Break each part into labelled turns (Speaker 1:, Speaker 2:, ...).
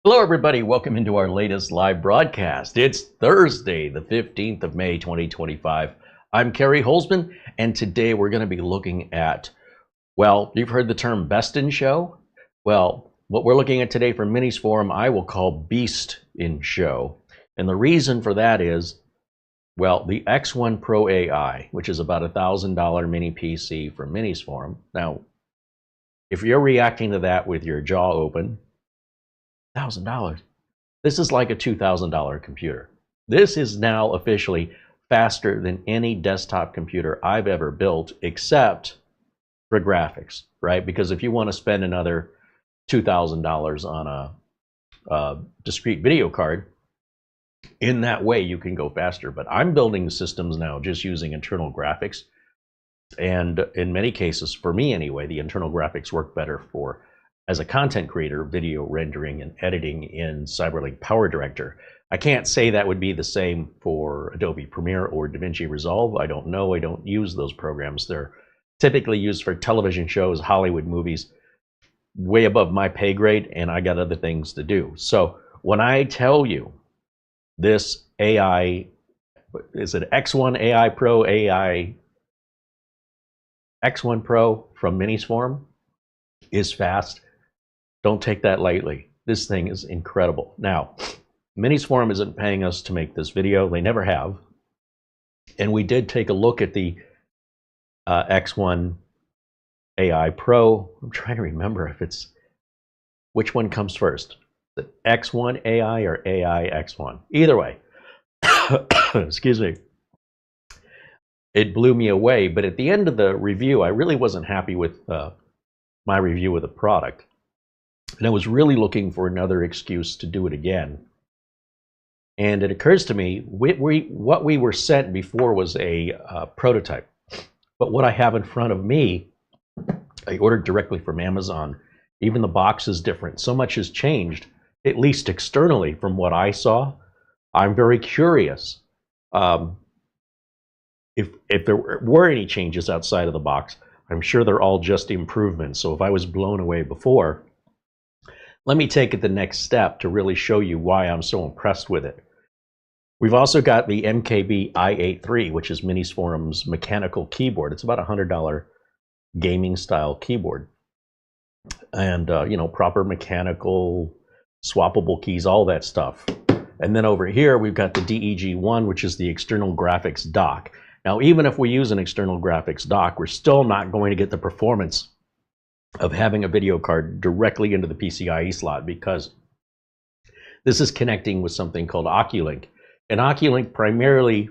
Speaker 1: Hello everybody, welcome into our latest live broadcast. It's Thursday, the 15th of May, 2025. I'm Carey Holzman, and today we're going to be looking at, well, you've heard the term best in show? Well, what we're looking at today for Minisforum, I will call beast in show. And the reason for that is, well, the X1 Pro AI, which is about a $1,000 mini PC from Minisforum. Now, if you're reacting to that with your jaw open, $1,000. This is like a $2,000 computer. This is now officially faster than any desktop computer I've ever built, except for graphics, right? Because if you want to spend another $2,000 on a discrete video card, in that way you can go faster. But I'm building systems now just using internal graphics. And in many cases, for me anyway, the internal graphics work better for, as a content creator, video rendering and editing in CyberLink Power Director. I can't say that would be the same for Adobe Premiere or DaVinci Resolve. I don't know. I don't use those programs. They're typically used for television shows, Hollywood movies, way above my pay grade, and I got other things to do. So when I tell you this AI, is it X1 AI Pro, AI X1 Pro from Minisforum is fast, don't take that lightly. This thing is incredible. Now, Minisforum isn't paying us to make this video. They never have. And we did take a look at the X1 AI Pro. I'm trying to remember if it's, which one comes first? The X1 AI or AI X1? Either way, excuse me. It blew me away. But at the end of the review, I really wasn't happy with my review of the product. And I was really looking for another excuse to do it again. And it occurs to me, what we were sent before was a prototype. But what I have in front of me, I ordered directly from Amazon. Even the box is different. So much has changed, at least externally from what I saw. I'm very curious if there were any changes outside of the box. I'm sure they're all just improvements. So if I was blown away before, let me take it the next step to really show you why I'm so impressed with it. We've also got the MKB I83, which is Minisforum's mechanical keyboard. It's about a $100 gaming style keyboard. And, you know, proper mechanical, swappable keys, all that stuff. And then over here, we've got the DEG1, which is the external graphics dock. Now, even if we use an external graphics dock, we're still not going to get the performance of having a video card directly into the PCIe slot, because this is connecting with something called OCuLink. And OCuLink, primarily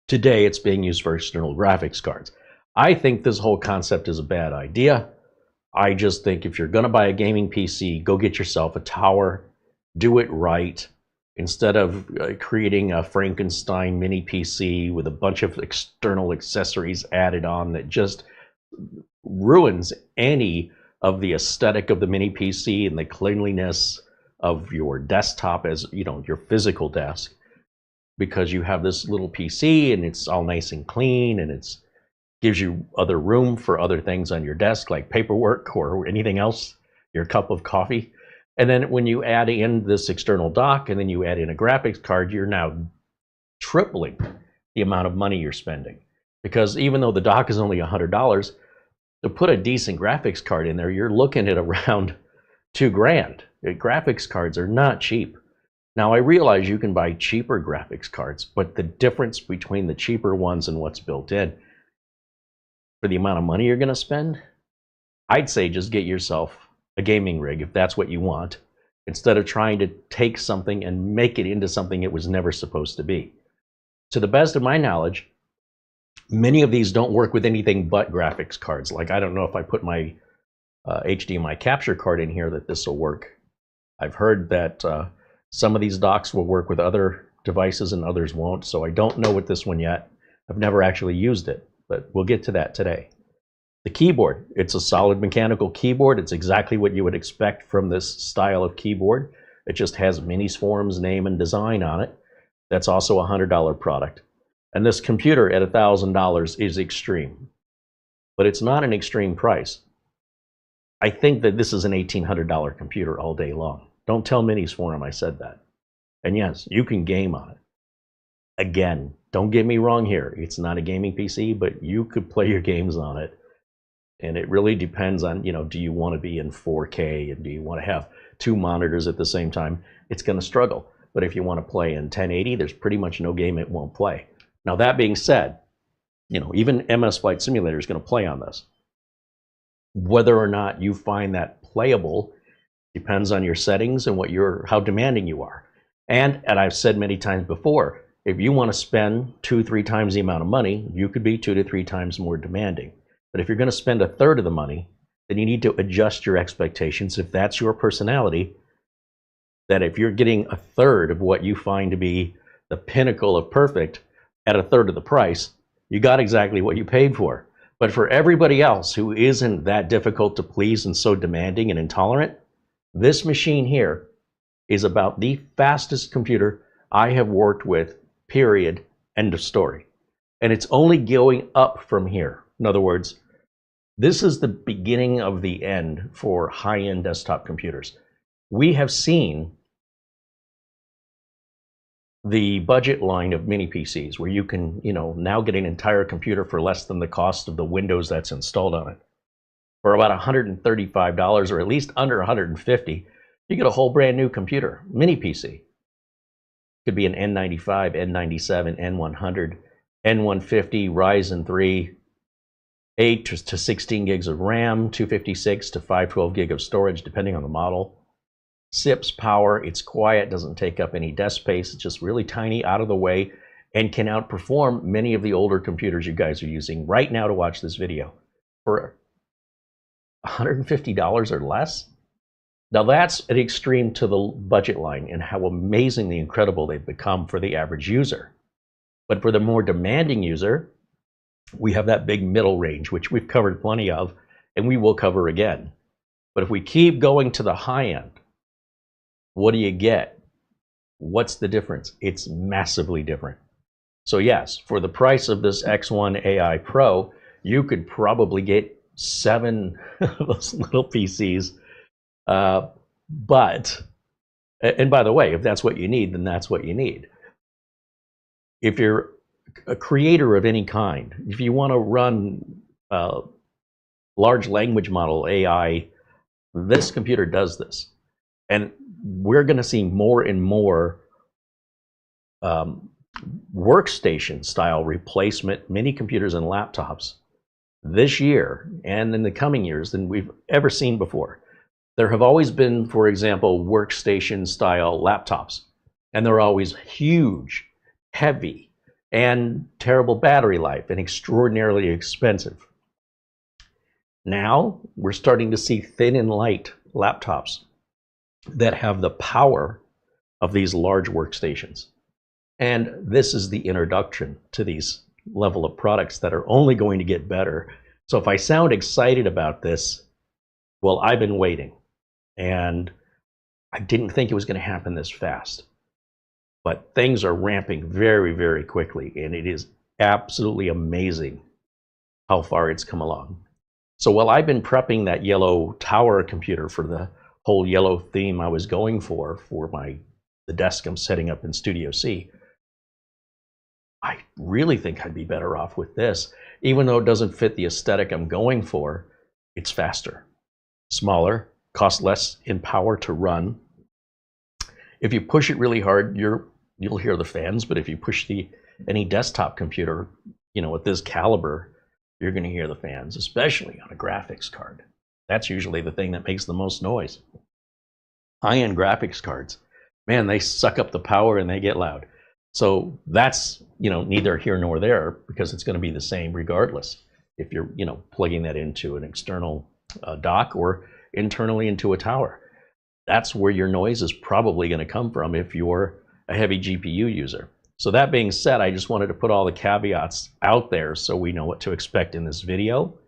Speaker 1: today, it's being used for external graphics cards. I think this whole concept is a bad idea. I just think if you're going to buy a gaming PC, go get yourself a tower, do it right, instead of creating a Frankenstein mini PC with a bunch of external accessories added on that just ruins any of the aesthetic of the mini PC and the cleanliness of your desktop, as you know, your physical desk, because you have this little PC and it's all nice and clean, and it's gives you other room for other things on your desk like paperwork or anything else, your cup of coffee. And then when you add in this external dock and then you add in a graphics card, you're now tripling the amount of money you're spending, because even though the dock is only $100, to put a decent graphics card in there, you're looking at around $2,000. Graphics cards are not cheap. Now, I realize you can buy cheaper graphics cards, but the difference between the cheaper ones and what's built in, for the amount of money you're going to spend, I'd say just get yourself a gaming rig if that's what you want, instead of trying to take something and make it into something it was never supposed to be. To the best of my knowledge, many of these don't work with anything but graphics cards. Like, I don't know if I put my HDMI capture card in here that this will work. I've heard that some of these docks will work with other devices and others won't, so I don't know with this one yet. I've never actually used it, but we'll get to that today. The keyboard, it's a solid mechanical keyboard. It's exactly what you would expect from this style of keyboard. It just has Minisforum's name and design on it. That's also a $100 product. And this computer at $1,000 is extreme, but it's not an extreme price. I think that this is an $1,800 computer all day long. Don't tell Minisforum I said that. And yes, you can game on it. Again, don't get me wrong here. It's not a gaming PC, but you could play your games on it. And it really depends on, do you want to be in 4K and do you want to have two monitors at the same time? It's going to struggle. But if you want to play in 1080, there's pretty much no game it won't play. Now, that being said, even MS Flight Simulator is going to play on this. Whether or not you find that playable depends on your settings and how demanding you are. And I've said many times before, if you want to spend 2-3 times the amount of money, you could be 2 to 3 times more demanding. But if you're going to spend a third of the money, then you need to adjust your expectations if that's your personality. That if you're getting a third of what you find to be the pinnacle of perfect at a third of the price, you got exactly what you paid for. But for everybody else who isn't that difficult to please and so demanding and intolerant, this machine here is about the fastest computer I have worked with, period, end of story. And it's only going up from here. In other words, this is the beginning of the end for high-end desktop computers. We have seen the budget line of mini PCs where you can, now get an entire computer for less than the cost of the Windows that's installed on it. For about $135 or at least under $150, you get a whole brand new computer, mini PC. Could be an N95, N97, N100, N150, Ryzen 3, 8 to 16 gigs of RAM, 256 to 512 gig of storage, depending on the model. SIPs power, it's quiet, doesn't take up any desk space, it's just really tiny, out of the way, and can outperform many of the older computers you guys are using right now to watch this video. For $150 or less? Now that's an extreme to the budget line and how amazingly incredible they've become for the average user. But for the more demanding user, we have that big middle range, which we've covered plenty of, and we will cover again. But if we keep going to the high end, what do you get? What's the difference? It's massively different. So yes, for the price of this X1 AI Pro, you could probably get 7 of those little PCs. But, and by the way, if that's what you need, then that's what you need. If you're a creator of any kind, if you want to run large language model AI, this computer does this. And we're going to see more and more workstation style replacement mini computers and laptops this year and in the coming years than we've ever seen before. There have always been, for example, workstation style laptops, and they're always huge, heavy, and terrible battery life and extraordinarily expensive. Now we're starting to see thin and light laptops that have the power of these large workstations. And this is the introduction to these level of products that are only going to get better. So if I sound excited about this, well, I've been waiting. And I didn't think it was going to happen this fast. But things are ramping very, very quickly. And it is absolutely amazing how far it's come along. So while I've been prepping that yellow tower computer for the whole yellow theme I was going for the desk I'm setting up in Studio C, I really think I'd be better off with this. Even though it doesn't fit the aesthetic I'm going for, it's faster, smaller, costs less in power to run. If you push it really hard, you'll hear the fans, but if you push any desktop computer, at this caliber, you're going to hear the fans, especially on a graphics card. That's usually the thing that makes the most noise. High-end graphics cards, man, they suck up the power and they get loud. So that's, neither here nor there, because it's going to be the same regardless if you're, plugging that into an external dock or internally into a tower. That's where your noise is probably going to come from if you're a heavy GPU user. So that being said, I just wanted to put all the caveats out there so we know what to expect in this video,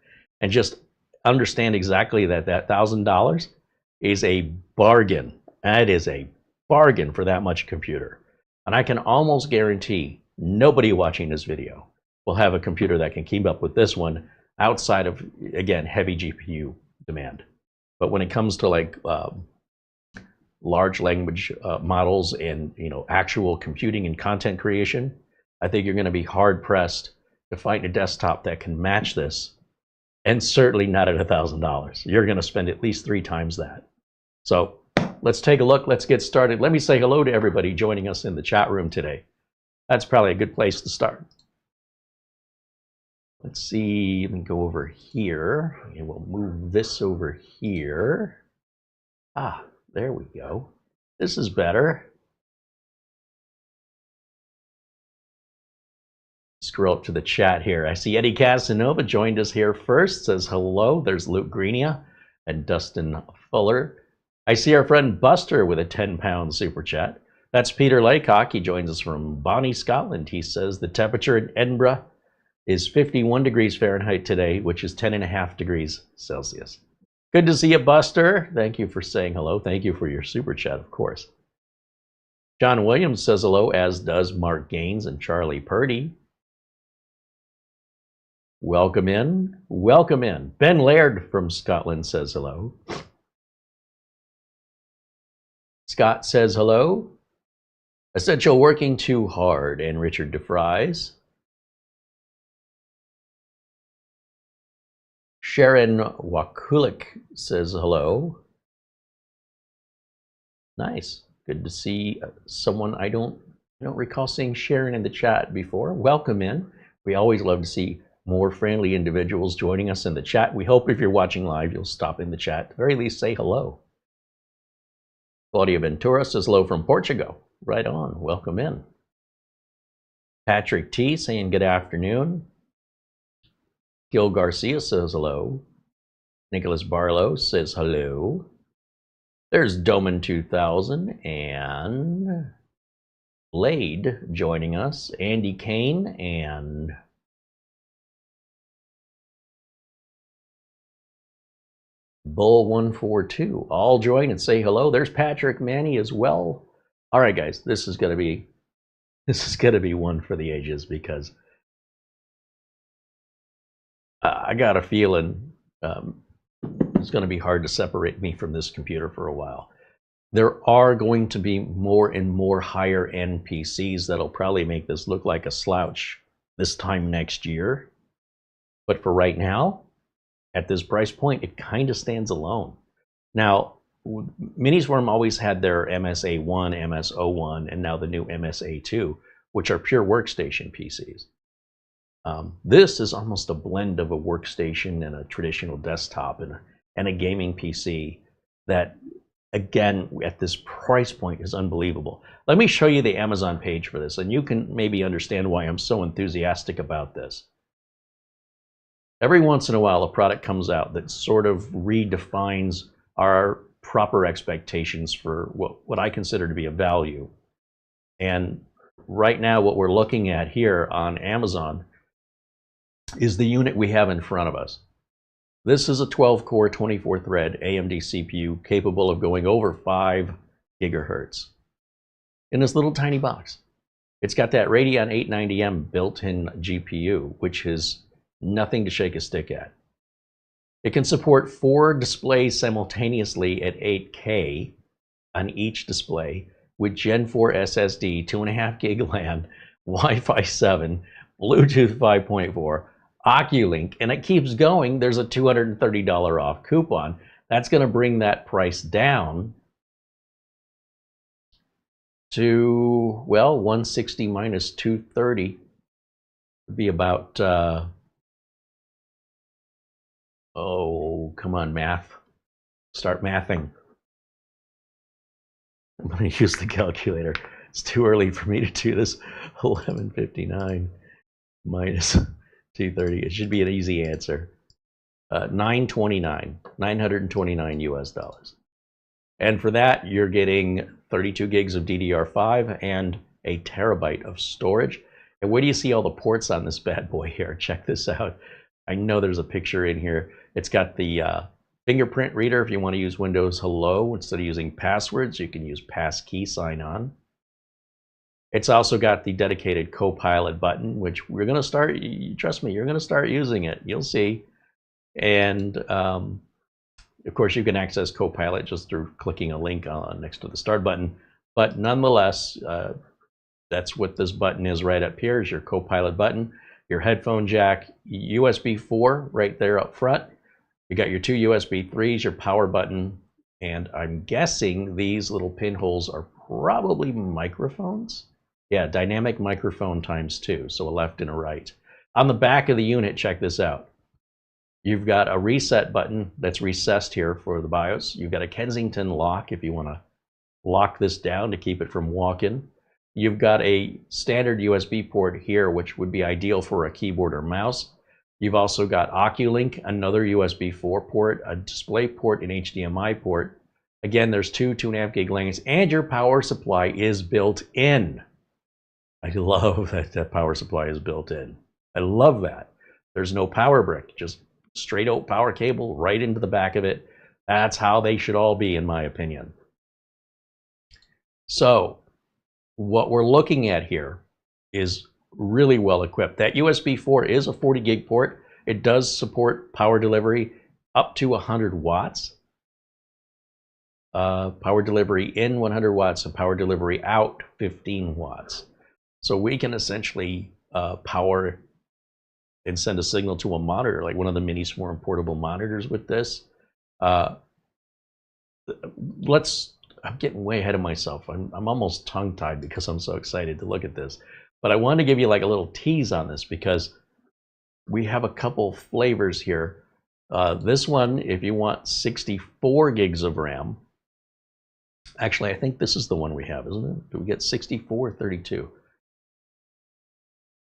Speaker 1: and just understand exactly that $1,000 is a bargain. That is a bargain for that much computer. And I can almost guarantee nobody watching this video will have a computer that can keep up with this one outside of, again, heavy GPU demand. But when it comes to like large language models and actual computing and content creation, I think you're going to be hard pressed to find a desktop that can match this, and certainly not at $1,000. You're going to spend at least 3 times that. So let's take a look. Let's get started. Let me say hello to everybody joining us in the chat room today. That's probably a good place to start. Let's see, let me go over here, and we'll move this over here. Ah, there we go. This is better. Scroll up to the chat here. I see Eddie Casanova joined us here first, says hello. There's Luke Greenia and Dustin Fuller. I see our friend Buster with a 10-pound super chat. That's Peter Laycock. He joins us from Bonnie, Scotland. He says the temperature in Edinburgh is 51 degrees Fahrenheit today, which is 10.5 degrees Celsius. Good to see you, Buster. Thank you for saying hello. Thank you for your super chat, of course. John Williams says hello, as does Mark Gaines and Charlie Purdy. Welcome in. Welcome in. Ben Laird from Scotland says hello. Scott says hello. Essential working too hard, and Richard DeFries. Sharon Wakulik says hello. Nice. Good to see someone I don't recall seeing Sharon in the chat before. Welcome in. We always love to see more friendly individuals joining us in the chat. We hope if you're watching live, you'll stop in the chat. At the very least, say hello. Claudia Ventura says hello from Portugal. Right on. Welcome in. Patrick T saying good afternoon. Gil Garcia says hello. Nicholas Barlow says hello. There's Doman 2000 and Blade joining us. Andy Kane and Bull 142 all join and say hello. There's Patrick Manny as well. All right, guys, this is gonna be one for the ages, because I got a feeling it's going to be hard to separate me from this computer for a while. There are going to be more and more higher end PCs that'll probably make this look like a slouch this time next year. But for right now, at this price point, it kind of stands alone. Now, Minisforum always had their MSA1, MSO1, and now the new MSA2, which are pure workstation PCs. This is almost a blend of a workstation and a traditional desktop and a gaming PC that, again, at this price point is unbelievable. Let me show you the Amazon page for this, and you can maybe understand why I'm so enthusiastic about this. Every once in a while, a product comes out that sort of redefines our proper expectations for what I consider to be a value. And right now, what we're looking at here on Amazon is the unit we have in front of us. This is a 12-core, 24-thread AMD CPU capable of going over 5 gigahertz in this little tiny box. It's got that Radeon 890M built-in GPU, which is nothing to shake a stick at. It can support 4 displays simultaneously at 8K on each display with Gen 4 SSD, 2.5 gig LAN, Wi-Fi 7, Bluetooth 5.4, OCuLink, and it keeps going. There's a $230 off coupon. That's going to bring that price down to, well, 160 minus 230 would be about, oh, come on, math. Start mathing. I'm going to use the calculator. It's too early for me to do this. 1159 minus 230. It should be an easy answer. 929 US dollars. And for that, you're getting 32 gigs of DDR5 and a terabyte of storage. And where do you see all the ports on this bad boy here? Check this out. I know there's a picture in here. It's got the fingerprint reader. If you want to use Windows Hello instead of using passwords, you can use passkey sign on. It's also got the dedicated Copilot button, which we're going to start, trust me, you're going to start using it. You'll see. And Of course, you can access Copilot just through clicking a link next to the start button. But nonetheless, that's what this button is right up here, is your Copilot button. Your headphone jack, USB 4 right there up front. You got your two USB 3s, your power button, and I'm guessing these little pinholes are probably microphones. Yeah, dynamic microphone ×2, so a left and a right. On the back of the unit, check this out. You've got a reset button that's recessed here for the BIOS. You've got a Kensington lock if you want to lock this down to keep it from walking. You've got a standard USB port here, which would be ideal for a keyboard or mouse. You've also got OCuLink, another USB 4 port, a display port, and HDMI port. Again, there's two 2.5 gig lanes, and your power supply is built in. I love that that power supply is built in. I love that. There's no power brick, just straight out power cable right into the back of it. That's how they should all be, in my opinion. So what we're looking at here is really well equipped. That USB 4 is a 40 gig port. It does support power delivery up to 100 watts. Power delivery in 100 watts and power delivery out 15 watts. So we can essentially power and send a signal to a monitor, like one of the Minisforum portable monitors with this. I'm getting way ahead of myself. I'm almost tongue-tied because I'm so excited to look at this. But I wanted to give you like a little tease on this because we have a couple flavors here. This one, if you want 64 gigs of RAM, actually, I think this is the one we have, isn't it? Do we get 64 or 32?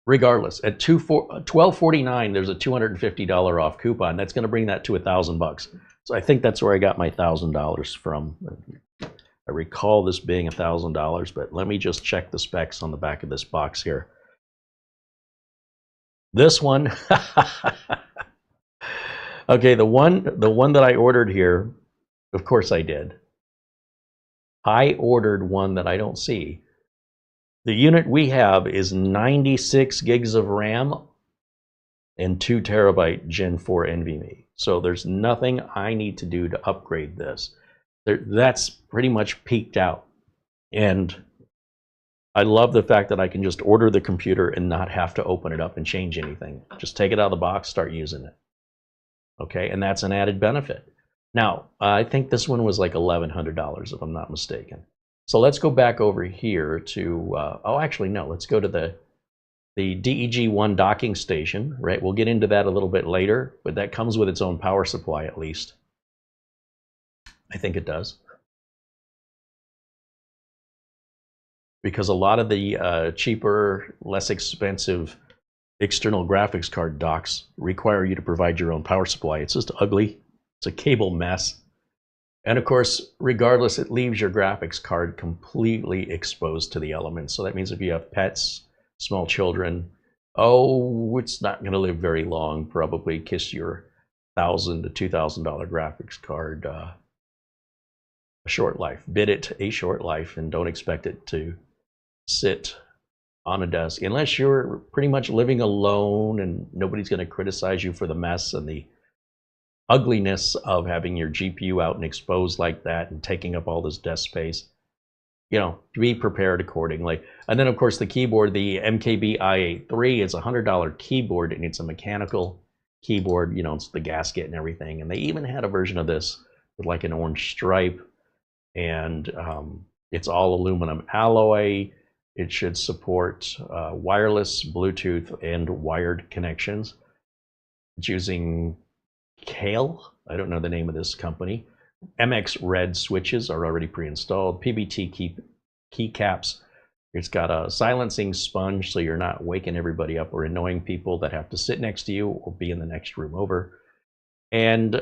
Speaker 1: Regardless, at $12.49, there's a $250 off coupon. That's going to bring that to $1,000. So I think that's where I got my $1,000 from. I recall this being $1,000, but let me just check the specs on the back of this box here. This one, okay, the one that I ordered here, of course I did. I ordered one that I don't see. The unit we have is 96 gigs of RAM and 2 terabyte Gen 4 NVMe. So there's nothing I need to do to upgrade this. That's pretty much peaked out. And I love the fact that I can just order the computer and not have to open it up and change anything. Just take it out of the box, start using it. Okay, and that's an added benefit. Now, I think this one was like $1,100 if I'm not mistaken. So let's go back over here to, oh, actually, no, let's go to the DEG1 docking station, right? We'll get into that a little bit later, but that comes with its own power supply at least. I think it does. Because a lot of the cheaper, less expensive external graphics card docks require you to provide your own power supply. It's just ugly. It's a cable mess. And of course, regardless, it leaves your graphics card completely exposed to the elements. So that means if you have pets, small children, oh, it's not going to live very long. Probably kiss your $1,000 to $2,000 graphics card a short life. Bid it a short life and don't expect it to sit on a desk unless you're pretty much living alone and nobody's going to criticize you for the mess and the ugliness of having your GPU out and exposed like that and taking up all this desk space. You know, be prepared accordingly. And then of course the keyboard, the MKB I83 is a $100 keyboard and it's a mechanical keyboard. You know, it's the gasket and everything. And they even had a version of this with like an orange stripe, and it's all aluminum alloy. It should support wireless, Bluetooth, and wired connections. It's using Kale, I don't know the name of this company. MX Red switches are already pre-installed. PBT keycaps. It's got a silencing sponge so you're not waking everybody up or annoying people that have to sit next to you or be in the next room over. And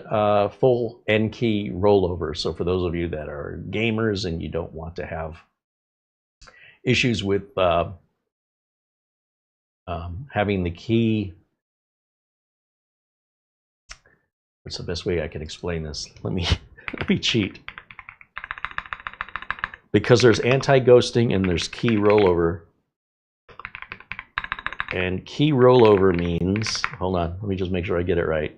Speaker 1: full N-key rollover. So for those of you that are gamers and you don't want to have issues with having the key. What's the best way I can explain this? Let me cheat. Because there's anti-ghosting and there's key rollover. And key rollover means, hold on, let me just make sure I get it right.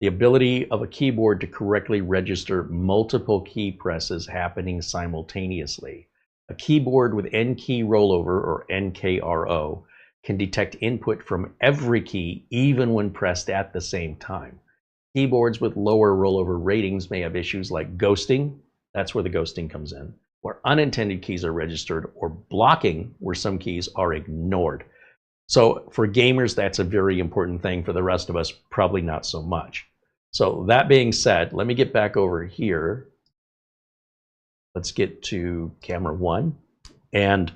Speaker 1: The ability of a keyboard to correctly register multiple key presses happening simultaneously. A keyboard with N-key rollover, or NKRO, can detect input from every key even when pressed at the same time. Keyboards with lower rollover ratings may have issues like ghosting, that's where the ghosting comes in, where unintended keys are registered, or blocking, where some keys are ignored. So for gamers, that's a very important thing. For the rest of us, probably not so much. So that being said, let me get back over here. Let's get to camera 1 and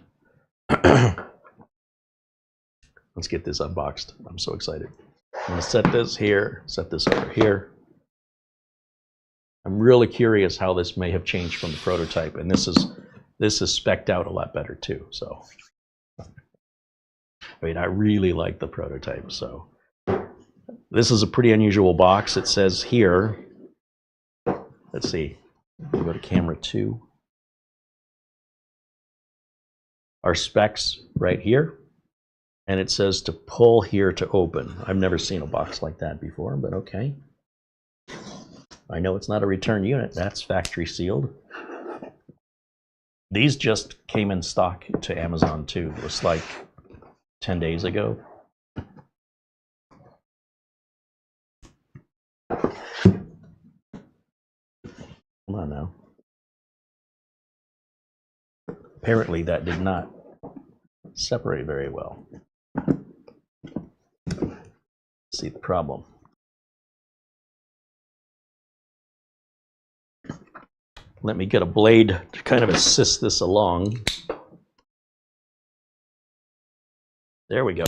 Speaker 1: let's get this unboxed. I'm so excited. I'm going to set this here, set this over here. I'm really curious how this may have changed from the prototype, and this is spec'd out a lot better too. So I mean, I really like the prototype. So this is a pretty unusual box. It says here, let's see, we'll go to camera 2. Our specs right here, and it says to pull here to open. I've never seen a box like that before, but okay. I know it's not a return unit, that's factory sealed. These just came in stock to Amazon too, just like 10 days ago. Come on now. Apparently that did not separate very well. See the problem. Let me get a blade to kind of assist this along. There we go.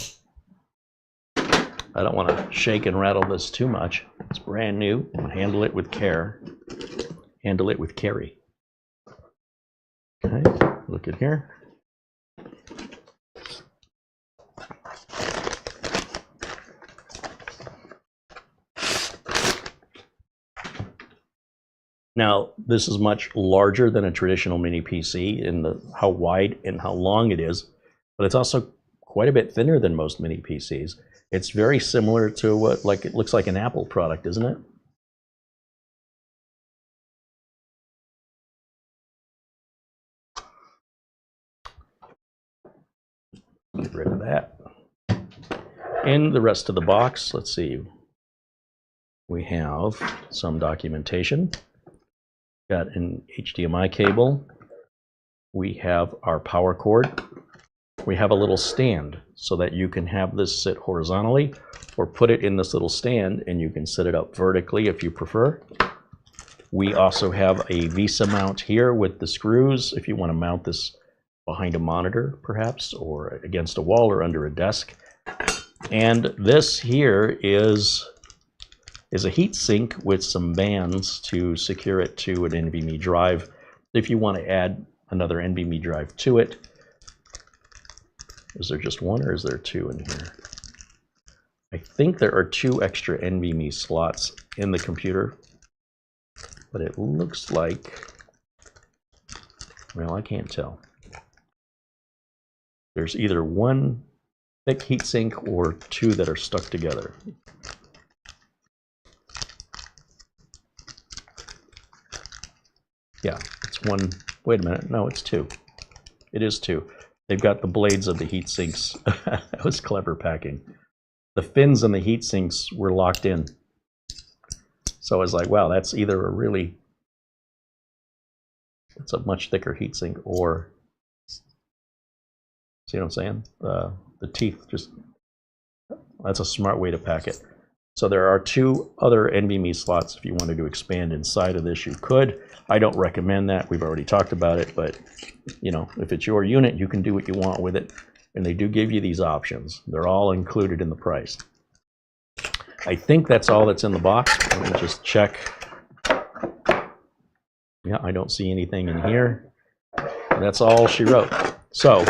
Speaker 1: I don't want to shake and rattle this too much. It's brand new. I'll handle it with care. Handle it with Carey. Okay, look at here. Now, this is much larger than a traditional mini PC in how wide and how long it is, but it's also quite a bit thinner than most mini PCs. It's very similar to what, like, it looks like an Apple product, isn't it? Get rid of that. In the rest of the box, let's see, we have some documentation. Got an HDMI cable. We have our power cord. We have a little stand so that you can have this sit horizontally or put it in this little stand and you can set it up vertically if you prefer. We also have a VESA mount here with the screws if you want to mount this behind a monitor perhaps, or against a wall or under a desk. And this here is a heat sink with some bands to secure it to an NVMe drive if you want to add another NVMe drive to it. Is there just one or is there two in here? I think there are 2 extra NVMe slots in the computer, but it looks like, well, I can't tell. There's either one thick heatsink or 2 that are stuck together. Yeah, it's one. Wait a minute. No, it's 2. It is 2. They've got the blades of the heat sinks. That was clever packing. The fins on the heat sinks were locked in. So I was like, wow, that's either a really, it's a much thicker heat sink, or, see what I'm saying? The teeth just, that's a smart way to pack it. So there are 2 other NVMe slots. If you wanted to expand inside of this, you could. I don't recommend that. We've already talked about it, but you know, if it's your unit, you can do what you want with it. And they do give you these options. They're all included in the price. I think that's all that's in the box. Let me just check. Yeah, I don't see anything in here. That's all she wrote. So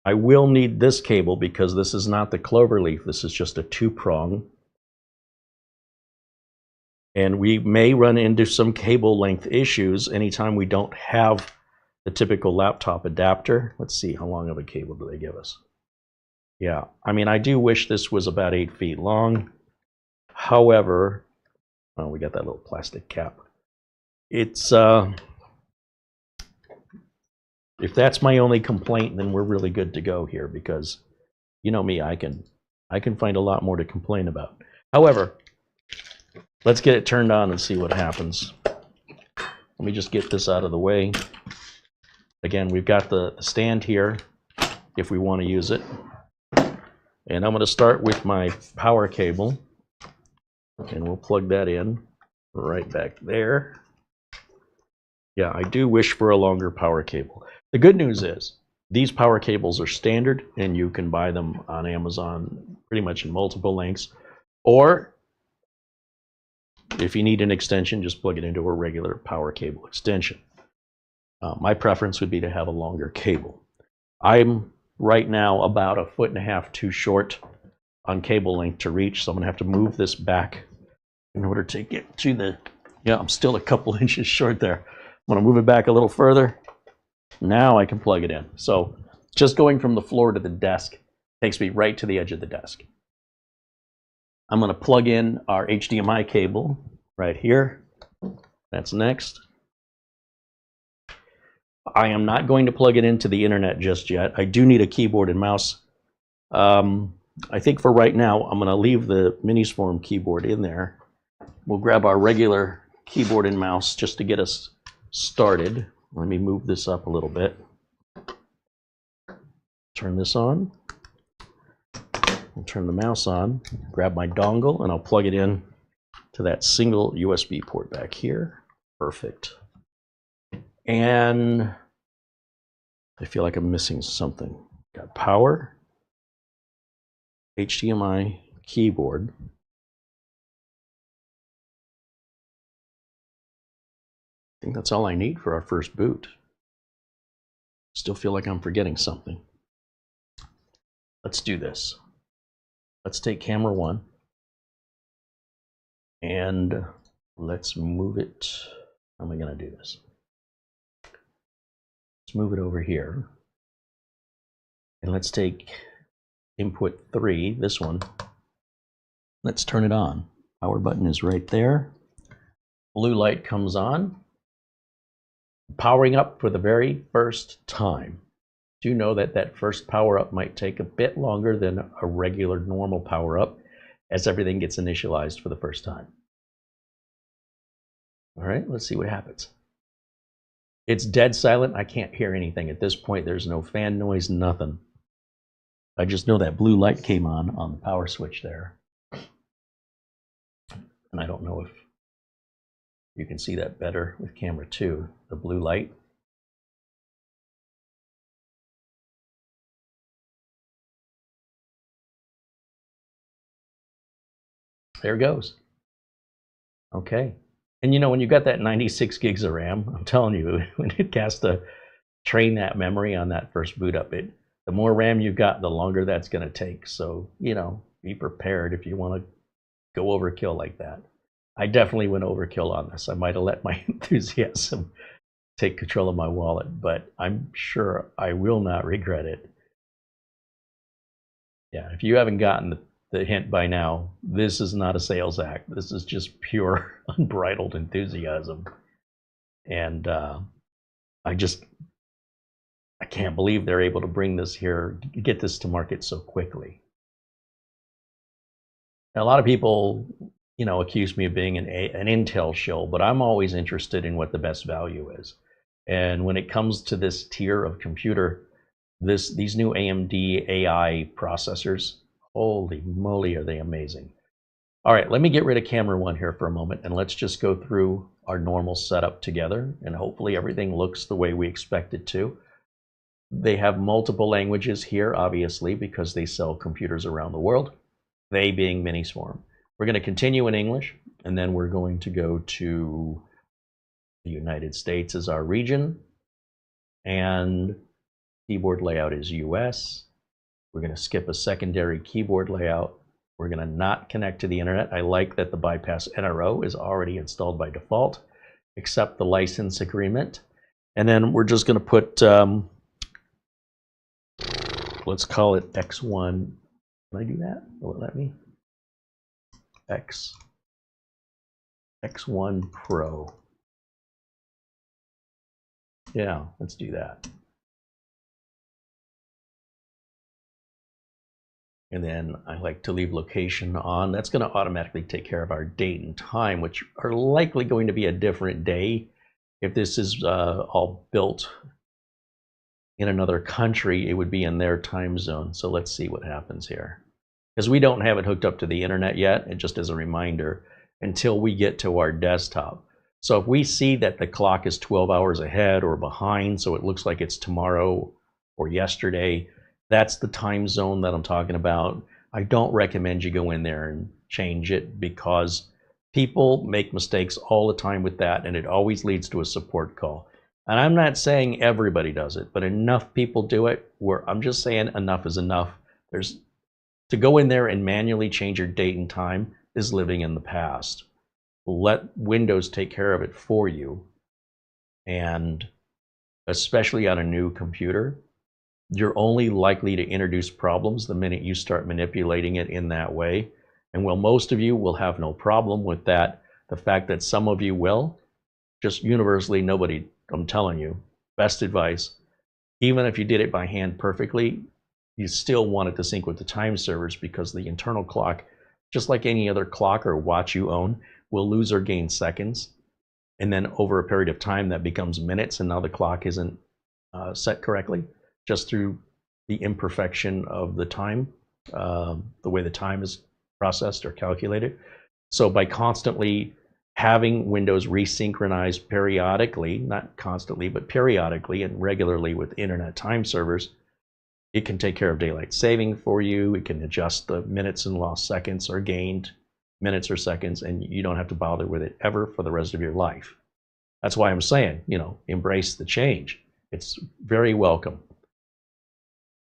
Speaker 1: I will need this cable because this is not the cloverleaf. This is just a 2-prong. And we may run into some cable length issues anytime we don't have the typical laptop adapter. Let's see, how long of a cable do they give us? Yeah, I mean, I do wish this was about 8 feet long. However, oh, we got that little plastic cap. It's if that's my only complaint, then we're really good to go here, because you know me, I can find a lot more to complain about. However, let's get it turned on and see what happens. Let me just get this out of the way. Again, we've got the stand here if we want to use it. And I'm going to start with my power cable, and we'll plug that in right back there. Yeah, I do wish for a longer power cable. The good news is these power cables are standard, and you can buy them on Amazon pretty much in multiple lengths. Or if you need an extension, just plug it into a regular power cable extension. My preference would be to have a longer cable. I'm right now about 1.5 feet too short on cable length to reach, so I'm going to have to move this back in order to get to the... Yeah, I'm still a couple inches short there. I'm going to move it back a little further. Now I can plug it in. So just going from the floor to the desk takes me right to the edge of the desk. I'm going to plug in our HDMI cable right here. That's next. I am not going to plug it into the internet just yet. I do need a keyboard and mouse. I think for right now, I'm going to leave the Minisforum keyboard in there. We'll grab our regular keyboard and mouse just to get us started. Let me move this up a little bit. Turn this on. I'll turn the mouse on. Grab my dongle, and I'll plug it in to that single USB port back here. Perfect. And I feel like I'm missing something. Got power, HDMI, keyboard. I think that's all I need for our first boot. Still feel like I'm forgetting something. Let's do this. Let's take camera 1 and let's move it. How am I going to do this? Let's move it over here. And let's take input 3, this one. Let's turn it on. Power button is right there. Blue light comes on. Powering up for the very first time. Do know that that first power up might take a bit longer than a regular normal power up, as everything gets initialized for the first time. All right, let's see what happens. It's dead silent. I can't hear anything at this point. There's no fan noise, nothing. I just know that blue light came on the power switch there. And I don't know if you can see that better with camera 2, the blue light. There it goes. Okay. And you know, when you got that 96 gigs of RAM, I'm telling you, when it has to train that memory on that first boot up, the more RAM you've got, the longer that's going to take. So, you know, be prepared if you want to go overkill like that. I definitely went overkill on this. I might have let my enthusiasm take control of my wallet, but I'm sure I will not regret it. Yeah, if you haven't gotten the hint by now, this is not a sales act. This is just pure unbridled enthusiasm. And I can't believe they're able to bring this here, get this to market so quickly. Now, a lot of people, you know, accuse me of being an Intel shill, but I'm always interested in what the best value is. And when it comes to this tier of computer, these new AMD AI processors, holy moly, are they amazing. All right, let me get rid of camera 1 here for a moment, and let's just go through our normal setup together, and hopefully everything looks the way we expect it to. They have multiple languages here, obviously, because they sell computers around the world, they being Minisforum. We're going to continue in English, and then we're going to go to the United States as our region, and keyboard layout is US. We're going to skip a secondary keyboard layout. We're going to not connect to the internet. I like that the bypass NRO is already installed by default, accept the license agreement. And then we're just going to put, let's call it X1. Can I do that? Will it let me? X1 Pro. Yeah, let's do that. And then I like to leave location on. That's going to automatically take care of our date and time, which are likely going to be a different day. If this is all built in another country, it would be in their time zone. So let's see what happens here. Because we don't have it hooked up to the internet yet, and just as a reminder, until we get to our desktop. So if we see that the clock is 12 hours ahead or behind, so it looks like it's tomorrow or yesterday, that's the time zone that I'm talking about. I don't recommend you go in there and change it, because people make mistakes all the time with that, and it always leads to a support call. And I'm not saying everybody does it, but enough people do it where I'm just saying enough is enough. To go in there and manually change your date and time is living in the past. Let Windows take care of it for you. And especially on a new computer, you're only likely to introduce problems the minute you start manipulating it in that way. And while most of you will have no problem with that, the fact that some of you will, just universally nobody, I'm telling you, best advice, even if you did it by hand perfectly, you still want it to sync with the time servers, because the internal clock, just like any other clock or watch you own, will lose or gain seconds. And then over a period of time that becomes minutes, and now the clock isn't set correctly, just through the imperfection of the time, the way the time is processed or calculated. So by constantly having Windows resynchronize periodically, not constantly, but periodically and regularly with internet time servers, it can take care of daylight saving for you. It can adjust the minutes and lost seconds or gained minutes or seconds, and you don't have to bother with it ever for the rest of your life. That's why I'm saying, embrace the change. It's very welcome.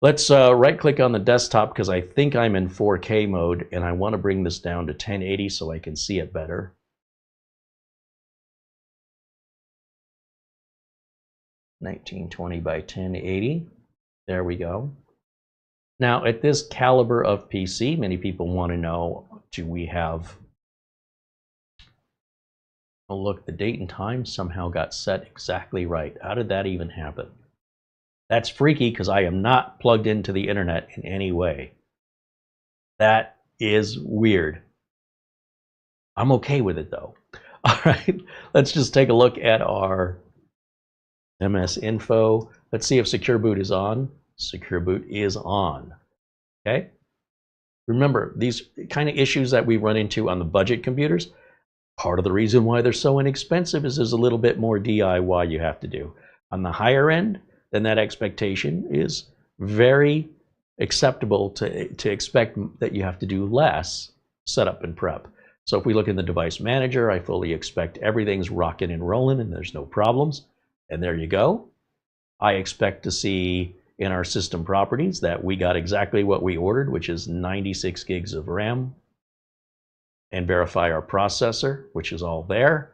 Speaker 1: Let's right-click on the desktop, because I think I'm in 4K mode, and I want to bring this down to 1080 so I can see it better. (1920 by 1080). There we go. Now, at this caliber of PC, many people want to know, do we have... Oh, look, the date and time somehow got set exactly right. How did that even happen? That's freaky, because I am not plugged into the internet in any way. That is weird. I'm okay with it, though. All right, let's just take a look at our MS info. Let's see if Secure Boot is on. Secure Boot is on. Okay. Remember, these kind of issues that we run into on the budget computers, part of the reason why they're so inexpensive is there's a little bit more DIY you have to do. On the higher end, then that expectation is very acceptable to expect that you have to do less setup and prep. So if we look in the device manager, I fully expect everything's rocking and rolling and there's no problems. And there you go. I expect to see in our system properties that we got exactly what we ordered, which is 96 gigs of RAM, and verify our processor, which is all there.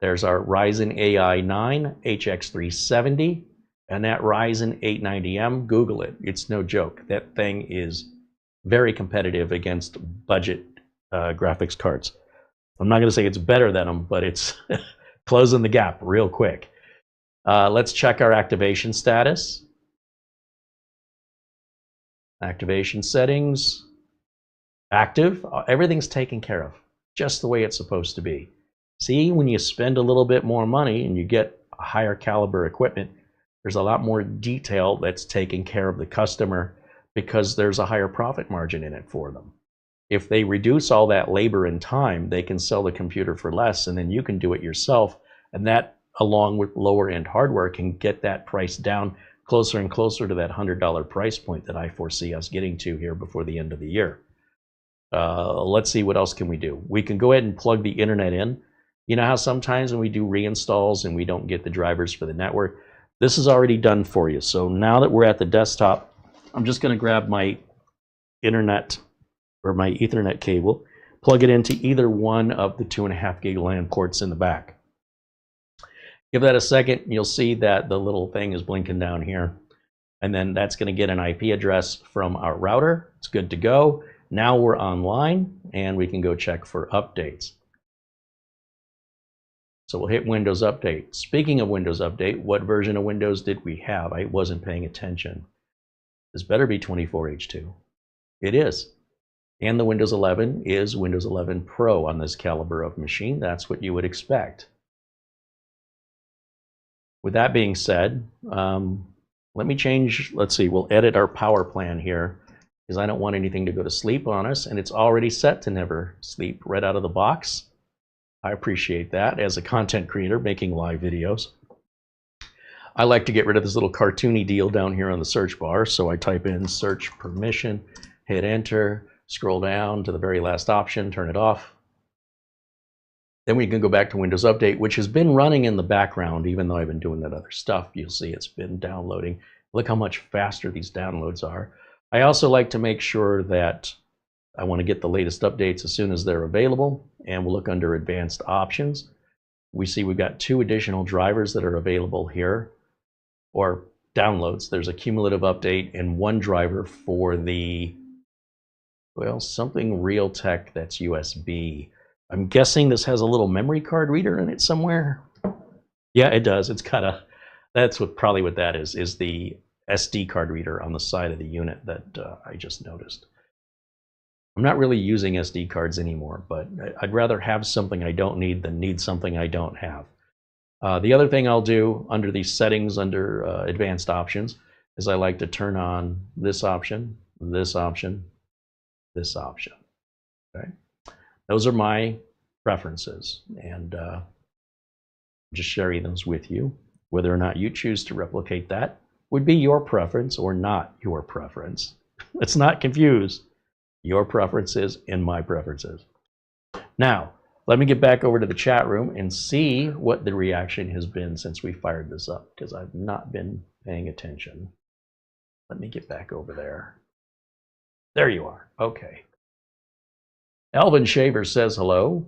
Speaker 1: There's our Ryzen AI 9 HX370 and that Ryzen 890M. Google it. It's no joke. That thing is very competitive against budget graphics cards. I'm not going to say it's better than them, but it's closing the gap real quick. Let's check our activation status. Activation settings, active. Everything's taken care of, just the way it's supposed to be. See, when you spend a little bit more money and you get a higher caliber equipment, there's a lot more detail that's taking care of the customer, because there's a higher profit margin in it for them. If they reduce all that labor and time, they can sell the computer for less, and then you can do it yourself, and that, along with lower end hardware, can get that price down closer and closer to that $100 price point that I foresee us getting to here before the end of the year. Let's see, what else can we do? We can go ahead and plug the internet in. You know how sometimes when we do reinstalls and we don't get the drivers for the network? This is already done for you. So now that we're at the desktop, I'm just going to grab my internet or my Ethernet cable, plug it into either one of the 2.5 gig LAN ports in the back. Give that a second, and you'll see that the little thing is blinking down here. And then that's going to get an IP address from our router. It's good to go. Now we're online and we can go check for updates. So we'll hit Windows Update. Speaking of Windows Update, what version of Windows did we have? I wasn't paying attention. This better be 24H2. It is. And the Windows 11 is Windows 11 Pro on this caliber of machine. That's what you would expect. With that being said, let me change, let's see, we'll edit our power plan here because I don't want anything to go to sleep on us, and it's already set to never sleep right out of the box. I appreciate that as a content creator making live videos. I like to get rid of this little cartoony deal down here on the search bar, so I type in search permission, hit enter, scroll down to the very last option, turn it off. Then we can go back to Windows Update, which has been running in the background, even though I've been doing that other stuff. You'll see it's been downloading. Look how much faster these downloads are. I also like to make sure that I want to get the latest updates as soon as they're available, and we'll look under Advanced Options. We see we've got 2 additional drivers that are available here, or downloads. There's a cumulative update and 1 driver for the, well, something Realtek that's USB. I'm guessing this has a little memory card reader in it somewhere. Yeah, it does. It's got a, that's what probably what that is the SD card reader on the side of the unit that I just noticed. I'm not really using SD cards anymore, but I'd rather have something I don't need than need something I don't have. The other thing I'll do under these settings, under Advanced Options, is I like to turn on this option, this option, this option. Okay? Those are my preferences, and I'm just sharing those with you. Whether or not you choose to replicate that would be your preference or not your preference. Let's not confuse your preferences and my preferences. Now, let me get back over to the chat room and see what the reaction has been since we fired this up, because I've not been paying attention. Let me get back over there. There you are. Okay. Alvin Shaver says hello.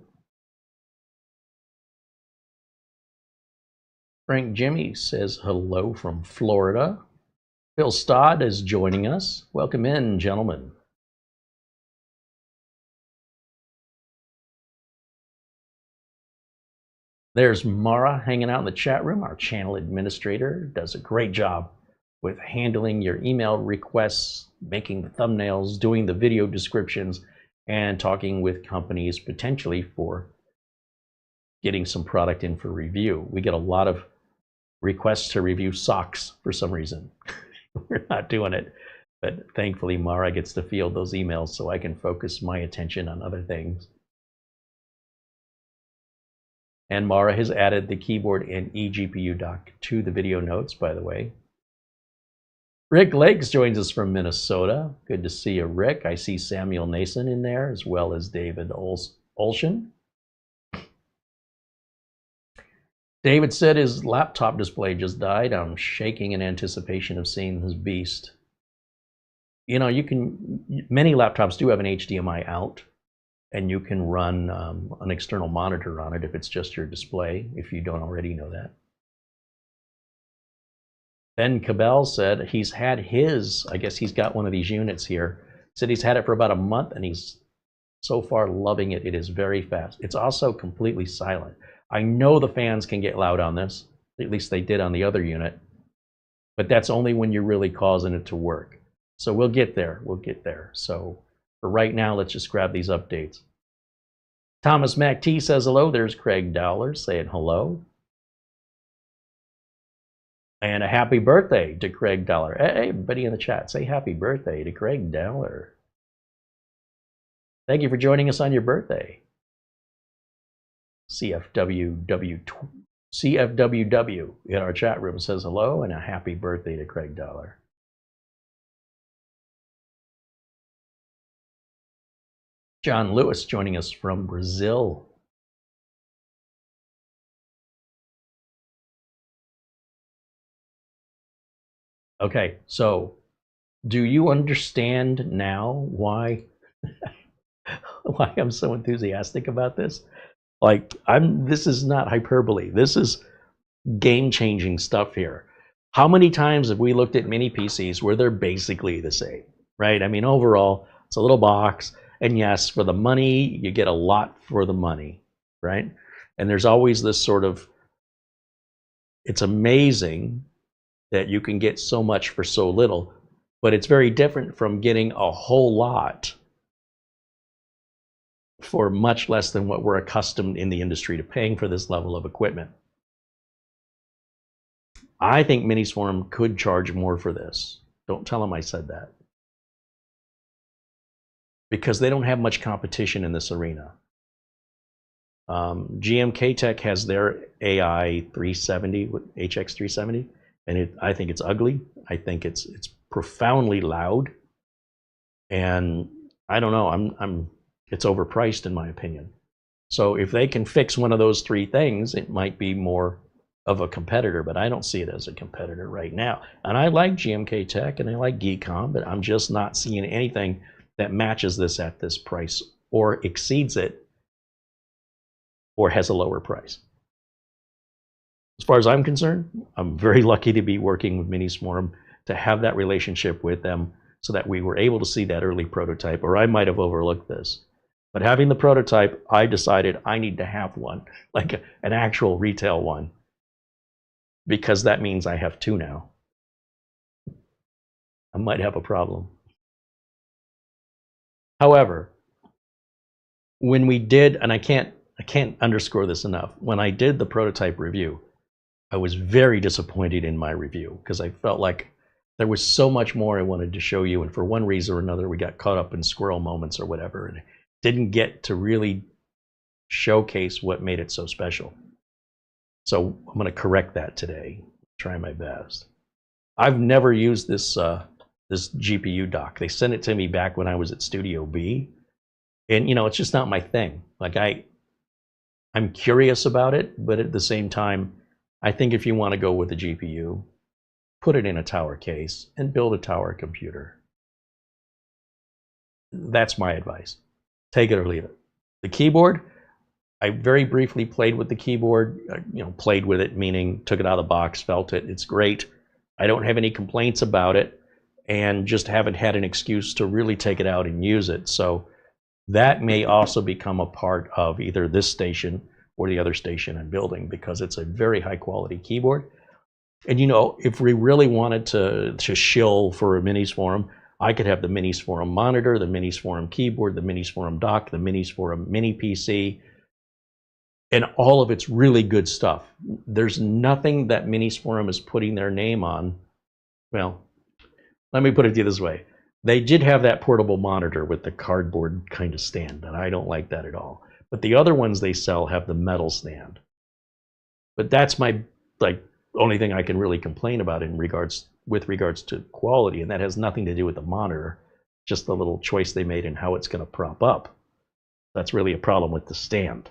Speaker 1: Frank Jimmy says hello from Florida. Phil Stodd is joining us. Welcome in, gentlemen. There's Mara hanging out in the chat room. Our channel administrator does a great job with handling your email requests, making the thumbnails, doing the video descriptions, and talking with companies potentially for getting some product in for review. We get a lot of requests to review socks for some reason. We're not doing it, but thankfully Mara gets to field those emails so I can focus my attention on other things. And Mara has added the keyboard and eGPU dock to the video notes, by the way. Rick Lakes joins us from Minnesota. Good to see you, Rick. I see Samuel Nason in there, as well as David Olshan. David said his laptop display just died. I'm shaking in anticipation of seeing this beast. You know, many laptops do have an HDMI out, and you can run an external monitor on it if it's just your display, if you don't already know that. Ben Cabell said he's had his, I guess he's got one of these units here, said he's had it for about a month and he's so far loving it. It is very fast. It's also completely silent. I know the fans can get loud on this, at least they did on the other unit, but that's only when you're really causing it to work. So we'll get there, So for right now, let's just grab these updates. Thomas Mac T says hello. There's Craig Dowler saying hello. And a happy birthday to Craig Dowler. Hey, everybody in the chat, say happy birthday to Craig Dowler. Thank you for joining us on your birthday. CFWW in our chat room says hello and a happy birthday to Craig Dowler. John Lewis joining us from Brazil. Okay, so do you understand now why I'm so enthusiastic about this? Like, this is not hyperbole. This is game-changing stuff here. How many times have we looked at mini PCs where they're basically the same, right? I mean, overall, It's a little box. And yes, for the money, you get a lot for the money, right? And there's always this sort of, it's amazing that you can get so much for so little, but it's very different from getting a whole lot for much less than what we're accustomed in the industry to paying for this level of equipment. I think Minisforum could charge more for this. Don't tell them I said that. Because they don't have much competition in this arena. GMK Tech has their AI 370, HX 370, and I think it's ugly. I think it's profoundly loud, and I don't know. It's overpriced in my opinion. So if they can fix one of those three things, it might be more of a competitor, but I don't see it as a competitor right now. And I like GMK Tech and I like Geekcom, but I'm just not seeing anything that matches this at this price or exceeds it or has a lower price. As far as I'm concerned, I'm very lucky to be working with Minisforum, to have that relationship with them so that we were able to see that early prototype, or I might have overlooked this. But having the prototype, I decided I need to have one, like an actual retail one, because that means I have two now. I might have a problem. However, when we did, and I can't underscore this enough, when I did the prototype review, I was very disappointed in my review because I felt like there was so much more I wanted to show you, and for one reason or another, we got caught up in squirrel moments or whatever, and didn't get to really showcase what made it so special. So I'm going to correct that today. Try my best. I've never used this this GPU dock. They sent it to me back when I was at Studio B, and you know, it's just not my thing. Like I'm curious about it, but at the same time, I think if you want to go with a GPU, put it in a tower case and build a tower computer. That's my advice. Take it or leave it. The keyboard, I very briefly played with the keyboard, played with it, meaning took it out of the box, felt it. It's great. I don't have any complaints about it, and just haven't had an excuse to really take it out and use it. So that may also become a part of either this station or the other station I'm building, because it's a very high quality keyboard. And if we really wanted to shill for a Minisforum, I could have the Minisforum monitor, the Minisforum keyboard, the Minisforum dock, the Minisforum mini PC, and all of it's really good stuff. There's nothing that Minisforum is putting their name on. Well, let me put it to you this way. They did have that portable monitor with the cardboard kind of stand, and I don't like that at all. But the other ones they sell have the metal stand. But that's my only thing I can really complain about with regards to quality, and that has nothing to do with the monitor, just the little choice they made in how it's going to prop up. That's really a problem with the stand.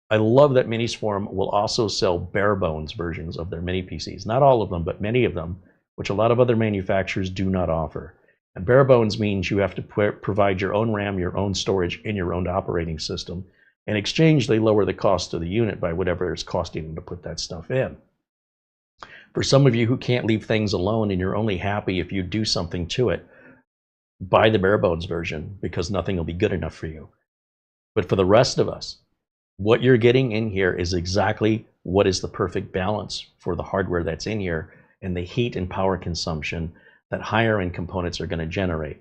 Speaker 1: I love that Minisforum will also sell bare bones versions of their mini PCs. Not all of them, but many of them, which a lot of other manufacturers do not offer. And bare bones means you have to provide your own RAM, your own storage, and your own operating system. In exchange, they lower the cost of the unit by whatever it's costing them to put that stuff in. For some of you who can't leave things alone and you're only happy if you do something to it, buy the bare bones version, because nothing will be good enough for you. But for the rest of us, what you're getting in here is exactly what is the perfect balance for the hardware that's in here and the heat and power consumption that higher end components are going to generate.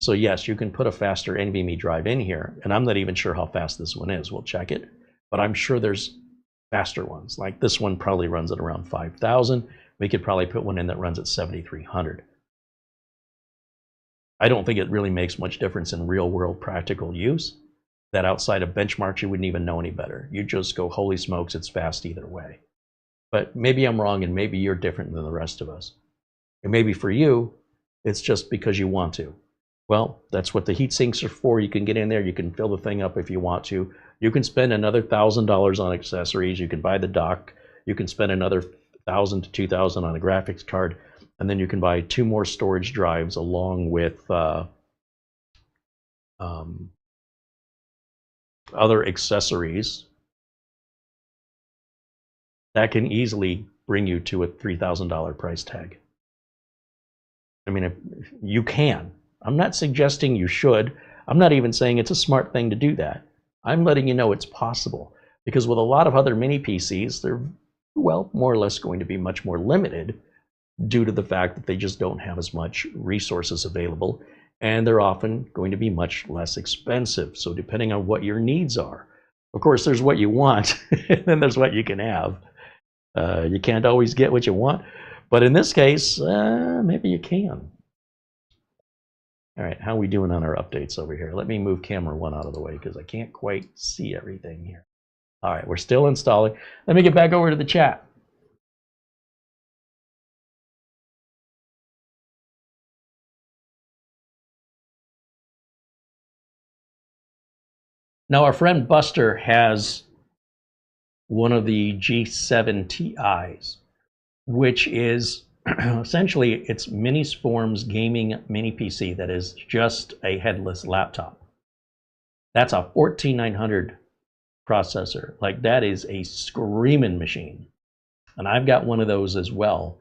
Speaker 1: So yes, you can put a faster NVMe drive in here, and I'm not even sure how fast this one is. We'll check it, but I'm sure there's faster ones. Like this one probably runs at around 5,000. We could probably put one in that runs at 7,300. I don't think it really makes much difference in real world practical use. That outside of benchmarks, you wouldn't even know any better. You just go, holy smokes, it's fast either way. But maybe I'm wrong, and maybe you're different than the rest of us. And maybe for you, it's just because you want to. Well, that's what the heat sinks are for. You can get in there, you can fill the thing up if you want to. You can spend another $1,000 on accessories. You can buy the dock. You can spend another $1,000 to $2,000 on a graphics card, and then you can buy 2 more storage drives along with other accessories. That can easily bring you to a $3,000 price tag. I mean, if you can. I'm not suggesting you should. I'm not even saying it's a smart thing to do that. I'm letting you know it's possible. Because with a lot of other mini PCs, they're, well, more or less going to be much more limited due to the fact that they just don't have as much resources available, and they're often going to be much less expensive. So depending on what your needs are, of course, there's what you want, and then there's what you can have. You can't always get what you want, but in this case, maybe you can. All right, how are we doing on our updates over here? Let me move camera 1 out of the way because I can't quite see everything here. All right, we're still installing. Let me get back over to the chat. Now, our friend Buster has one of the G7 Ti's, which is essentially it's Minisforum's gaming mini PC that is just a headless laptop. That's a 14900 processor. Like, that is a screaming machine. And I've got one of those as well.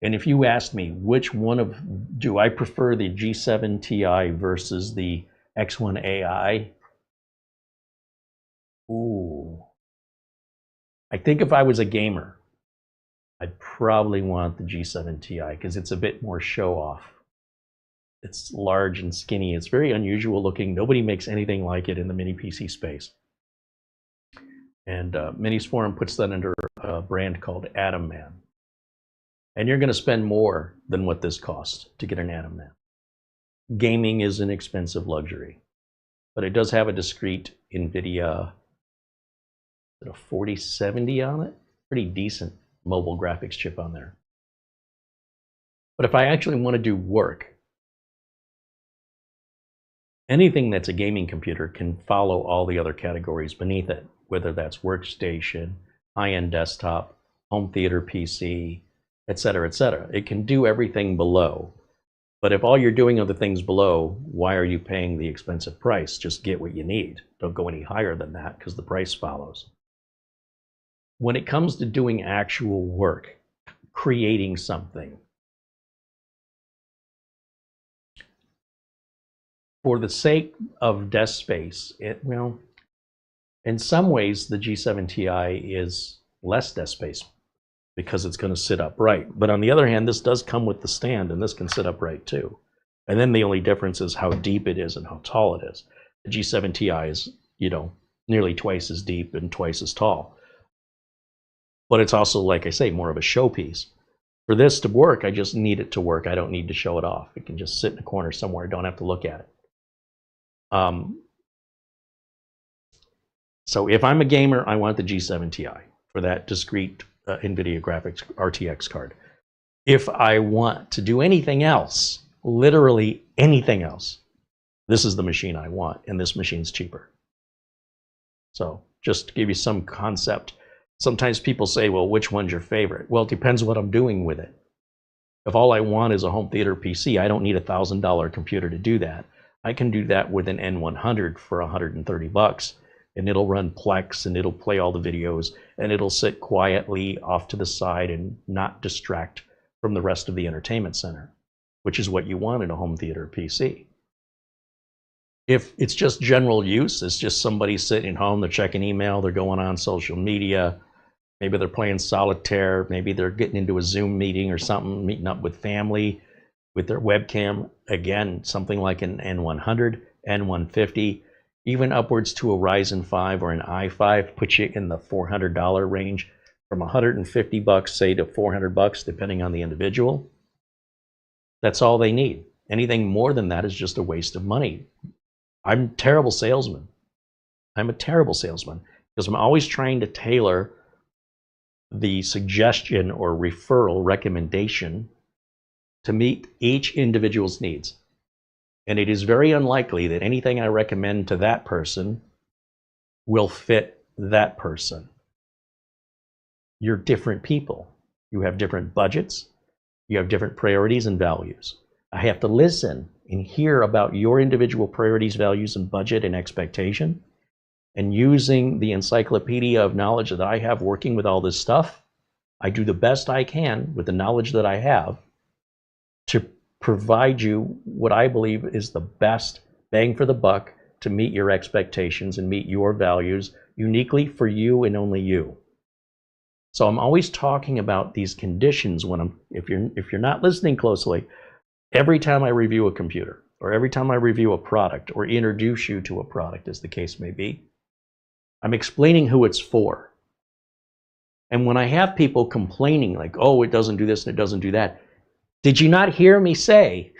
Speaker 1: And if you asked me which one of, do I prefer the G7 Ti versus the X1 AI? Ooh. I think if I was a gamer, I'd probably want the G7 Ti because it's a bit more show off. It's large and skinny. It's very unusual looking. Nobody makes anything like it in the mini PC space. And Minisforum puts that under a brand called Atom Man. And you're going to spend more than what this costs to get an Atom Man. Gaming is an expensive luxury, but it does have a discrete NVIDIA 4070 on it. Pretty decent mobile graphics chip on there. But if I actually want to do work, anything that's a gaming computer can follow all the other categories beneath it, whether that's workstation, high-end desktop, home theater PC, etc., etc. It can do everything below. But if all you're doing are the things below, why are you paying the expensive price? Just get what you need. Don't go any higher than that because the price follows. When it comes to doing actual work, creating something, for the sake of desk space, well, in some ways the G7 Ti is less desk space because it's going to sit upright. But on the other hand, this does come with the stand, and this can sit upright too. And then the only difference is how deep it is and how tall it is. The G7 Ti is, nearly twice as deep and twice as tall. But it's also, like I say, more of a showpiece. For this to work, I just need it to work. I don't need to show it off. It can just sit in a corner somewhere. I don't have to look at it. So if I'm a gamer, I want the G7 Ti for that discrete NVIDIA graphics RTX card. If I want to do anything else, literally anything else, this is the machine I want, and this machine's cheaper. So just to give you some concept, sometimes people say, well, which one's your favorite? Well, it depends what I'm doing with it. If all I want is a home theater PC, I don't need a $1,000 computer to do that. I can do that with an N100 for $130, and it'll run Plex, and it'll play all the videos, and it'll sit quietly off to the side and not distract from the rest of the entertainment center, which is what you want in a home theater PC. If it's just general use, it's just somebody sitting home, they're checking email, they're going on social media, maybe they're playing solitaire, maybe they're getting into a Zoom meeting or something, meeting up with family with their webcam. Again, something like an N100, N150, even upwards to a Ryzen 5 or an i5, put you in the $400 range, from $150, say, to $400, depending on the individual. That's all they need. Anything more than that is just a waste of money. I'm a terrible salesman. I'm a terrible salesman because I'm always trying to tailor the suggestion or referral recommendation to meet each individual's needs. And it is very unlikely that anything I recommend to that person will fit that person. You're different people. You have different budgets. You have different priorities and values. I have to listen and hear about your individual priorities, values, and budget and expectation. And using the encyclopedia of knowledge that I have working with all this stuff, I do the best I can with the knowledge that I have to provide you what I believe is the best bang for the buck to meet your expectations and meet your values uniquely for you and only you. So I'm always talking about these conditions when if you're not listening closely, every time I review a computer or every time I review a product or introduce you to a product, as the case may be, I'm explaining who it's for. And when I have people complaining like, oh, it doesn't do this and it doesn't do that, did you not hear me say,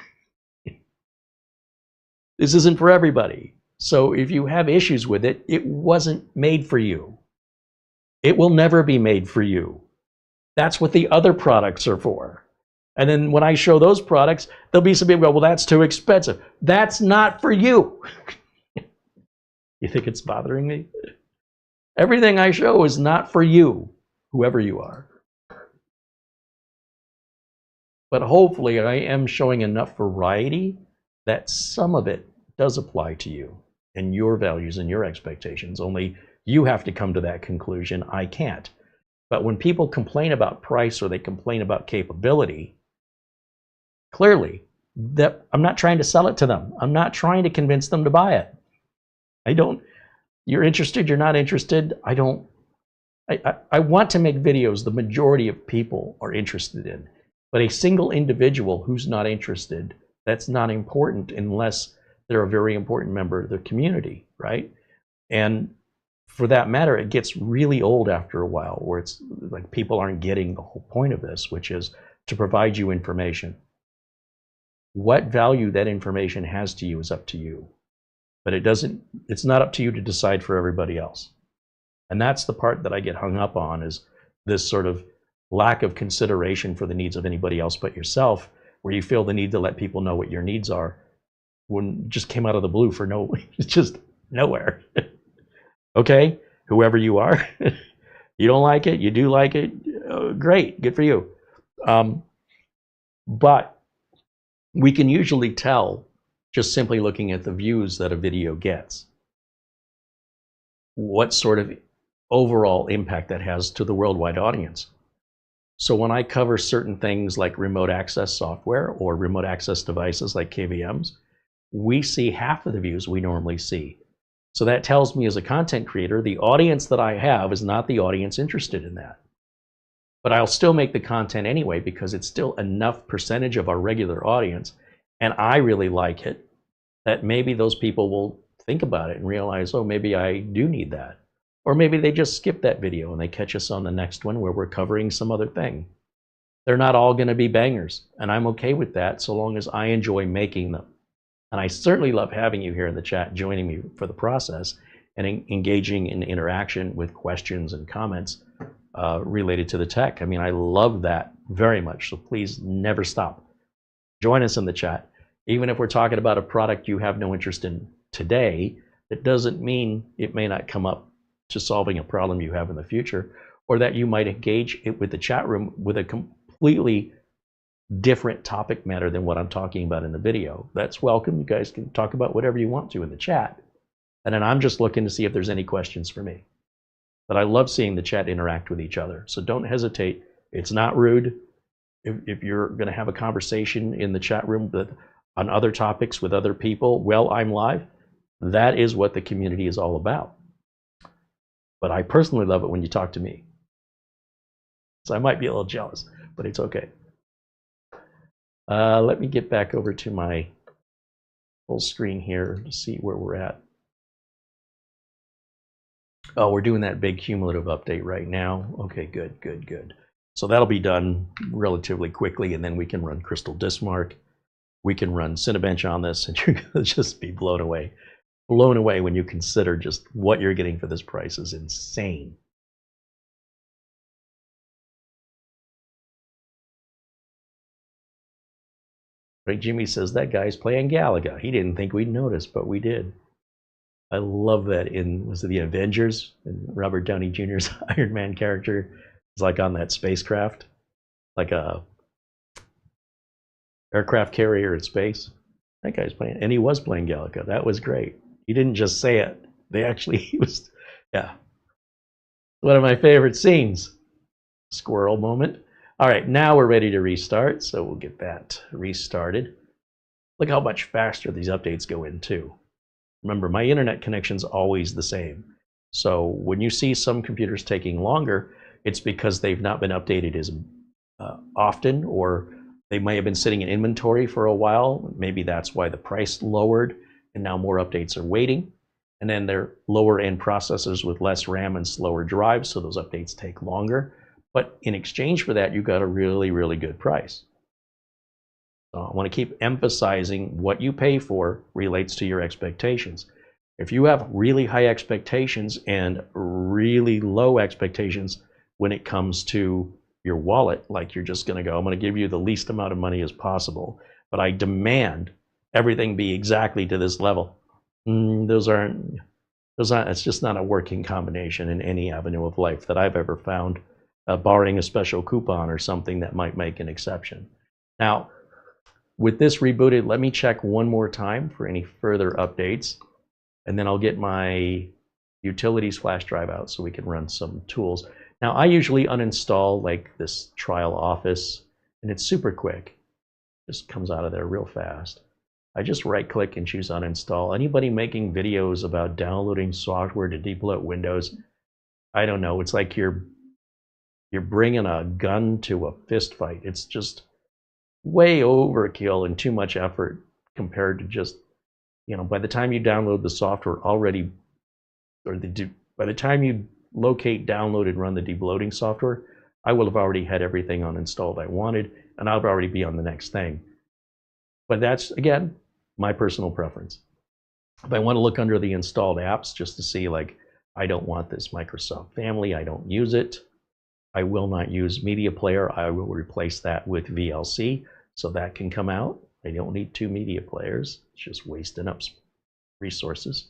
Speaker 1: this isn't for everybody? So if you have issues with it, it wasn't made for you. It will never be made for you. That's what the other products are for. And then when I show those products, there'll be some people go, well, that's too expensive. That's not for you. You think it's bothering me? Everything I show is not for you, whoever you are. But hopefully I am showing enough variety that some of it does apply to you and your values and your expectations. Only you have to come to that conclusion. I can't. But when people complain about price or they complain about capability, clearly, that I'm not trying to sell it to them. I'm not trying to convince them to buy it. You're interested, you're not interested. I want to make videos the majority of people are interested in. But a single individual who's not interested, that's not important unless they're a very important member of the community, right? And for that matter, it gets really old after a while where it's like people aren't getting the whole point of this, which is to provide you information. What value that information has to you is up to you. But it's not up to you to decide for everybody else. And that's the part that I get hung up on, is this sort of lack of consideration for the needs of anybody else but yourself, where you feel the need to let people know what your needs are, when it just came out of the blue for just nowhere. Okay, whoever you are, you don't like it, you do like it, great, good for you. But we can usually tell just simply looking at the views that a video gets what sort of overall impact that has to the worldwide audience. So when I cover certain things like remote access software or remote access devices like KVMs, we see half of the views we normally see. So that tells me as a content creator, the audience that I have is not the audience interested in that. But I'll still make the content anyway because it's still enough percentage of our regular audience, and I really like it, that maybe those people will think about it and realize, oh, maybe I do need that. Or maybe they just skip that video and they catch us on the next one where we're covering some other thing. They're not all going to be bangers, and I'm okay with that so long as I enjoy making them. And I certainly love having you here in the chat, joining me for the process and engaging in interaction with questions and comments related to the tech. I mean, I love that very much, so please never stop. Join us in the chat. Even if we're talking about a product you have no interest in today, that doesn't mean it may not come up to solving a problem you have in the future, or that you might engage it with the chat room with a completely different topic matter than what I'm talking about in the video. That's welcome. You guys can talk about whatever you want to in the chat. And then I'm just looking to see if there's any questions for me. But I love seeing the chat interact with each other. So don't hesitate. It's not rude. If you're going to have a conversation in the chat room on other topics with other people while I'm live, that is what the community is all about. But I personally love it when you talk to me. So I might be a little jealous, but it's okay. Let me get back over to my full screen here to see where we're at. Oh, we're doing that big cumulative update right now. Okay, good, good, good. So that'll be done relatively quickly, and then we can run Crystal Dismark. We can run Cinebench on this, and you're going to just be blown away. Blown away when you consider just what you're getting for this price is insane. Right, Jimmy says that guy's playing Galaga. He didn't think we'd notice, but we did. I love that was it the Avengers? And Robert Downey Jr.'s Iron Man character is like on that spacecraft, like a aircraft carrier in space. That guy's playing, and he was playing Galaga. That was great. He didn't just say it. He was, yeah. One of my favorite scenes. Squirrel moment. All right, now we're ready to restart, so we'll get that restarted. Look how much faster these updates go in too. Remember, my internet connection's always the same. So when you see some computers taking longer, it's because they've not been updated as often, or they may have been sitting in inventory for a while. Maybe that's why the price lowered and now more updates are waiting. And then they're lower end processors with less RAM and slower drives, so those updates take longer. But in exchange for that, you got a really, really good price. So I want to keep emphasizing what you pay for relates to your expectations. If you have really high expectations and really low expectations when it comes to your wallet, like you're just going to go, I'm going to give you the least amount of money as possible, but I demand everything be exactly to this level. It's just not a working combination in any avenue of life that I've ever found, barring a special coupon or something that might make an exception. Now, with this rebooted, let me check one more time for any further updates, and then I'll get my utilities flash drive out so we can run some tools. Now, I usually uninstall like this trial office, and it's super quick. Just comes out of there real fast. I just right click and choose uninstall. Anybody making videos about downloading software to debloat Windows, I don't know, it's like you're bringing a gun to a fist fight. It's just way overkill and too much effort compared to just, by the time you download the software already, or by the time you locate, download, and run the debloating software, I will have already had everything uninstalled I wanted, and I'll already be on the next thing. But that's, again, my personal preference. If I want to look under the installed apps just to see, like, I don't want this Microsoft family, I don't use it, I will not use Media Player, I will replace that with VLC, so that can come out. I don't need 2 media players, it's just wasting up resources.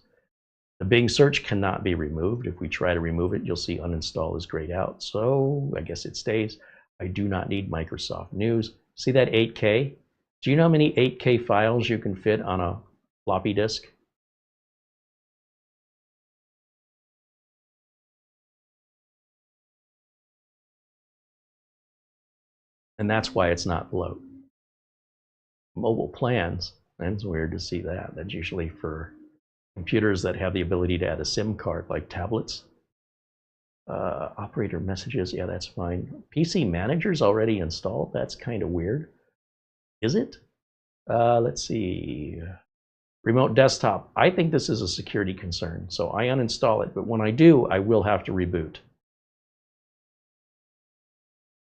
Speaker 1: The Bing search cannot be removed. If we try to remove it, you'll see uninstall is grayed out, so I guess it stays. I do not need Microsoft News. See that 8K? Do you know how many 8K files you can fit on a floppy disk? And that's why it's not bloat. Mobile plans, that's weird to see that. That's usually for computers that have the ability to add a SIM card, like tablets. Operator messages, yeah, that's fine. PC Manager's already installed. That's kind of weird. Is it? Let's see. Remote desktop. I think this is a security concern, so I uninstall it. But when I do, I will have to reboot.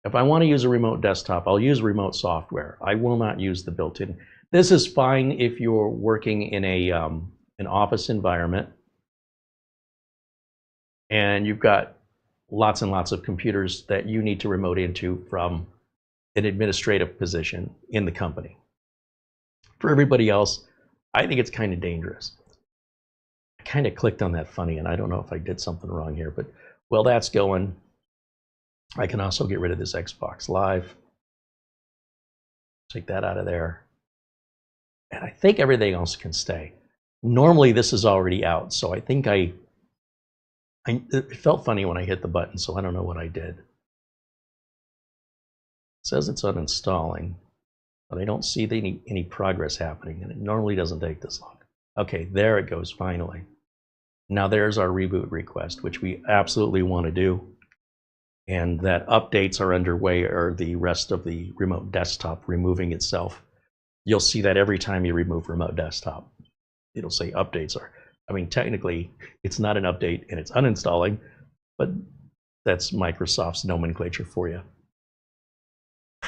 Speaker 1: If I want to use a remote desktop, I'll use remote software. I will not use the built-in. This is fine if you're working in a an office environment and you've got lots and lots of computers that you need to remote into from an administrative position in the company. For everybody else, I think it's kind of dangerous. I kind of clicked on that funny, and I don't know if I did something wrong here, but while that's going, I can also get rid of this Xbox Live. Take that out of there. And I think everything else can stay. Normally this is already out, so I think it felt funny when I hit the button, so I don't know what I did. It says it's uninstalling, but I don't see any progress happening, and it normally doesn't take this long. Okay, there it goes finally. Now there's our reboot request, which we absolutely want to do. And that updates are underway, or the rest of the remote desktop removing itself. You'll see that every time you remove remote desktop. It'll say updates are. I mean, technically, it's not an update and it's uninstalling, but that's Microsoft's nomenclature for you.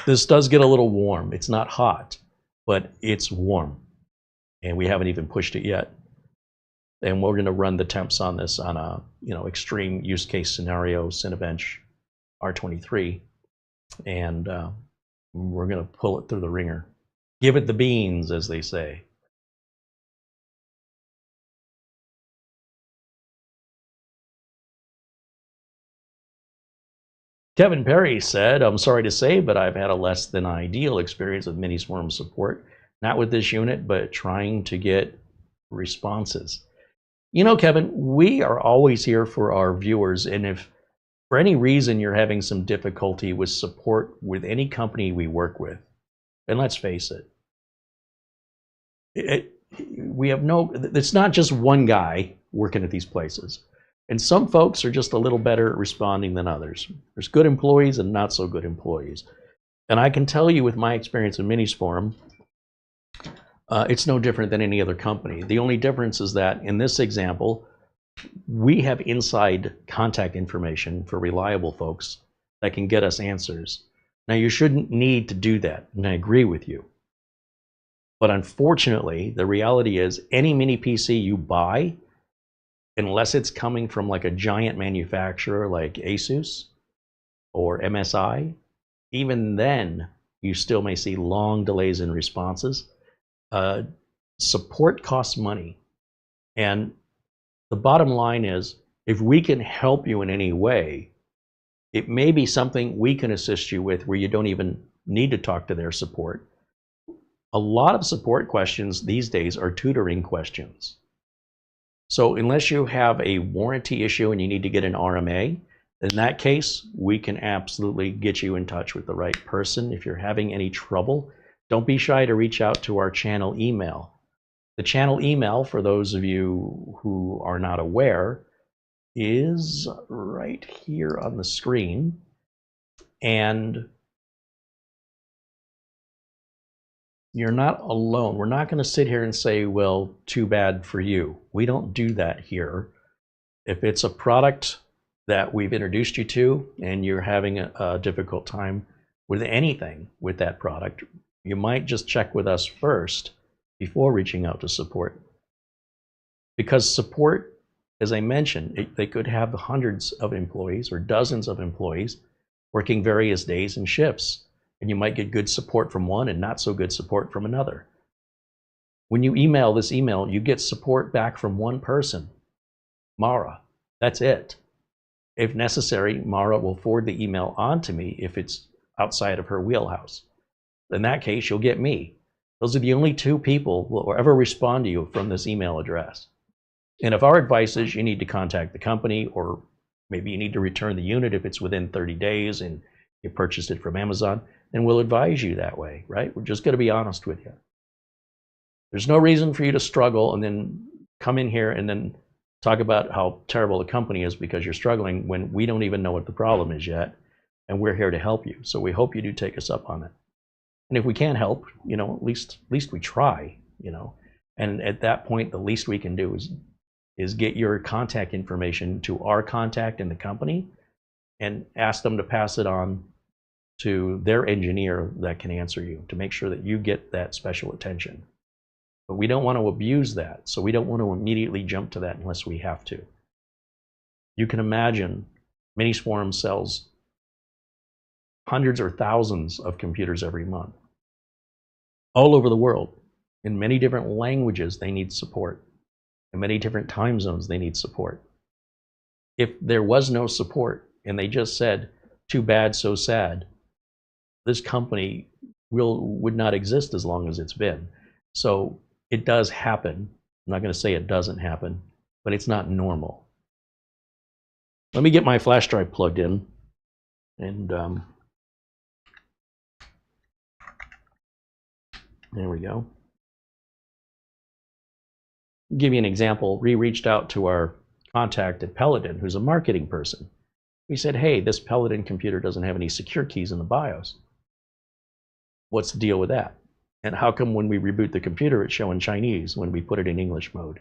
Speaker 1: This does get a little warm. It's not hot, but it's warm. And we haven't even pushed it yet. And we're going to run the temps on this on a extreme use case scenario, Cinebench R23, and we're going to pull it through the ringer. Give it the beans, as they say. Kevin Perry said, I'm sorry to say, but I've had a less than ideal experience with Minisforum support. Not with this unit, but trying to get responses. Kevin, we are always here for our viewers, and if for any reason you're having some difficulty with support with any company we work with, and let's face it, it's not just one guy working at these places. And some folks are just a little better at responding than others. There's good employees and not so good employees. And I can tell you with my experience in Minisforum, it's no different than any other company. The only difference is that in this example, we have inside contact information for reliable folks that can get us answers. Now, you shouldn't need to do that, and I agree with you. But unfortunately, the reality is any mini PC you buy, unless it's coming from like a giant manufacturer like Asus or MSI, even then, you still may see long delays in responses. Support costs money. And the bottom line is, if we can help you in any way, it may be something we can assist you with where you don't even need to talk to their support. A lot of support questions these days are tutoring questions. So unless you have a warranty issue and you need to get an RMA, in that case, we can absolutely get you in touch with the right person. If you're having any trouble, don't be shy to reach out to our channel email. The channel email, for those of you who are not aware, is right here on the screen. And you're not alone. We're not going to sit here and say, well, too bad for you. We don't do that here. If it's a product that we've introduced you to and you're having a difficult time with anything with that product, you might just check with us first before reaching out to support. Because support, as I mentioned, they could have hundreds of employees or dozens of employees working various days and shifts. And you might get good support from one and not so good support from another. When you email this email, you get support back from one person, Mara. That's it. If necessary, Mara will forward the email on to me if it's outside of her wheelhouse. In that case, you'll get me. Those are the only two people who will ever respond to you from this email address. And if our advice is you need to contact the company, or maybe you need to return the unit if it's within 30 days and you purchased it from Amazon, then we'll advise you that way, right? We're just going to be honest with you. There's no reason for you to struggle and then come in here and then talk about how terrible the company is because you're struggling when we don't even know what the problem is yet, and we're here to help you. So we hope you do take us up on it. And if we can't help, at least we try, And at that point, the least we can do is get your contact information to our contact in the company and ask them to pass it on to their engineer that can answer you to make sure that you get that special attention. But we don't want to abuse that, so we don't want to immediately jump to that unless we have to. You can imagine Minisforum sells hundreds or thousands of computers every month. All over the world, in many different languages, they need support. In many different time zones, they need support. If there was no support and they just said, too bad, so sad, this company would not exist as long as it's been. So it does happen. I'm not going to say it doesn't happen, but it's not normal. Let me get my flash drive plugged in, and there we go. I'll give you an example. We reached out to our contact at Paladin, who's a marketing person. We said, hey, this Paladin computer doesn't have any secure keys in the BIOS. What's the deal with that? And how come when we reboot the computer, it's showing Chinese when we put it in English mode?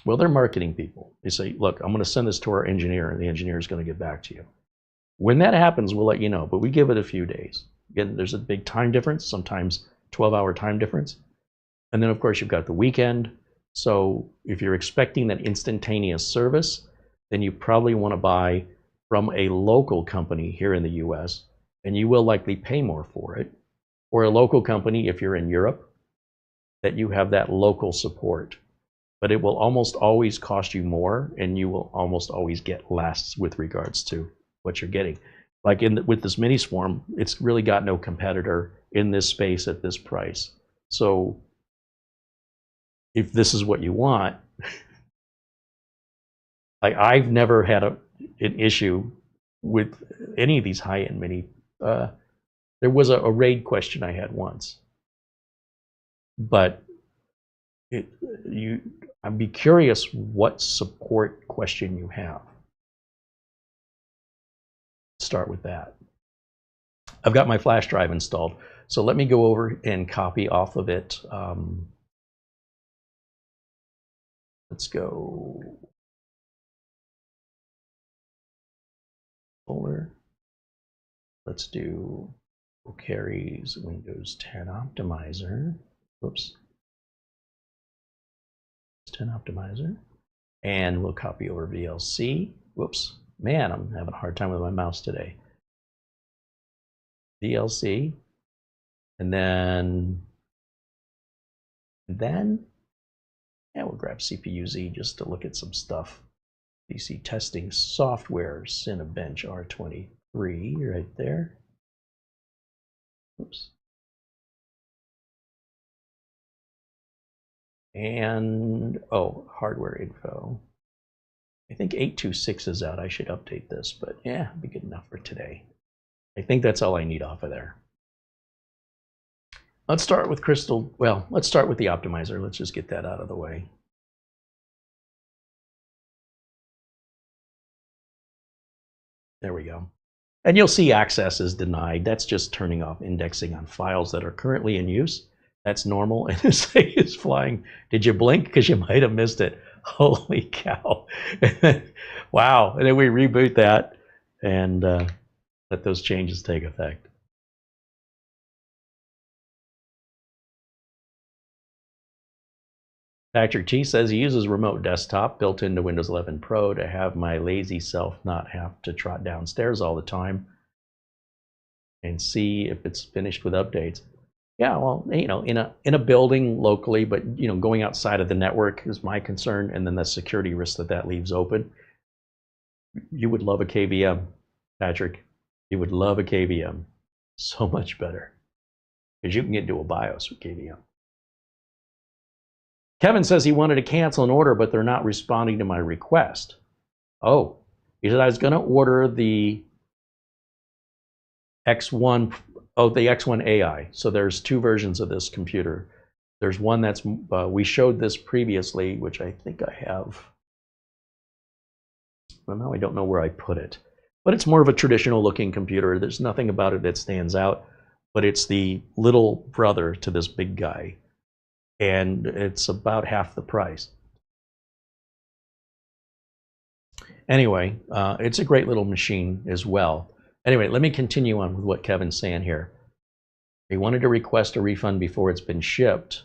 Speaker 1: Well, they're marketing people. They say, look, I'm going to send this to our engineer, and the engineer is going to get back to you. When that happens, we'll let you know, but we give it a few days. Again, there's a big time difference, sometimes 12-hour time difference. And then, of course, you've got the weekend. So if you're expecting that instantaneous service, then you probably want to buy from a local company here in the US, and you will likely pay more for it. Or a local company if you're in Europe, that you have that local support. But it will almost always cost you more, and you will almost always get less with regards to what you're getting. Like with this Minisforum, it's really got no competitor in this space at this price. So if this is what you want, I've never had an issue with any of these high-end mini. There was a RAID question I had once, but I'd be curious what support question you have. Start with that. I've got my flash drive installed, so let me go over and copy off of it. Let's go folder. Let's do Carey's Windows 10 Optimizer. Whoops. 10 Optimizer. And we'll copy over VLC. Whoops. Man, I'm having a hard time with my mouse today. VLC. And then yeah, we'll grab CPU-Z just to look at some stuff. PC testing software, Cinebench R23 right there. Oops. And, oh, hardware info. I think 826 is out. I should update this, but yeah, it'll be good enough for today. I think that's all I need off of there. Let's start with Crystal. Well, let's start with the optimizer. Let's just get that out of the way. There we go. And you'll see access is denied. That's just turning off indexing on files that are currently in use. That's normal. And this thing is flying. Did you blink? Because you might have missed it. Holy cow. Wow. And then we reboot that and let those changes take effect. Patrick T says he uses remote desktop built into Windows 11 Pro to have my lazy self not have to trot downstairs all the time and see if it's finished with updates. Yeah, well, you know, in a building locally, but you know, going outside of the network is my concern, and then the security risk that leaves open. You would love a KVM, Patrick. You would love a KVM. So much better because you can get into a BIOS with KVM. Kevin says he wanted to cancel an order, but they're not responding to my request. Oh, he said I was going to order the X1, oh, the X1 AI. So there's two versions of this computer. There's one that's, we showed this previously, which I think I have. Well, now I don't know where I put it. But it's more of a traditional looking computer. There's nothing about it that stands out, but it's the little brother to this big guy. And it's about half the price. Anyway, it's a great little machine as well. Anyway, let me continue on with what Kevin's saying here. He wanted to request a refund before it's been shipped.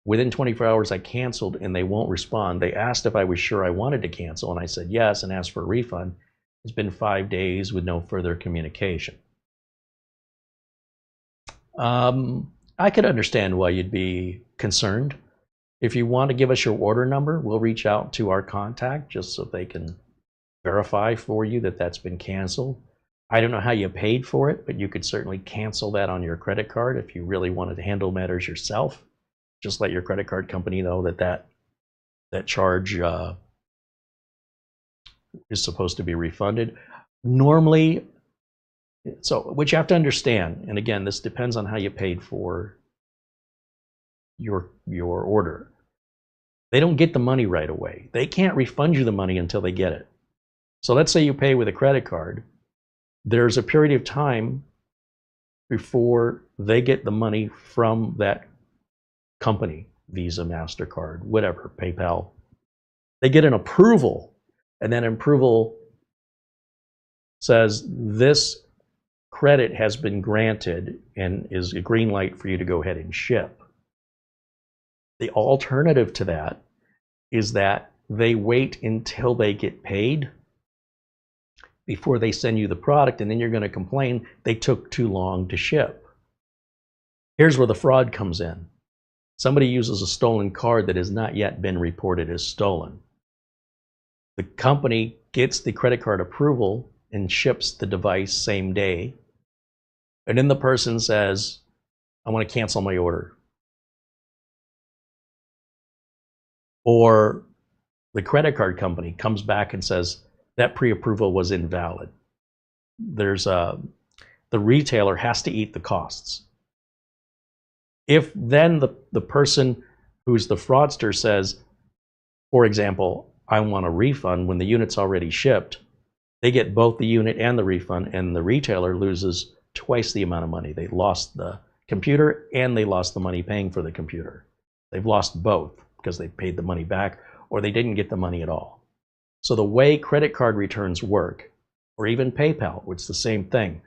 Speaker 1: Within 24 hours, I canceled and they won't respond. They asked if I was sure I wanted to cancel, and I said yes and asked for a refund. It's been 5 days with no further communication. I could understand why you'd be concerned. If you want to give us your order number, we'll reach out to our contact just so they can verify for you that that's been canceled. I don't know how you paid for it, but you could certainly cancel that on your credit card if you really wanted to handle matters yourself. Just let your credit card company know that charge is supposed to be refunded. Normally, so what you have to understand, and again, this depends on how you paid for your order. They don't get the money right away. They can't refund you the money until they get it. So let's say you pay with a credit card. There's a period of time before they get the money from that company, Visa, MasterCard, whatever, PayPal. They get an approval, and then approval says this credit has been granted and is a green light for you to go ahead and ship. The alternative to that is that they wait until they get paid before they send you the product, and then you're going to complain they took too long to ship. Here's where the fraud comes in. Somebody uses a stolen card that has not yet been reported as stolen. The company gets the credit card approval and ships the device same day. And then the person says, I want to cancel my order. Or The credit card company comes back and says that pre-approval was invalid. The retailer has to eat the costs. If then the person who's the fraudster says, for example, I want a refund when the unit's already shipped, they get both the unit and the refund, and the retailer loses twice the amount of money. They lost the computer and they lost the money paying for the computer. They've lost both because they paid the money back or they didn't get the money at all. So the way credit card returns work, or even PayPal, it's the same thing.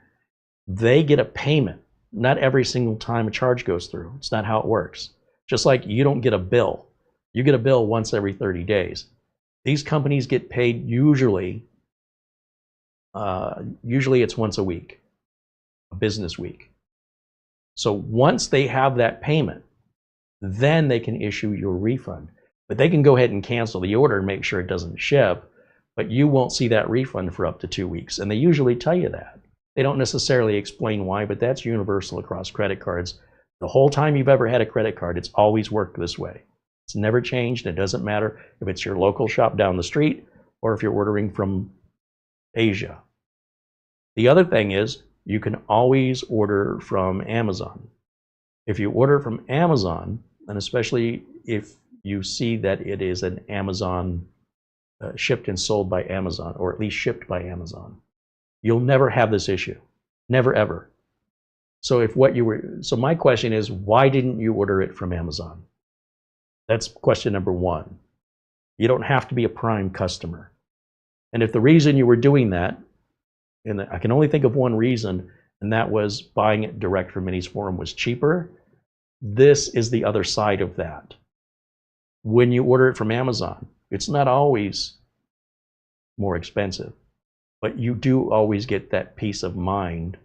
Speaker 1: They get a payment, not every single time a charge goes through. It's not how it works. Just like you don't get a bill. You get a bill once every 30 days. These companies get paid usually it's once a week, a business week. So once they have that payment, then they can issue your refund. But they can go ahead and cancel the order and make sure it doesn't ship, but you won't see that refund for up to 2 weeks. And they usually tell you that. They don't necessarily explain why, but that's universal across credit cards. The whole time you've ever had a credit card, it's always worked this way. It's never changed. It doesn't matter if it's your local shop down the street or if you're ordering from Asia. The other thing is you can always order from Amazon. If you order from Amazon, and especially if you see that it is an Amazon shipped and sold by Amazon, or at least shipped by Amazon, you'll never have this issue. Never, ever. So so my question is, why didn't you order it from Amazon? That's question number one. You don't have to be a Prime customer. And if the reason you were doing that, and I can only think of one reason, and that was buying it direct from Minisforum was cheaper, this is the other side of that. When you order it from Amazon, it's not always more expensive, but you do always get that peace of mind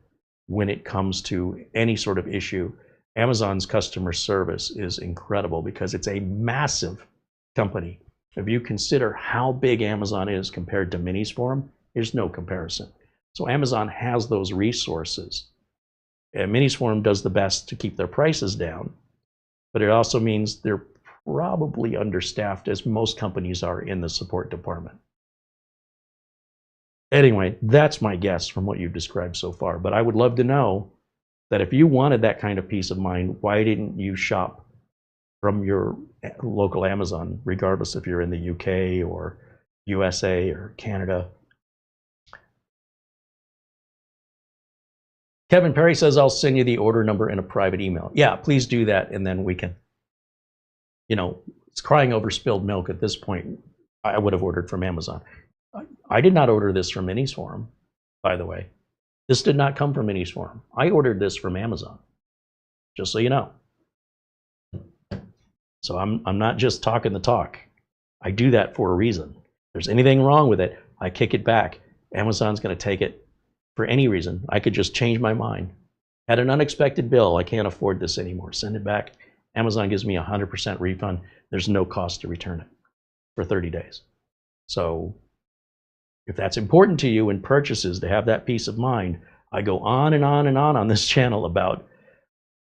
Speaker 1: when it comes to any sort of issue. Amazon's customer service is incredible because it's a massive company. If you consider how big Amazon is compared to Minisforum, there's no comparison. So Amazon has those resources. And Minisforum does the best to keep their prices down, but it also means they're probably understaffed, as most companies are in the support department. Anyway, that's my guess from what you've described so far. But I would love to know that if you wanted that kind of peace of mind, why didn't you shop from your local Amazon, regardless if you're in the UK or USA or Canada? Kevin Perry says, I'll send you the order number in a private email. Yeah, please do that, and then we can, it's crying over spilled milk at this point. I would have ordered from Amazon. I did not order this from Minisforum, by the way. This did not come from Minisforum. I ordered this from Amazon, just so you know. So I'm not just talking the talk. I do that for a reason. If there's anything wrong with it, I kick it back. Amazon's going to take it for any reason. I could just change my mind. Had an unexpected bill, I can't afford this anymore. Send it back. Amazon gives me a 100% refund. There's no cost to return it for 30 days. So if that's important to you in purchases, to have that peace of mind, I go on and on this channel about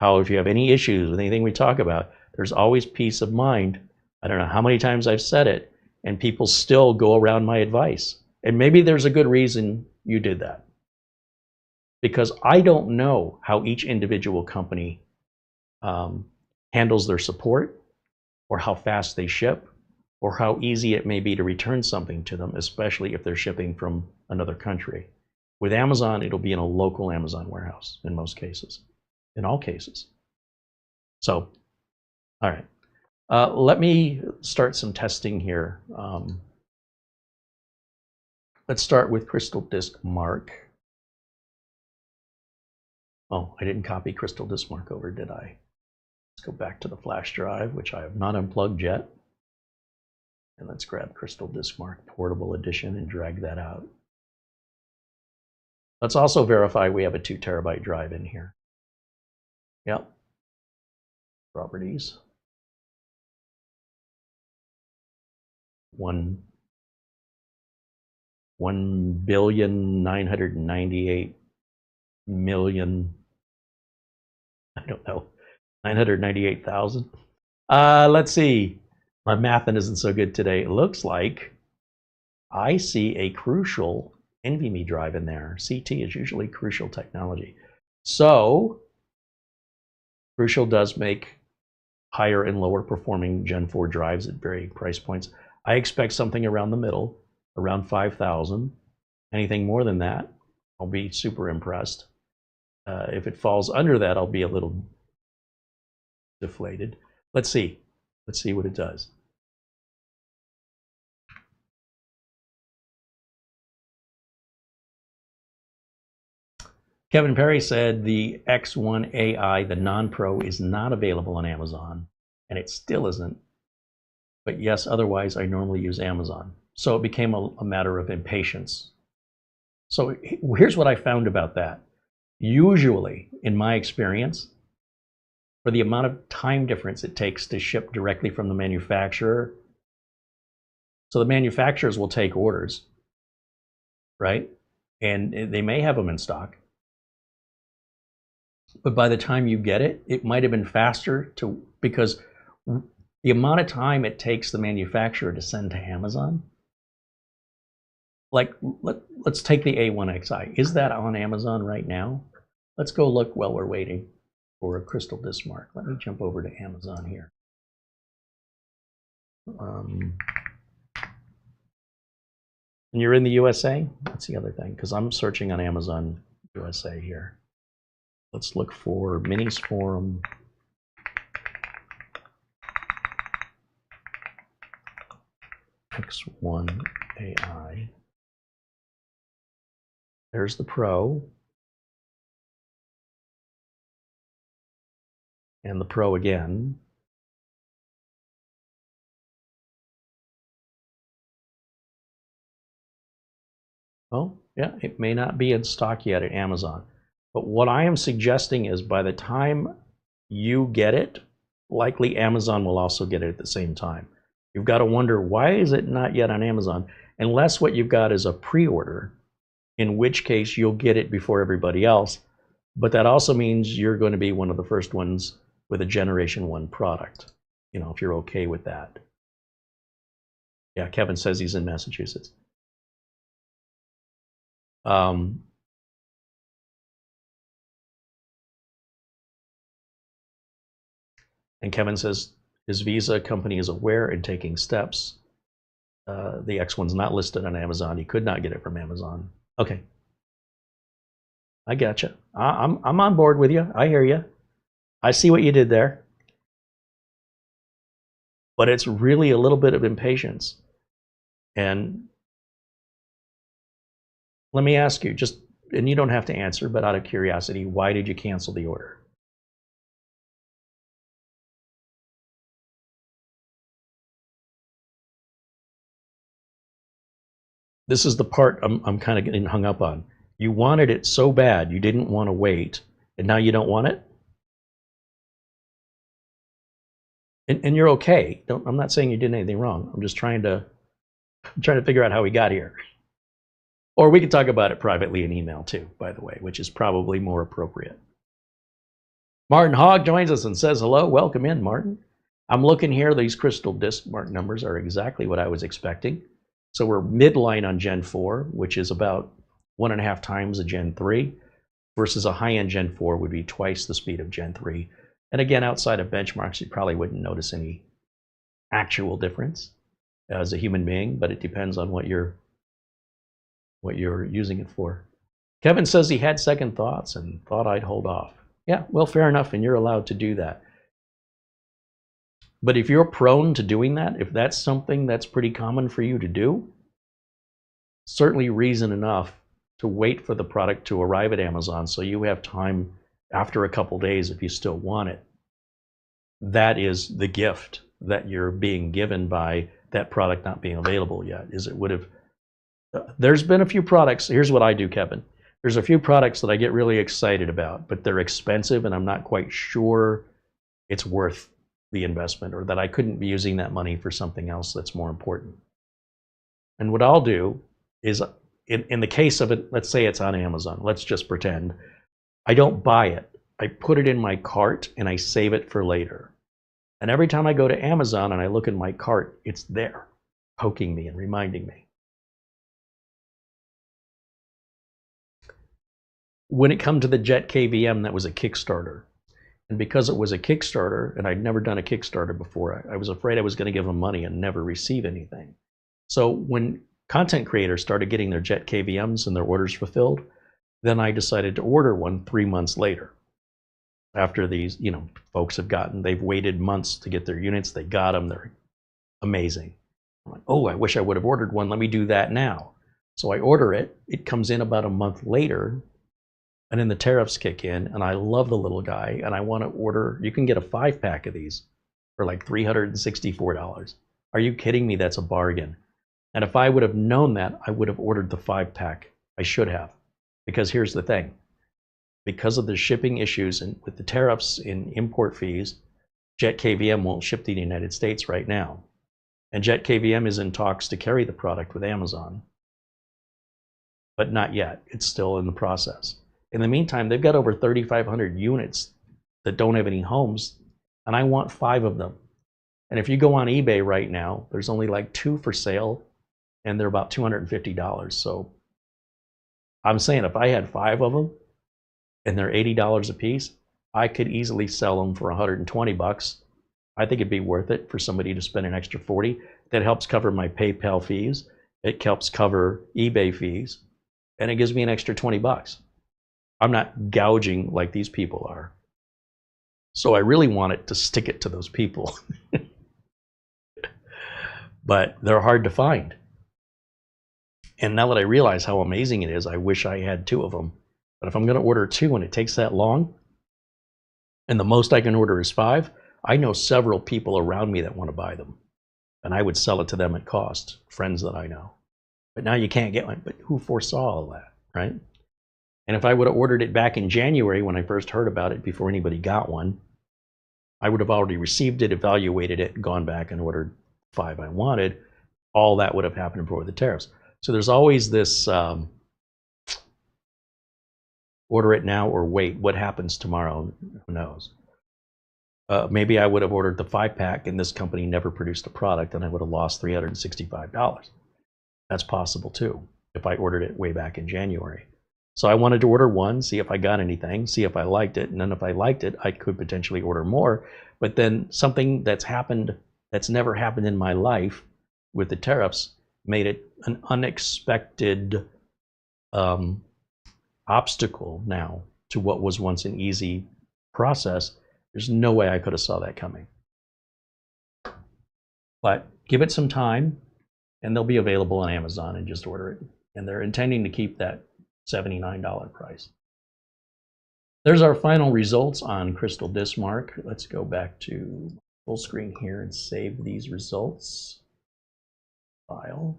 Speaker 1: how if you have any issues with anything we talk about, there's always peace of mind. I don't know how many times I've said it, and people still go around my advice. And maybe there's a good reason you did that. Because I don't know how each individual company handles their support, or how fast they ship, or how easy it may be to return something to them, especially if they're shipping from another country. With Amazon, it'll be in a local Amazon warehouse in most cases, in all cases. So, all right. Let me start some testing here. Let's start with Crystal Disk Mark. Oh, I didn't copy Crystal Disk Mark over, did I? Let's go back to the flash drive, which I have not unplugged yet. And let's grab Crystal Disk Mark Portable Edition and drag that out. Let's also verify we have a 2 terabyte drive in here. Yep. Properties. 1,998,000,000. I don't know. 998,000. Let's see. My math isn't so good today. It looks like I see a crucial NVMe drive in there. CT is usually crucial technology. So Crucial does make higher and lower performing Gen 4 drives at varying price points. I expect something around the middle, around 5,000. Anything more than that, I'll be super impressed. If it falls under that, I'll be a little deflated. Let's see. Let's see what it does. Kevin Perry said the X1 AI, the non-Pro, is not available on Amazon, and it still isn't. But yes, otherwise I normally use Amazon. So it became a matter of impatience. So here's what I found about that. Usually, in my experience, for the amount of time difference it takes to ship directly from the manufacturer, so the manufacturers will take orders, right? And they may have them in stock. But by the time you get it, it might have been faster because the amount of time it takes the manufacturer to send to Amazon. Like, let's take the A1XI. Is that on Amazon right now? Let's go look while we're waiting for a crystal disk mark. Let me jump over to Amazon here. And you're in the USA? That's the other thing, because I'm searching on Amazon USA here. Let's look for Minisforum X1 AI. There's the Pro. And the Pro again. Oh, yeah, it may not be in stock yet at Amazon. But what I am suggesting is by the time you get it, likely Amazon will also get it at the same time. You've got to wonder, why is it not yet on Amazon? Unless what you've got is a pre-order, in which case you'll get it before everybody else. But that also means you're going to be one of the first ones with a Generation 1 product, you know, if you're okay with that. Yeah, Kevin says he's in Massachusetts. And Kevin says his Visa company is aware and taking steps. The X1's not listed on Amazon. He could not get it from Amazon. Okay. I gotcha. I'm on board with you. I hear you. I see what you did there. But it's really a little bit of impatience. And let me ask you, just, and you don't have to answer, but out of curiosity, why did you cancel the order? This is the part I'm kind of getting hung up on. You wanted it so bad, you didn't want to wait, and now you don't want it? And you're okay. I'm not saying you did anything wrong. I'm just trying to figure out how we got here. Or we could talk about it privately in email too, by the way, which is probably more appropriate. Martin Hogg joins us and says hello. Welcome in, Martin. I'm looking here. These crystal disk mark numbers are exactly what I was expecting. So we're midline on Gen 4, which is about 1.5 times a Gen 3, versus a high-end Gen 4 would be twice the speed of Gen 3. And again, outside of benchmarks, you probably wouldn't notice any actual difference as a human being, but it depends on what you're using it for. Kevin says he had second thoughts and thought I'd hold off. Yeah, well, fair enough, and you're allowed to do that. But if you're prone to doing that, if that's something that's pretty common for you to do, certainly reason enough to wait for the product to arrive at Amazon so you have time after a couple days if you still want it. That is the gift that you're being given by that product not being available yet. Is it would have. There's been a few products. Here's what I do, Kevin. There's a few products that I get really excited about, but they're expensive and I'm not quite sure it's worth the investment, or that I couldn't be using that money for something else that's more important. And what I'll do is, in the case of it, let's say it's on Amazon. Let's just pretend. I don't buy it. I put it in my cart and I save it for later. And every time I go to Amazon and I look in my cart, it's there, poking me and reminding me. When it comes to the Jet KVM, that was a Kickstarter. And because it was a Kickstarter, and I'd never done a Kickstarter before, I was afraid I was going to give them money and never receive anything. So when content creators started getting their Jet KVMs and their orders fulfilled, then I decided to order one 3 months later. After these, folks they've waited months to get their units, they got them, they're amazing. I'm like, oh, I wish I would have ordered one, let me do that now. So I order it, it comes in about a month later, and then the tariffs kick in, and I love the little guy, and I want to order, you can get a 5-pack of these for like $364. Are you kidding me? That's a bargain. And if I would have known that, I would have ordered the 5-pack. I should have. Because here's the thing. Because of the shipping issues and with the tariffs and import fees, Jet KVM won't ship to the United States right now. And Jet KVM is in talks to carry the product with Amazon. But not yet. It's still in the process. In the meantime, they've got over 3,500 units that don't have any homes, and I want 5 of them. And if you go on eBay right now, there's only like 2 for sale, and they're about $250. So I'm saying if I had 5 of them, and they're $80 a piece, I could easily sell them for $120. I think it'd be worth it for somebody to spend an extra $40. That helps cover my PayPal fees. It helps cover eBay fees, and it gives me an extra $20. I'm not gouging like these people are. So I really wanted to stick it to those people. But they're hard to find. And now that I realize how amazing it is, I wish I had 2 of them. But if I'm going to order 2 and it takes that long, and the most I can order is 5, I know several people around me that want to buy them. And I would sell it to them at cost, friends that I know. But now you can't get one. But who foresaw all that, right? And if I would have ordered it back in January when I first heard about it, before anybody got one, I would have already received it, evaluated it, gone back and ordered 5 I wanted. All that would have happened before the tariffs. So there's always this order it now or wait. What happens tomorrow? Who knows? Maybe I would have ordered the 5-pack and this company never produced a product and I would have lost $365. That's possible too, if I ordered it way back in January. So I wanted to order 1, see if I got anything, see if I liked it, and then if I liked it, I could potentially order more. But then something that's happened that's never happened in my life with the tariffs made it an unexpected obstacle now to what was once an easy process. There's no way I could have saw that coming. But give it some time, and they'll be available on Amazon, and just order it. And they're intending to keep that $79 price. There's our final results on Crystal Dismark. Let's go back to full screen here and save these results. File.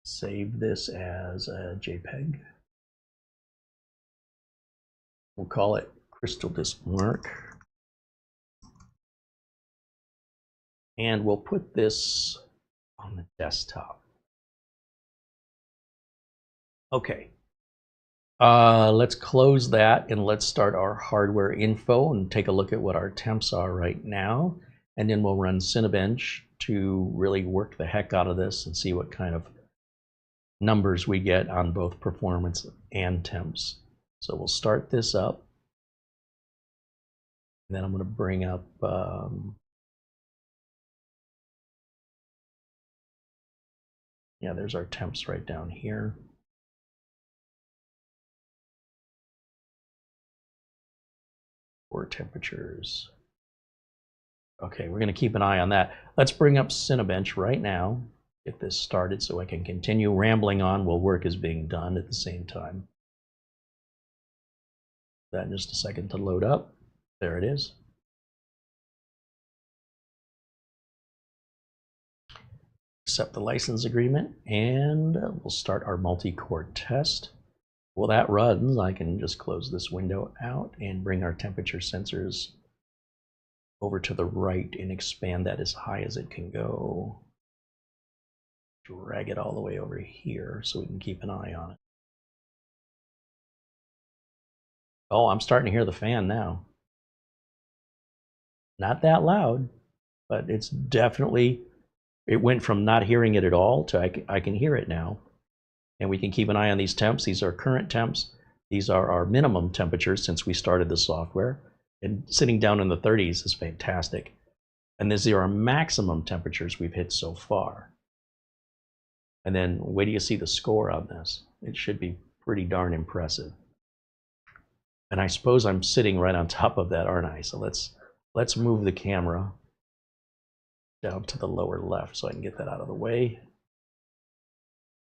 Speaker 1: Save this as a JPEG. We'll call it Crystal Dismark. And we'll put this on the desktop. Okay. Let's close that and let's start our hardware info and take a look at what our temps are right now. And then we'll run Cinebench to really work the heck out of this and see what kind of numbers we get on both performance and temps. So we'll start this up. And then I'm going to bring up yeah, there's our temps right down here. Or temperatures. Okay, we're going to keep an eye on that. Let's bring up Cinebench right now. Get this started so I can continue rambling on while work is being done at the same time. That in just a second to load up. There it is. Accept the license agreement, and we'll start our multi-core test. While that runs, I can just close this window out and bring our temperature sensors over to the right and expand that as high as it can go. Drag it all the way over here so we can keep an eye on it. Oh, I'm starting to hear the fan now. Not that loud, but it's definitely, it went from not hearing it at all to I can hear it now. And we can keep an eye on these temps. These are current temps. These are our minimum temperatures since we started the software. And sitting down in the 30s is fantastic. And these are our maximum temperatures we've hit so far. And then wait till you see the score on this. It should be pretty darn impressive. And I suppose I'm sitting right on top of that, aren't I? So let's move the camera down to the lower left so I can get that out of the way.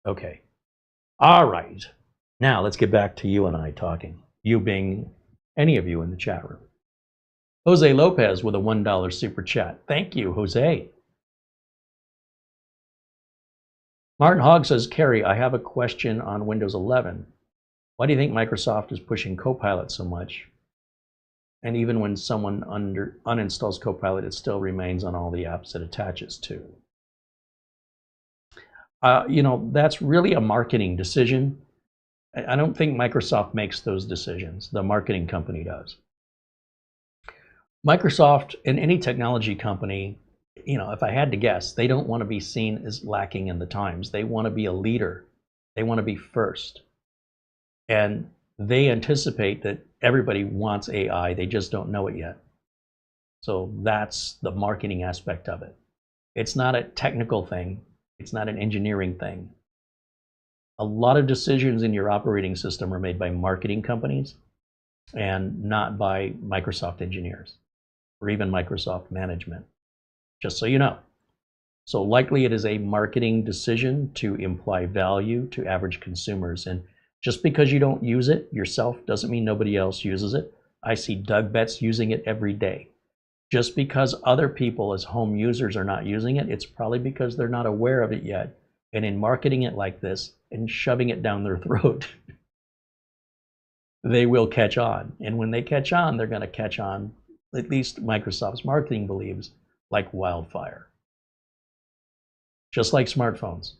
Speaker 1: Okay. All right. Now let's get back to you and I talking. You being any of you in the chat room. Jose Lopez with a $1 super chat. Thank you, Jose. Martin Hogg says, Carey, I have a question on Windows 11. Why do you think Microsoft is pushing Copilot so much? And even when someone uninstalls Copilot, it still remains on all the apps it attaches to. You know, that's really a marketing decision. I don't think Microsoft makes those decisions. The marketing company does. Microsoft and any technology company, you know, if I had to guess, they don't want to be seen as lacking in the times. They want to be a leader. They want to be first. And they anticipate that everybody wants AI. They just don't know it yet. So that's the marketing aspect of it. It's not a technical thing. It's not an engineering thing. A lot of decisions in your operating system are made by marketing companies and not by Microsoft engineers or even Microsoft management, just so you know. So likely it is a marketing decision to imply value to average consumers. And just because you don't use it yourself doesn't mean nobody else uses it. I see Doug Betts using it every day. Just because other people as home users are not using it, it's probably because they're not aware of it yet. And in marketing it like this and shoving it down their throat, they will catch on. And when they catch on, they're going to catch on, at least Microsoft's marketing believes, like wildfire. Just like smartphones.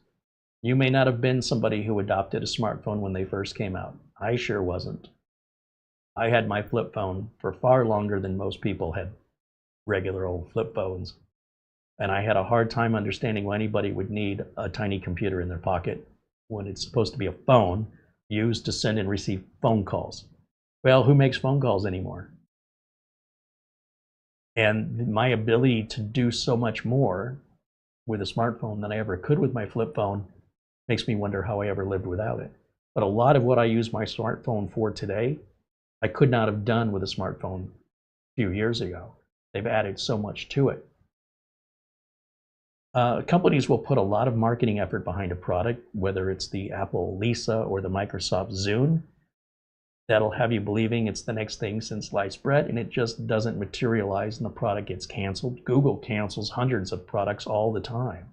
Speaker 1: You may not have been somebody who adopted a smartphone when they first came out. I sure wasn't. I had my flip phone for far longer than most people had regular old flip phones. And I had a hard time understanding why anybody would need a tiny computer in their pocket when it's supposed to be a phone used to send and receive phone calls. Well, who makes phone calls anymore? And my ability to do so much more with a smartphone than I ever could with my flip phone makes me wonder how I ever lived without it. But a lot of what I use my smartphone for today, I could not have done with a smartphone a few years ago. They've added so much to it. Companies will put a lot of marketing effort behind a product, whether it's the Apple Lisa or the Microsoft Zune. That'll have you believing it's the next thing since sliced bread, and it just doesn't materialize and the product gets canceled. Google cancels hundreds of products all the time.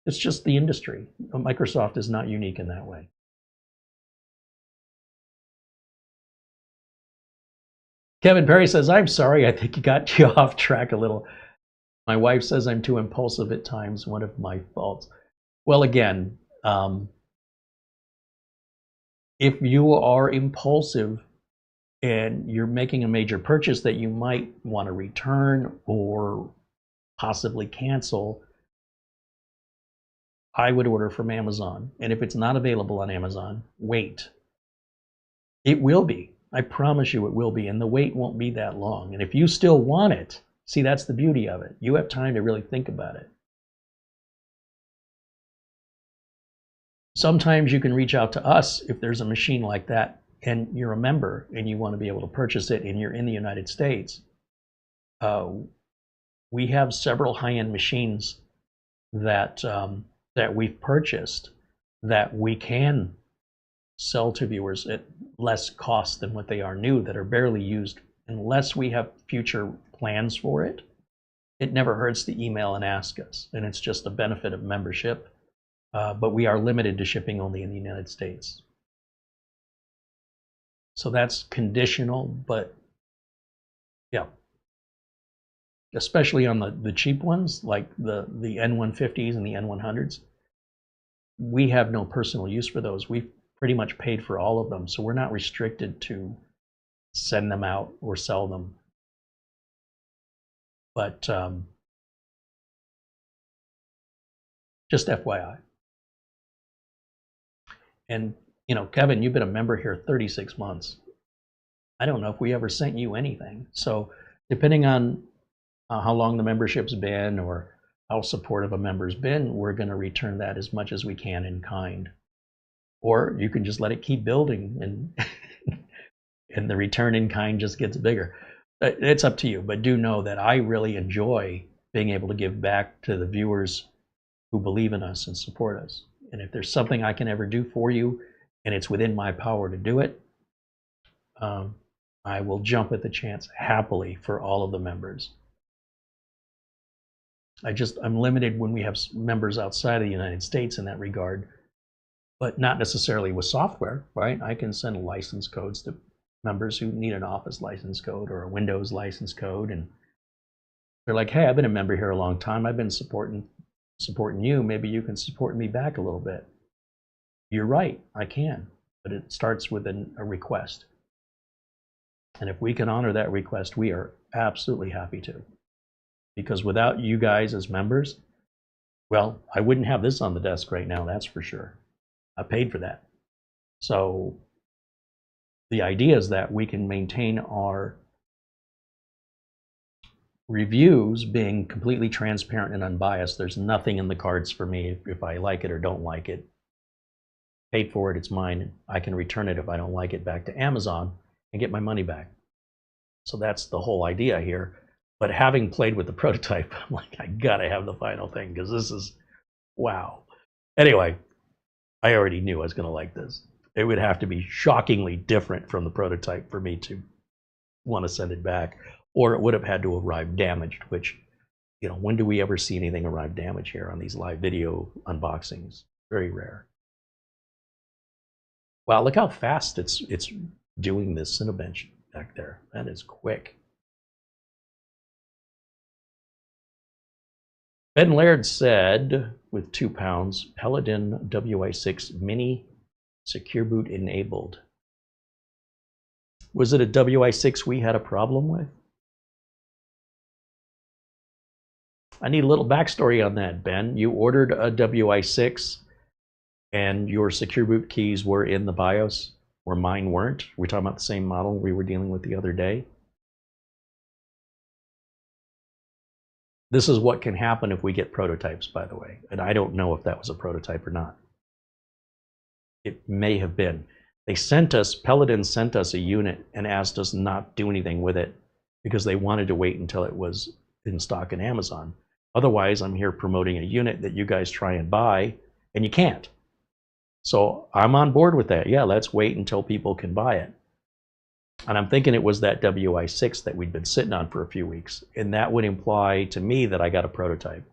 Speaker 1: It's just the industry. Microsoft is not unique in that way. Kevin Perry says, I'm sorry, I think you got you off track a little. My wife says I'm too impulsive at times, one of my faults. Well, again, if you are impulsive and you're making a major purchase that you might want to return or possibly cancel, I would order from Amazon. And if it's not available on Amazon, wait. It will be. I promise you it will be, and the wait won't be that long. And if you still want it, see, that's the beauty of it. You have time to really think about it. Sometimes you can reach out to us if there's a machine like that and you're a member and you want to be able to purchase it and you're in the United States. We have several high-end machines that we've purchased that we can sell to viewers at less cost than what they are new, that are barely used. Unless we have future plans for it, it never hurts to email and ask us, and it's just a benefit of membership. But we are limited to shipping only in the United States. So that's conditional, but yeah. Especially on the cheap ones, like the N150s and the N100s. We have no personal use for those. We've pretty much paid for all of them, so we're not restricted to send them out or sell them. But just FYI. And, you know, Kevin, you've been a member here 36 months. I don't know if we ever sent you anything. So depending on how long the membership's been or how supportive a member's been, we're going to return that as much as we can in kind. Or you can just let it keep building and and the return in kind just gets bigger. It's up to you, but do know that I really enjoy being able to give back to the viewers who believe in us and support us. And if there's something I can ever do for you and it's within my power to do it, I will jump at the chance happily for all of the members. I'm limited when we have members outside of the United States in that regard, but not necessarily with software, right? I can send license codes to members who need an Office license code or a Windows license code, and they're like, hey, I've been a member here a long time. I've been supporting you. Maybe you can support me back a little bit. You're right, I can, but it starts with a request. And if we can honor that request, we are absolutely happy to. Because without you guys as members, well, I wouldn't have this on the desk right now, that's for sure. I paid for that. So the idea is that we can maintain our reviews being completely transparent and unbiased. There's nothing in the cards for me if I like it or don't like it. Paid for it, it's mine. I can return it if I don't like it back to Amazon and get my money back. So that's the whole idea here. But having played with the prototype, I'm like, I gotta have the final thing because this is, wow. Anyway, I already knew I was gonna like this. It would have to be shockingly different from the prototype for me to want to send it back, or it would have had to arrive damaged, which, you know, when do we ever see anything arrive damaged here on these live video unboxings? Very rare. Wow, look how fast it's doing this Cinebench back there. That is quick. Ben Laird said, with £2, Paladin WI6 Mini Secure Boot enabled. Was it a WI6 we had a problem with? I need a little backstory on that, Ben. You ordered a WI6 and your secure boot keys were in the BIOS, where mine weren't. We're talking about the same model we were dealing with the other day. This is what can happen if we get prototypes, by the way. And I don't know if that was a prototype or not. It may have been. They sent us, Paladin sent us a unit and asked us not do anything with it because they wanted to wait until it was in stock in Amazon. Otherwise, I'm here promoting a unit that you guys try and buy, and you can't. So I'm on board with that. Yeah, let's wait until people can buy it. And I'm thinking it was that WI6 that we'd been sitting on for a few weeks. And that would imply to me that I got a prototype.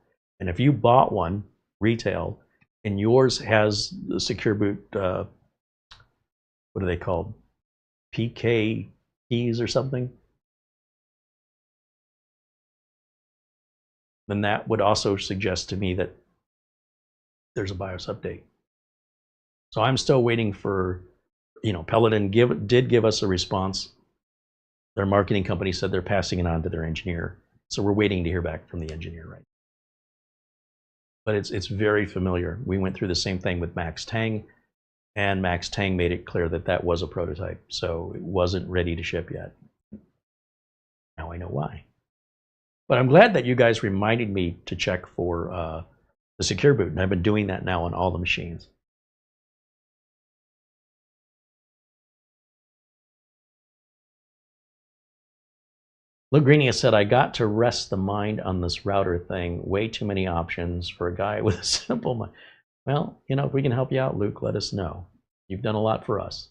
Speaker 1: And if you bought one retail and yours has the secure boot, what are they called? PK keys or something? Then that would also suggest to me that there's a BIOS update. So I'm still waiting for, you know, Paladin did give us a response. Their marketing company said they're passing it on to their engineer. So we're waiting to hear back from the engineer, right? But it's very familiar. We went through the same thing with Max Tang, and Max Tang made it clear that that was a prototype. So it wasn't ready to ship yet. Now I know why. But I'm glad that you guys reminded me to check for the secure boot, and I've been doing that now on all the machines. Lugrini said, I got to rest the mind on this router thing. Way too many options for a guy with a simple mind. Well, you know, if we can help you out, Luke, let us know. You've done a lot for us.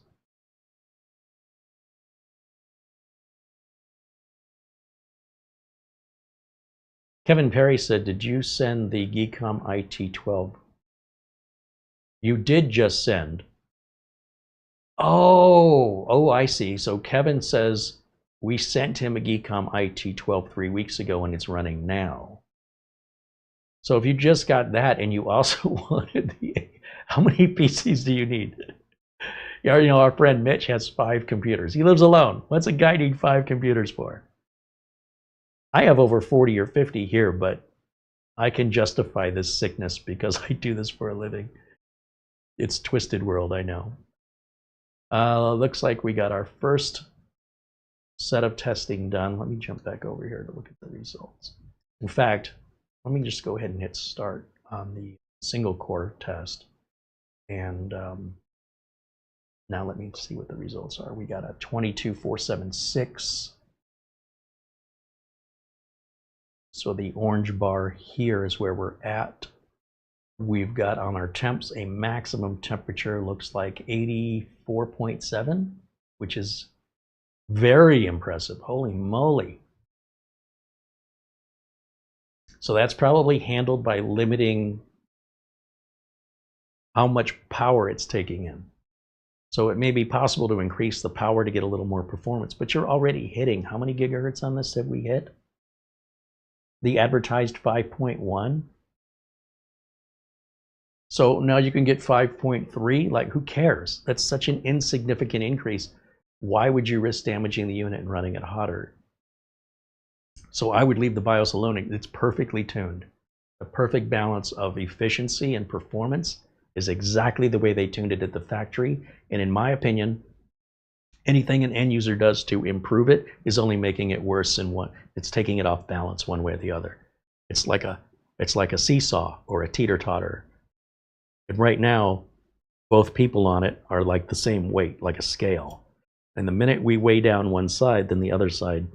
Speaker 1: Kevin Perry said, did you send the Geekom IT12? You did just send. Oh, I see. So Kevin says, we sent him a Geekom IT12 3 weeks ago and it's running now. So if you just got that and you also wanted the, how many PCs do you need? You already know our friend Mitch has 5 computers. He lives alone. What's a guy need 5 computers for? I have over 40 or 50 here, but I can justify this sickness because I do this for a living. It's twisted world, I know. Looks like we got our first set of testing done. Let me jump back over here to look at the results. In fact, let me just go ahead and hit start on the single core test. And now let me see what the results are. We got a 22476. So the orange bar here is where we're at. We've got on our temps a maximum temperature, looks like 84.7, which is very impressive. Holy moly. So that's probably handled by limiting how much power it's taking in. So it may be possible to increase the power to get a little more performance, but you're already hitting, how many gigahertz on this have we hit? The advertised 5.1. So now you can get 5.3, like who cares? That's such an insignificant increase. Why would you risk damaging the unit and running it hotter? So I would leave the BIOS alone. It's perfectly tuned. The perfect balance of efficiency and performance is exactly the way they tuned it at the factory. And in my opinion, anything an end user does to improve it is only making it worse in one. It's taking it off balance one way or the other. It's like a seesaw or a teeter-totter. And right now, both people on it are like the same weight, like a scale. And the minute we weigh down one side, then the other side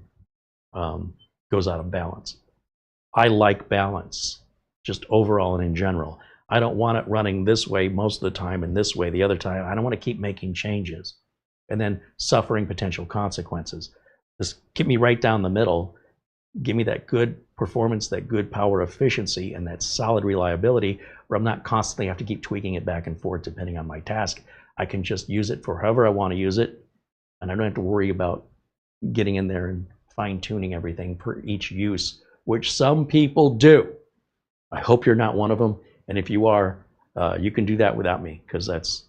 Speaker 1: goes out of balance. I like balance, just overall and in general. I don't want it running this way most of the time and this way the other time. I don't want to keep making changes and then suffering potential consequences. Just keep me right down the middle. Give me that good performance, that good power efficiency, and that solid reliability where I'm not constantly have to keep tweaking it back and forth depending on my task. I can just use it for however I want to use it, and I don't have to worry about getting in there and fine-tuning everything per each use, which some people do. I hope you're not one of them, and if you are, you can do that without me because that's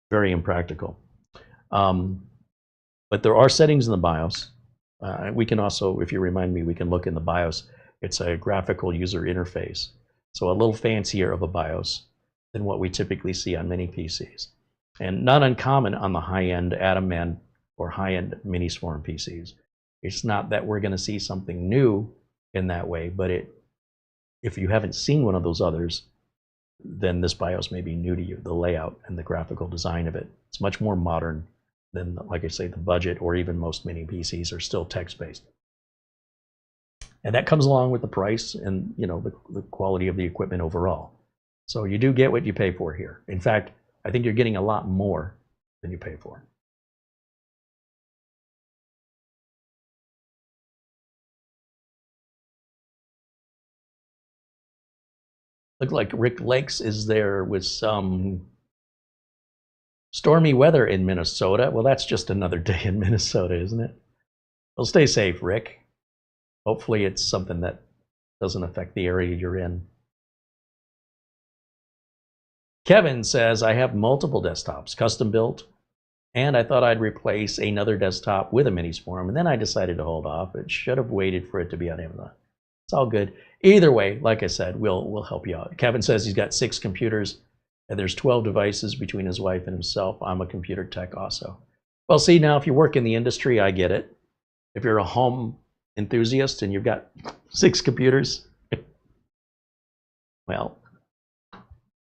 Speaker 1: very impractical. But there are settings in the BIOS. We can also, if you remind me, we can look in the BIOS. It's a graphical user interface. So a little fancier of a BIOS than what we typically see on many PCs. And not uncommon on the high-end Atom or high-end Minisforum PCs. It's not that we're going to see something new in that way, but if you haven't seen one of those others, then this BIOS may be new to you, the layout and the graphical design of it. It's much more modern than, like I say, the budget or even most mini PCs are still text-based. And that comes along with the price and the quality of the equipment overall. So you do get what you pay for here. In fact, I think you're getting a lot more than you pay for. Looks like Rick Lakes is there with some stormy weather in Minnesota. Well, that's just another day in Minnesota, isn't it? Well, stay safe, Rick. Hopefully it's something that doesn't affect the area you're in. Kevin says, I have multiple desktops, custom built, and I thought I'd replace another desktop with a Minisforum, and then I decided to hold off. It should have waited for it to be on Amazon. It's all good. Either way, like I said, we'll help you out. Kevin says he's got 6 computers, and there's 12 devices between his wife and himself. I'm a computer tech also. Well, see, now if you work in the industry, I get it. If you're a home enthusiast and you've got 6 computers, well,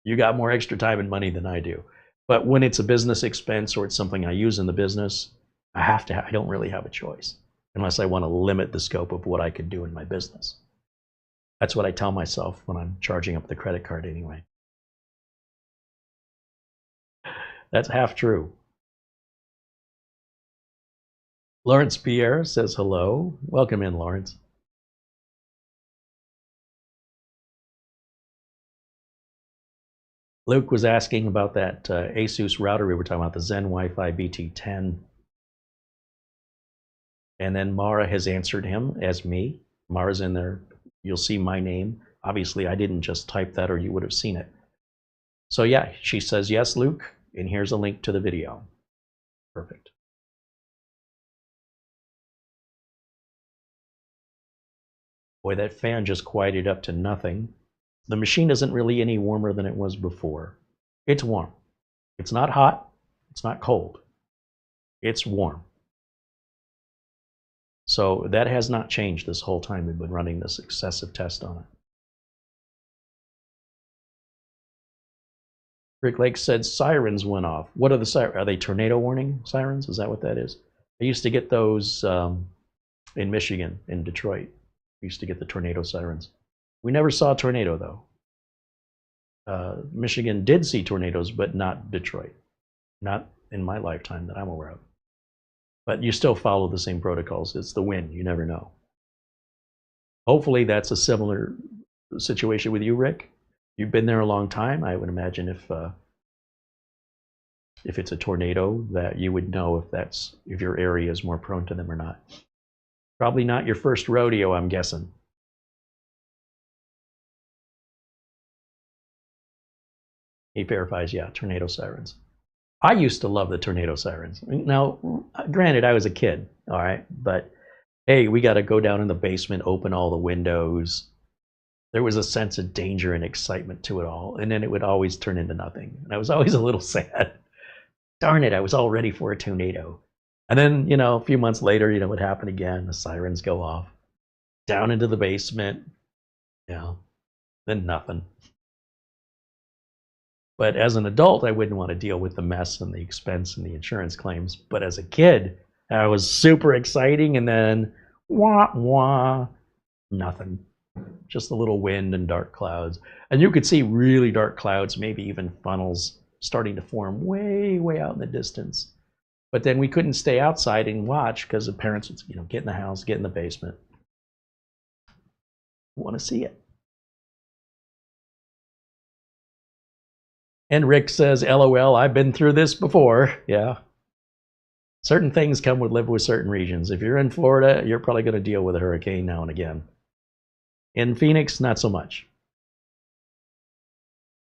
Speaker 1: you got more extra time and money than I do. But when it's a business expense or it's something I use in the business, I don't really have a choice unless I want to limit the scope of what I could do in my business. That's what I tell myself when I'm charging up the credit card anyway. That's half true. Lawrence Pierre says hello. Welcome in, Lawrence. Luke was asking about that Asus router we were talking about, the Zen Wi-Fi BT10. And then Mara has answered him as me. Mara's in there. You'll see my name. Obviously, I didn't just type that or you would have seen it. So yeah, she says, yes, Luke, and here's a link to the video. Perfect. Boy, that fan just quieted up to nothing. The machine isn't really any warmer than it was before. It's warm. It's not hot. It's not cold. It's warm. So that has not changed this whole time we've been running this excessive test on it. Rick Lake said sirens went off. What are the sirens? Are they tornado warning sirens? Is that what that is? I used to get those in Michigan, in Detroit. We used to get the tornado sirens. We never saw a tornado, though. Michigan did see tornadoes, but not Detroit. Not in my lifetime that I'm aware of. But you still follow the same protocols. It's the wind. You never know. Hopefully that's a similar situation with you, Rick. You've been there a long time. I would imagine if it's a tornado that you would know if your area is more prone to them or not. Probably not your first rodeo, I'm guessing. He verifies, yeah, tornado sirens. I used to love the tornado sirens. Now, granted, I was a kid, all right, but hey, we got to go down in the basement, open all the windows. There was a sense of danger and excitement to it all, and then it would always turn into nothing. And I was always a little sad. Darn it, I was all ready for a tornado. And then, a few months later, it would happen again. The sirens go off. Down into the basement, then nothing. But as an adult, I wouldn't want to deal with the mess and the expense and the insurance claims. But as a kid, I was super exciting, and then wah, nothing. Just a little wind and dark clouds. And you could see really dark clouds, maybe even funnels starting to form way, way out in the distance. But then we couldn't stay outside and watch because the parents would, get in the house, get in the basement. Want to see it. And Rick says, LOL, I've been through this before. Yeah. Certain things come with live with certain regions. If you're in Florida, you're probably going to deal with a hurricane now and again. In Phoenix, not so much.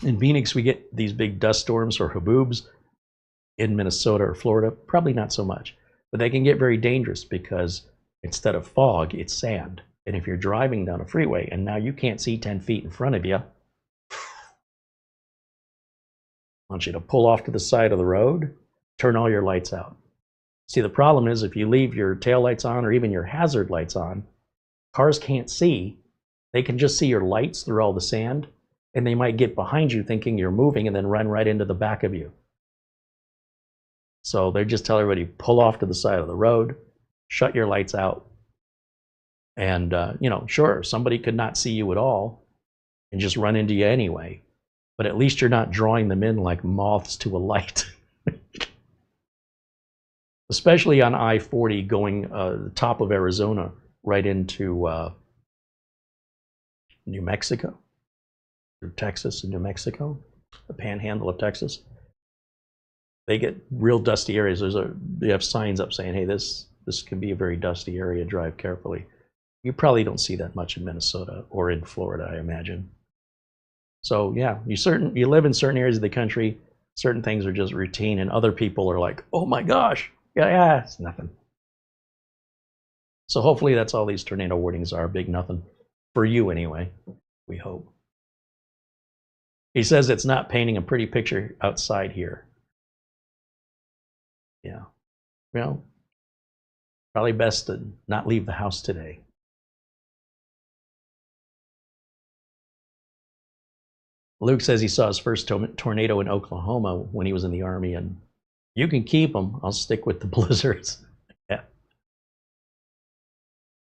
Speaker 1: In Phoenix, we get these big dust storms or haboobs. In Minnesota or Florida, probably not so much. But they can get very dangerous because instead of fog, it's sand. And if you're driving down a freeway and now you can't see 10 feet in front of you, I want you to pull off to the side of the road, turn all your lights out. See, the problem is if you leave your taillights on or even your hazard lights on, cars can't see. They can just see your lights through all the sand, and they might get behind you thinking you're moving and then run right into the back of you. So they just tell everybody, pull off to the side of the road, shut your lights out. And, sure, somebody could not see you at all and just run into you anyway. But at least you're not drawing them in like moths to a light. Especially on I-40 going the top of Arizona right into New Mexico, through Texas and New Mexico, the panhandle of Texas. They get real dusty areas. They have signs up saying, hey, this can be a very dusty area, drive carefully. You probably don't see that much in Minnesota or in Florida, I imagine. So yeah, you live in certain areas of the country, certain things are just routine, and other people are like, oh my gosh, yeah, it's nothing. So hopefully that's all these tornado warnings are, big nothing. For you anyway, we hope. He says it's not painting a pretty picture outside here. Yeah, well, probably best to not leave the house today. Luke says he saw his first tornado in Oklahoma when he was in the Army, and you can keep them. I'll stick with the blizzards.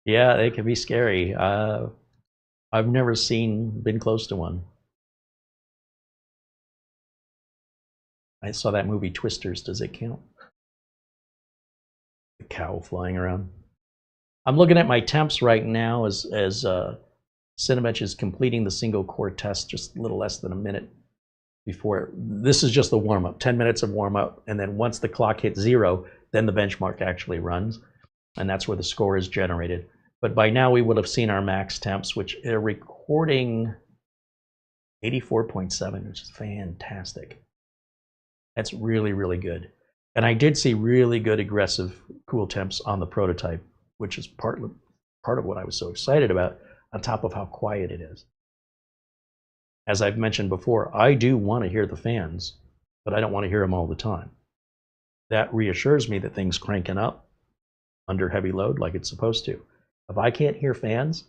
Speaker 1: Yeah, they can be scary. I've never been close to one. I saw that movie Twisters. Does it count? The cow flying around. I'm looking at my temps right now as Cinebench is completing the single core test just a little less than a minute before. This is just the warm-up, 10 minutes of warm-up, and then once the clock hits 0, then the benchmark actually runs, and that's where the score is generated. But by now we would have seen our max temps, which are recording 84.7, which is fantastic. That's really, really good. And I did see really good aggressive cool temps on the prototype, which is part of what I was so excited about. on top of how quiet it is. As I've mentioned before, I do want to hear the fans, but I don't want to hear them all the time. That reassures me that things cranking up under heavy load like it's supposed to. If I can't hear fans,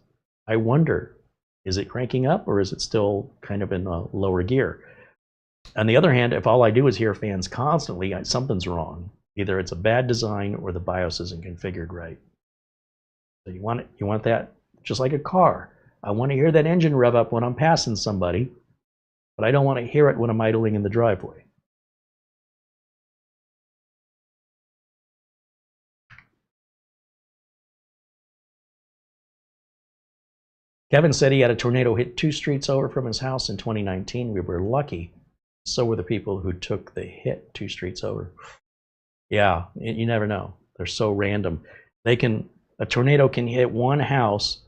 Speaker 1: I wonder, is it cranking up or is it still kind of in a lower gear? On the other hand, if all I do is hear fans constantly, something's wrong. Either it's a bad design or the BIOS isn't configured right. So you want that just like a car. I want to hear that engine rev up when I'm passing somebody, but I don't want to hear it when I'm idling in the driveway. Kevin said he had a tornado hit 2 streets over from his house in 2019. We were lucky. So were the people who took the hit 2 streets over. Yeah, you never know. They're so random. A tornado can hit one house,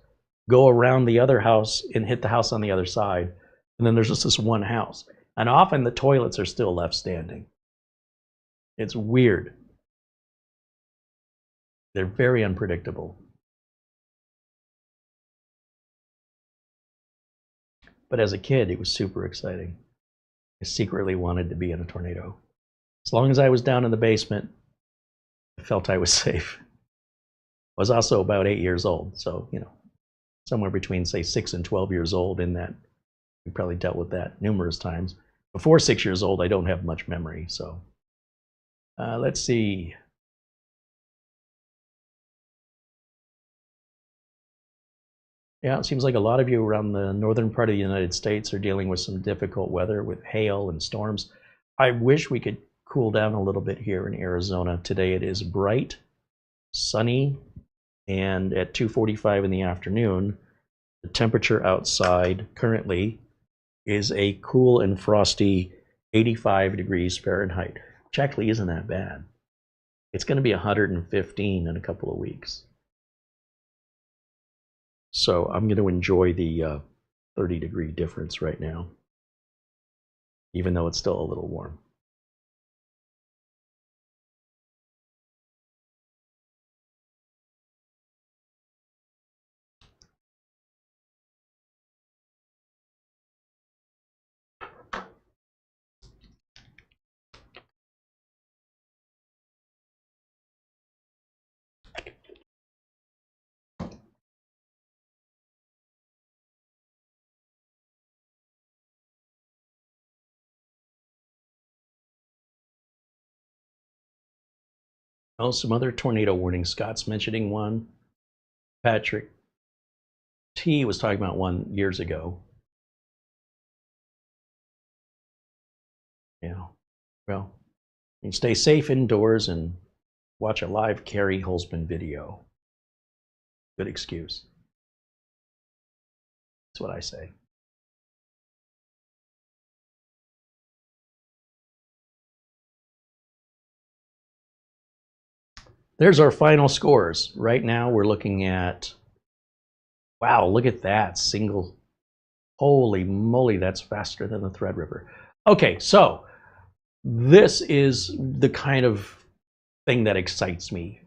Speaker 1: go around the other house and hit the house on the other side. And then there's just this one house. And often the toilets are still left standing. It's weird. They're very unpredictable. But as a kid, it was super exciting. I secretly wanted to be in a tornado. As long as I was down in the basement, I felt I was safe. I was also about 8 years old, so, somewhere between, say, 6 and 12 years old in that. We probably dealt with that numerous times. Before 6 years old, I don't have much memory, so. Let's see. Yeah, it seems like a lot of you around the northern part of the United States are dealing with some difficult weather with hail and storms. I wish we could cool down a little bit here in Arizona. Today it is bright, sunny, and at 2:45 in the afternoon, the temperature outside currently is a cool and frosty 85 degrees Fahrenheit, which actually isn't that bad. It's going to be 115 in a couple of weeks. So I'm going to enjoy the 30-degree difference right now, even though it's still a little warm. Oh, some other tornado warnings. Scott's mentioning one. Patrick T was talking about one years ago. Yeah. Well, you can stay safe indoors and watch a live Carey Holzman video. Good excuse. That's what I say. There's our final scores. Right now we're looking at, wow, look at that, single, holy moly, that's faster than the Threadripper. Okay, so this is the kind of thing that excites me.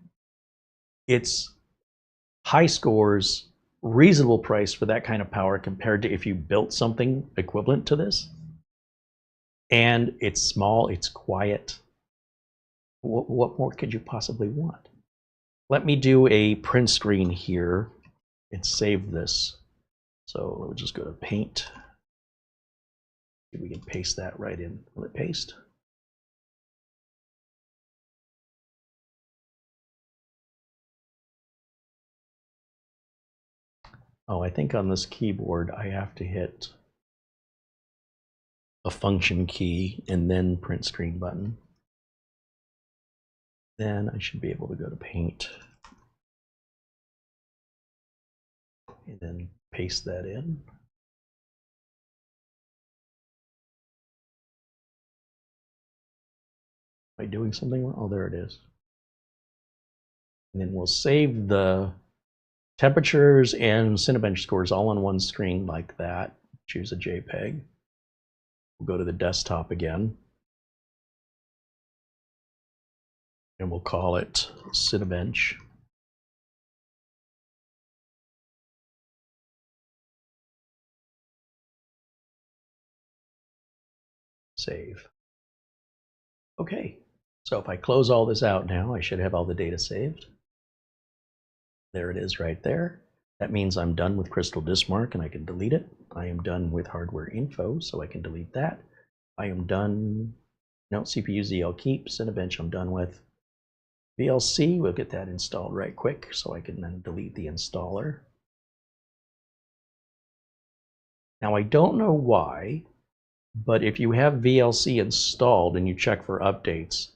Speaker 1: It's high scores, reasonable price for that kind of power compared to if you built something equivalent to this. And it's small, it's quiet. What more could you possibly want? Let me do a print screen here and save this. So we'll just go to Paint. See if we can paste that right in. Will it paste? Oh, I think on this keyboard I have to hit a function key and then print screen button. Then I should be able to go to Paint and then paste that in. Am I doing something wrong? Oh, there it is. And then we'll save the temperatures and Cinebench scores all on one screen like that. Choose a JPEG. We'll go to the desktop again. And we'll call it Cinebench. save. Okay, so if I close all this out now, I should have all the data saved. There it is right there. That means I'm done with Crystal Disk Mark and I can delete it. I am done with hardware info, so I can delete that. I am done. No, CPU ZL keep, Cinebench I'm done with. VLC, we'll get that installed right quick so I can then delete the installer. Now I don't know why, but if you have VLC installed and you check for updates,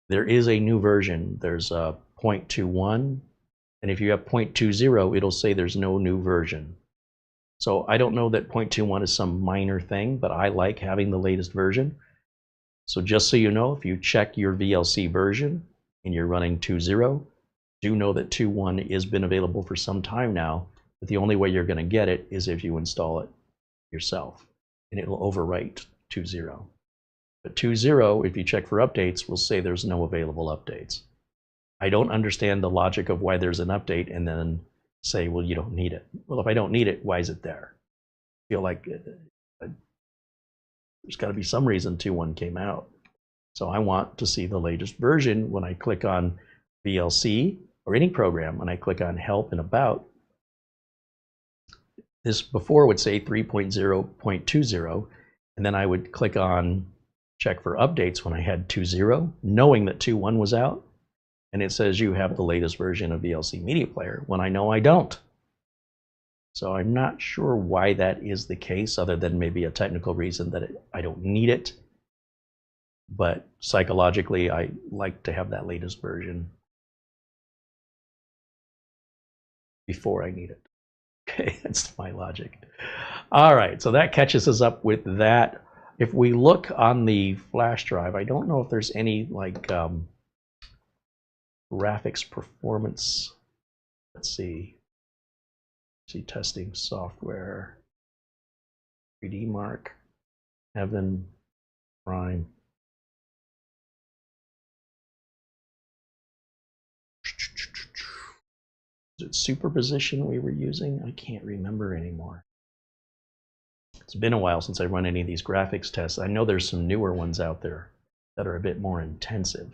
Speaker 1: there is a new version. There's a 0.21, and if you have 0.20, it'll say there's no new version. So I don't know that 0.21 is some minor thing, but I like having the latest version. So just so you know, if you check your VLC version and you're running 2.0, do know that 2.1 has been available for some time now, but the only way you're going to get it is if you install it yourself, and it will overwrite 2.0. But 2.0, if you check for updates, will say there's no available updates. I don't understand the logic of why there's an update and then say, well, you don't need it. Well, if I don't need it, why is it there? I feel like there's got to be some reason 2.1 came out. So I want to see the latest version. When I click on VLC or any program, when I click on Help and About, this before would say 3.0.20, and then I would click on Check for Updates when I had 2.0, knowing that 2.1 was out, and it says you have the latest version of VLC Media Player, when I know I don't. So I'm not sure why that is the case, other than maybe a technical reason that I don't need it. But psychologically, I like to have that latest version before I need it. Okay, that's my logic. All right, so that catches us up with that. If we look on the flash drive, I don't know if there's any like graphics performance. Let's see. Testing software. 3D Mark. Evan. Prime. Is it superposition we were using? I can't remember anymore. It's been a while since I run any of these graphics tests. I know there's some newer ones out there that are a bit more intensive.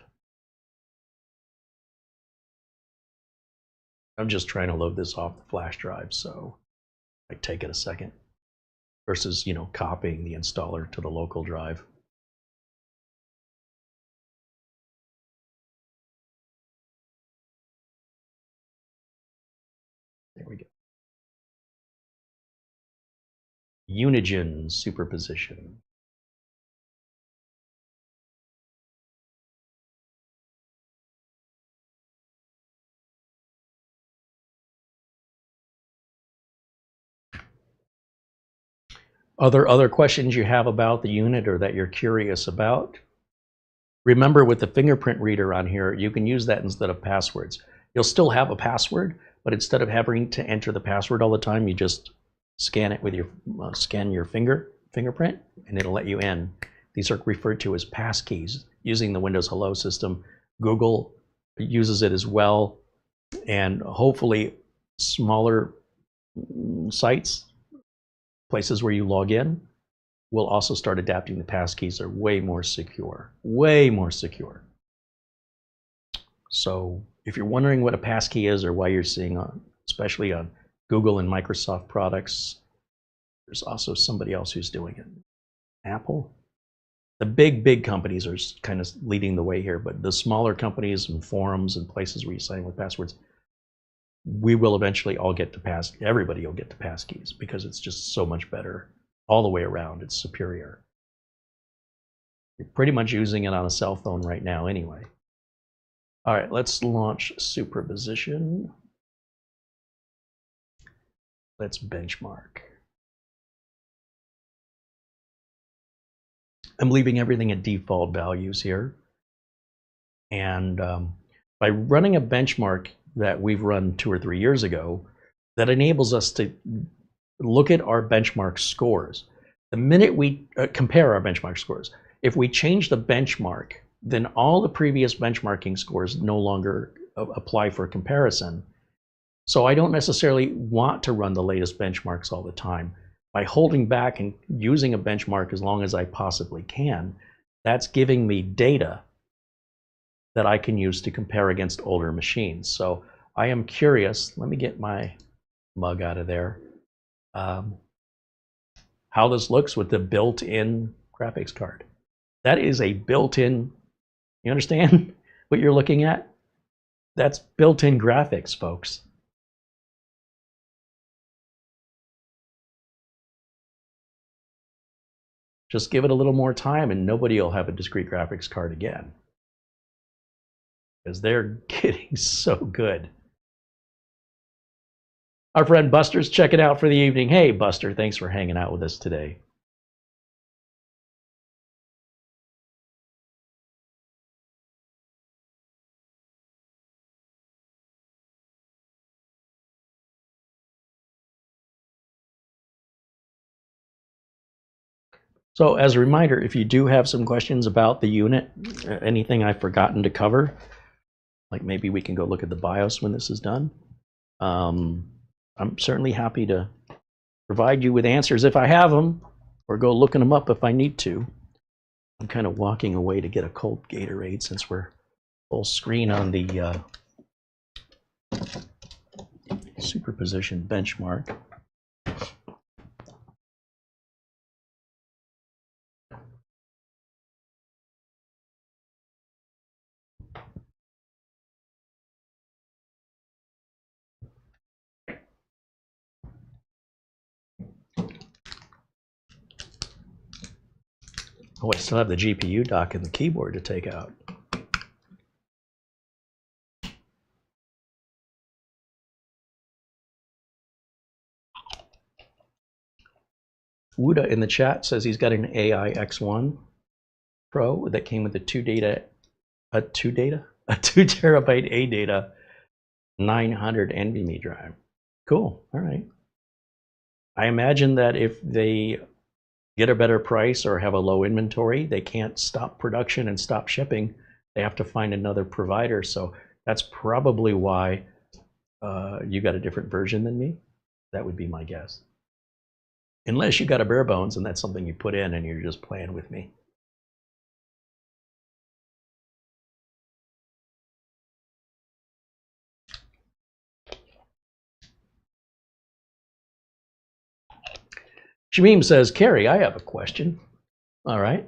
Speaker 1: I'm just trying to load this off the flash drive, so I take it a second versus, you know, copying the installer to the local drive. There we go. Unigen superposition. Other questions you have about the unit or that you're curious about? Remember, with the fingerprint reader on here, you can use that instead of passwords. You'll still have a password, but instead of having to enter the password all the time, you just scan it with your scan your fingerprint, and it'll let you in. These are referred to as passkeys using the Windows Hello system. Google uses it as well, and hopefully smaller sites, places where you log in, will also start adapting the passkeys. They're way more secure, way more secure. So if you're wondering what a passkey is or why you're seeing, especially on Google and Microsoft products, there's also somebody else who's doing it. Apple. The big companies are kind of leading the way here, but the smaller companies and forums and places where you sign with passwords, we will eventually all get to everybody will get to passkeys because it's just so much better all the way around. It's superior. You're pretty much using it on a cell phone right now anyway. All right, let's launch superposition. Let's benchmark. I'm leaving everything at default values here. And by running a benchmark that we've run 2 or 3 years ago, that enables us to look at our benchmark scores. The minute we compare our benchmark scores, if we change the benchmark, then all the previous benchmarking scores no longer apply for comparison. So I don't necessarily want to run the latest benchmarks all the time. by holding back and using a benchmark as long as I possibly can, that's giving me data that I can use to compare against older machines. So I am curious, let me get my mug out of there, how this looks with the built-in graphics card. That is a built-in, you understand what you're looking at? That's built-in graphics, folks. Just give it a little more time and nobody will have a discrete graphics card again, because they're getting so good. Our friend Buster's checking out for the evening. Hey, Buster, thanks for hanging out with us today. So as a reminder, if you do have some questions about the unit, anything I've forgotten to cover, like maybe we can go look at the BIOS when this is done, I'm certainly happy to provide you with answers if I have them, or go looking them up if I need to. I'm kind of walking away to get a cold Gatorade since we're full screen on the superposition benchmark. Oh, I still have the GPU dock and the keyboard to take out. Wuda in the chat says he's got an AI X1 Pro that came with a 2 terabyte ADATA 900 NVMe drive. Cool. All right. I imagine that if they get a better price or have a low inventory, they can't stop production and stop shipping. They have to find another provider. So that's probably why you got a different version than me. That would be my guess. Unless you got a bare bones and that's something you put in and you're just playing with me. Shamim says, Carey, I have a question. All right.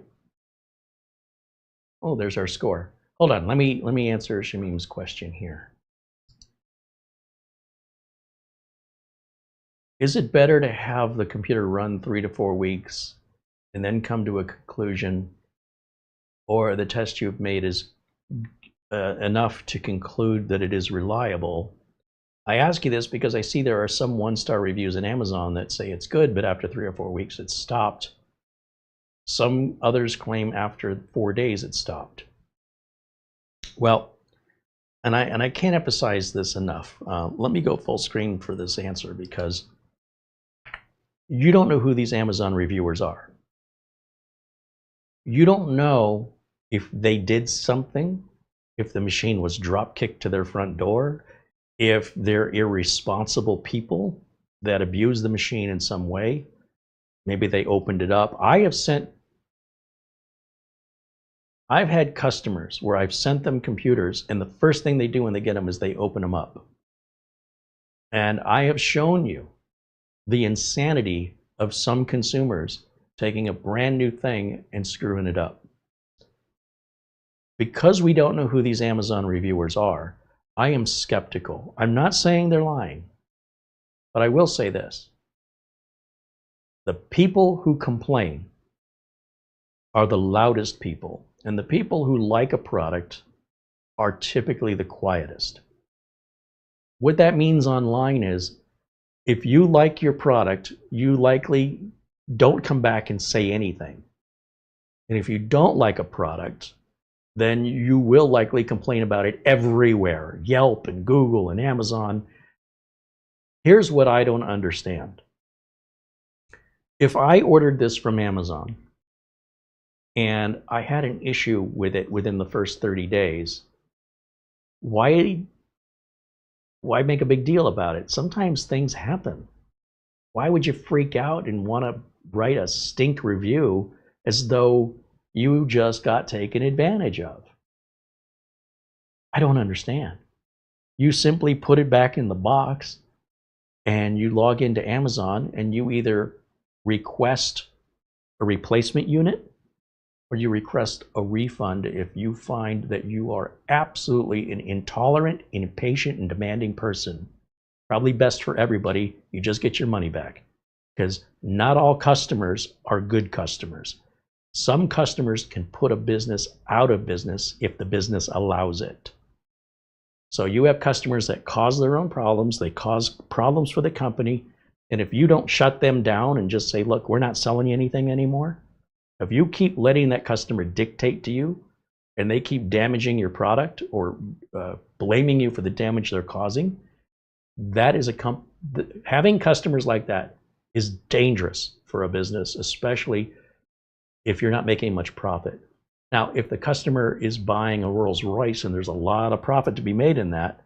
Speaker 1: Oh, there's our score. Hold on, let me answer Shamim's question here. Is it better to have the computer run 3 to 4 weeks and then come to a conclusion, or the test you've made is enough to conclude that it is reliable? I ask you this because I see there are some 1-star reviews in Amazon that say it's good, but after 3 or 4 weeks it's stopped. Some others claim after 4 days it stopped. Well, and I can't emphasize this enough. Let me go full screen for this answer, because you don't know who these Amazon reviewers are. You don't know if they did something, if the machine was drop kicked to their front door, if they're irresponsible people that abuse the machine in some way. Maybe they opened it up. I've had customers where I've sent them computers and the first thing they do when they get them is they open them up. And I have shown you the insanity of some consumers taking a brand new thing and screwing it up. Because we don't know who these Amazon reviewers are, I am skeptical. I'm not saying they're lying, but I will say this. The people who complain are the loudest people, and the people who like a product are typically the quietest. What that means online is, if you like your product, you likely don't come back and say anything. And if you don't like a product, then you will likely complain about it everywhere. Yelp and Google and Amazon. Here's what I don't understand. If I ordered this from Amazon and I had an issue with it within the first 30 days, why make a big deal about it? Sometimes things happen. Why would you freak out and want to write a stink review as though you just got taken advantage of? I don't understand. You simply put it back in the box and you log into Amazon and you either request a replacement unit or you request a refund if you find that you are absolutely an intolerant, impatient, and demanding person. Probably best for everybody, you just get your money back, because not all customers are good customers. Some customers can put a business out of business if the business allows it. So you have customers that cause their own problems, they cause problems for the company, and if you don't shut them down and just say, look, we're not selling you anything anymore, if you keep letting that customer dictate to you and they keep damaging your product or blaming you for the damage they're causing, that is having customers like that is dangerous for a business, especially if you're not making much profit. Now, if the customer is buying a Rolls Royce and there's a lot of profit to be made in that,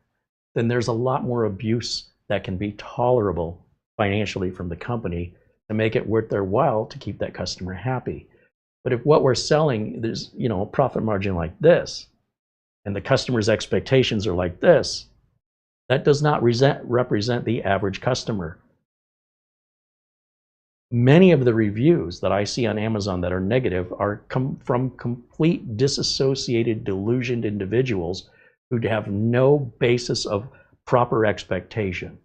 Speaker 1: then there's a lot more abuse that can be tolerable financially from the company to make it worth their while to keep that customer happy. But if what we're selling, there's a profit margin like this, and the customer's expectations are like this, that does not represent the average customer. Many of the reviews that I see on Amazon that are negative are from complete disassociated, delusioned individuals who have no basis of proper expectation.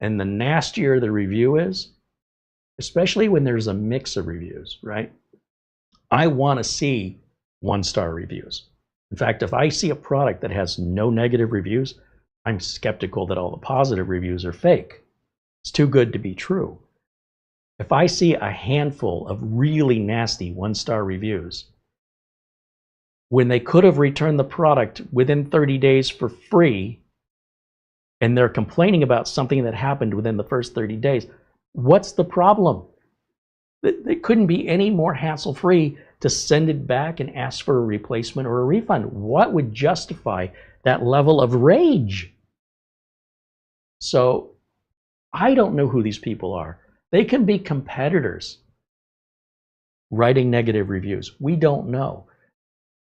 Speaker 1: And the nastier the review is, especially when there's a mix of reviews, right? I want to see 1-star reviews. In fact, if I see a product that has no negative reviews, I'm skeptical that all the positive reviews are fake. It's too good to be true. If I see a handful of really nasty 1-star reviews, when they could have returned the product within 30 days for free, and they're complaining about something that happened within the first 30 days, what's the problem? It couldn't be any more hassle-free to send it back and ask for a replacement or a refund. What would justify that level of rage? So I don't know who these people are. They can be competitors writing negative reviews. We don't know.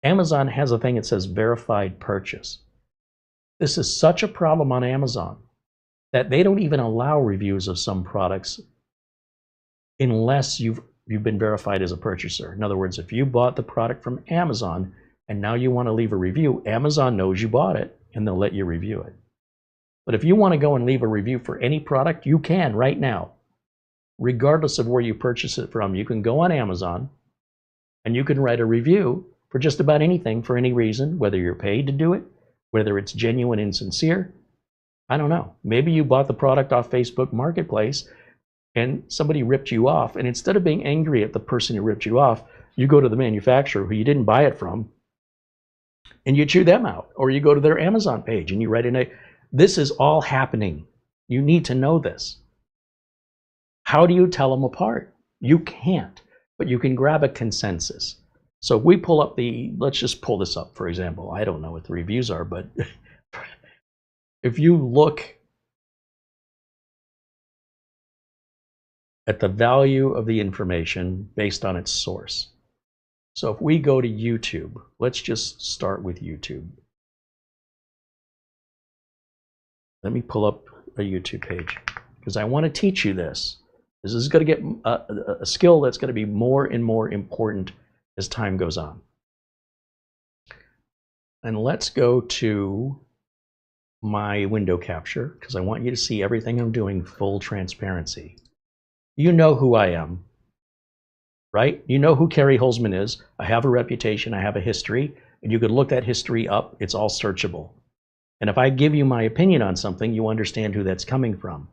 Speaker 1: Amazon has a thing that says verified purchase. This is such a problem on Amazon that they don't even allow reviews of some products unless you've been verified as a purchaser. In other words, if you bought the product from Amazon and now you want to leave a review, Amazon knows you bought it and they'll let you review it. But if you want to go and leave a review for any product, you can right now. Regardless of where you purchase it from, you can go on Amazon and you can write a review for just about anything for any reason, whether you're paid to do it, whether it's genuine and sincere. I don't know. Maybe you bought the product off Facebook Marketplace and somebody ripped you off, and instead of being angry at the person who ripped you off, you go to the manufacturer who you didn't buy it from and you chew them out, or you go to their Amazon page and you write in a, this is all happening. You need to know this. How do you tell them apart? You can't, but you can grab a consensus. So if we pull up let's just pull this up, for example. I don't know what the reviews are, but if you look at the value of the information based on its source. So if we go to YouTube, let's just start with YouTube. Let me pull up a YouTube page because I want to teach you this. This is going to get a skill that's going to be more and more important as time goes on. And let's go to my window capture because I want you to see everything I'm doing full transparency. You know who I am, right? You know who Carey Holzman is. I have a reputation, I have a history, and you could look that history up. It's all searchable. And if I give you my opinion on something, you understand who that's coming from.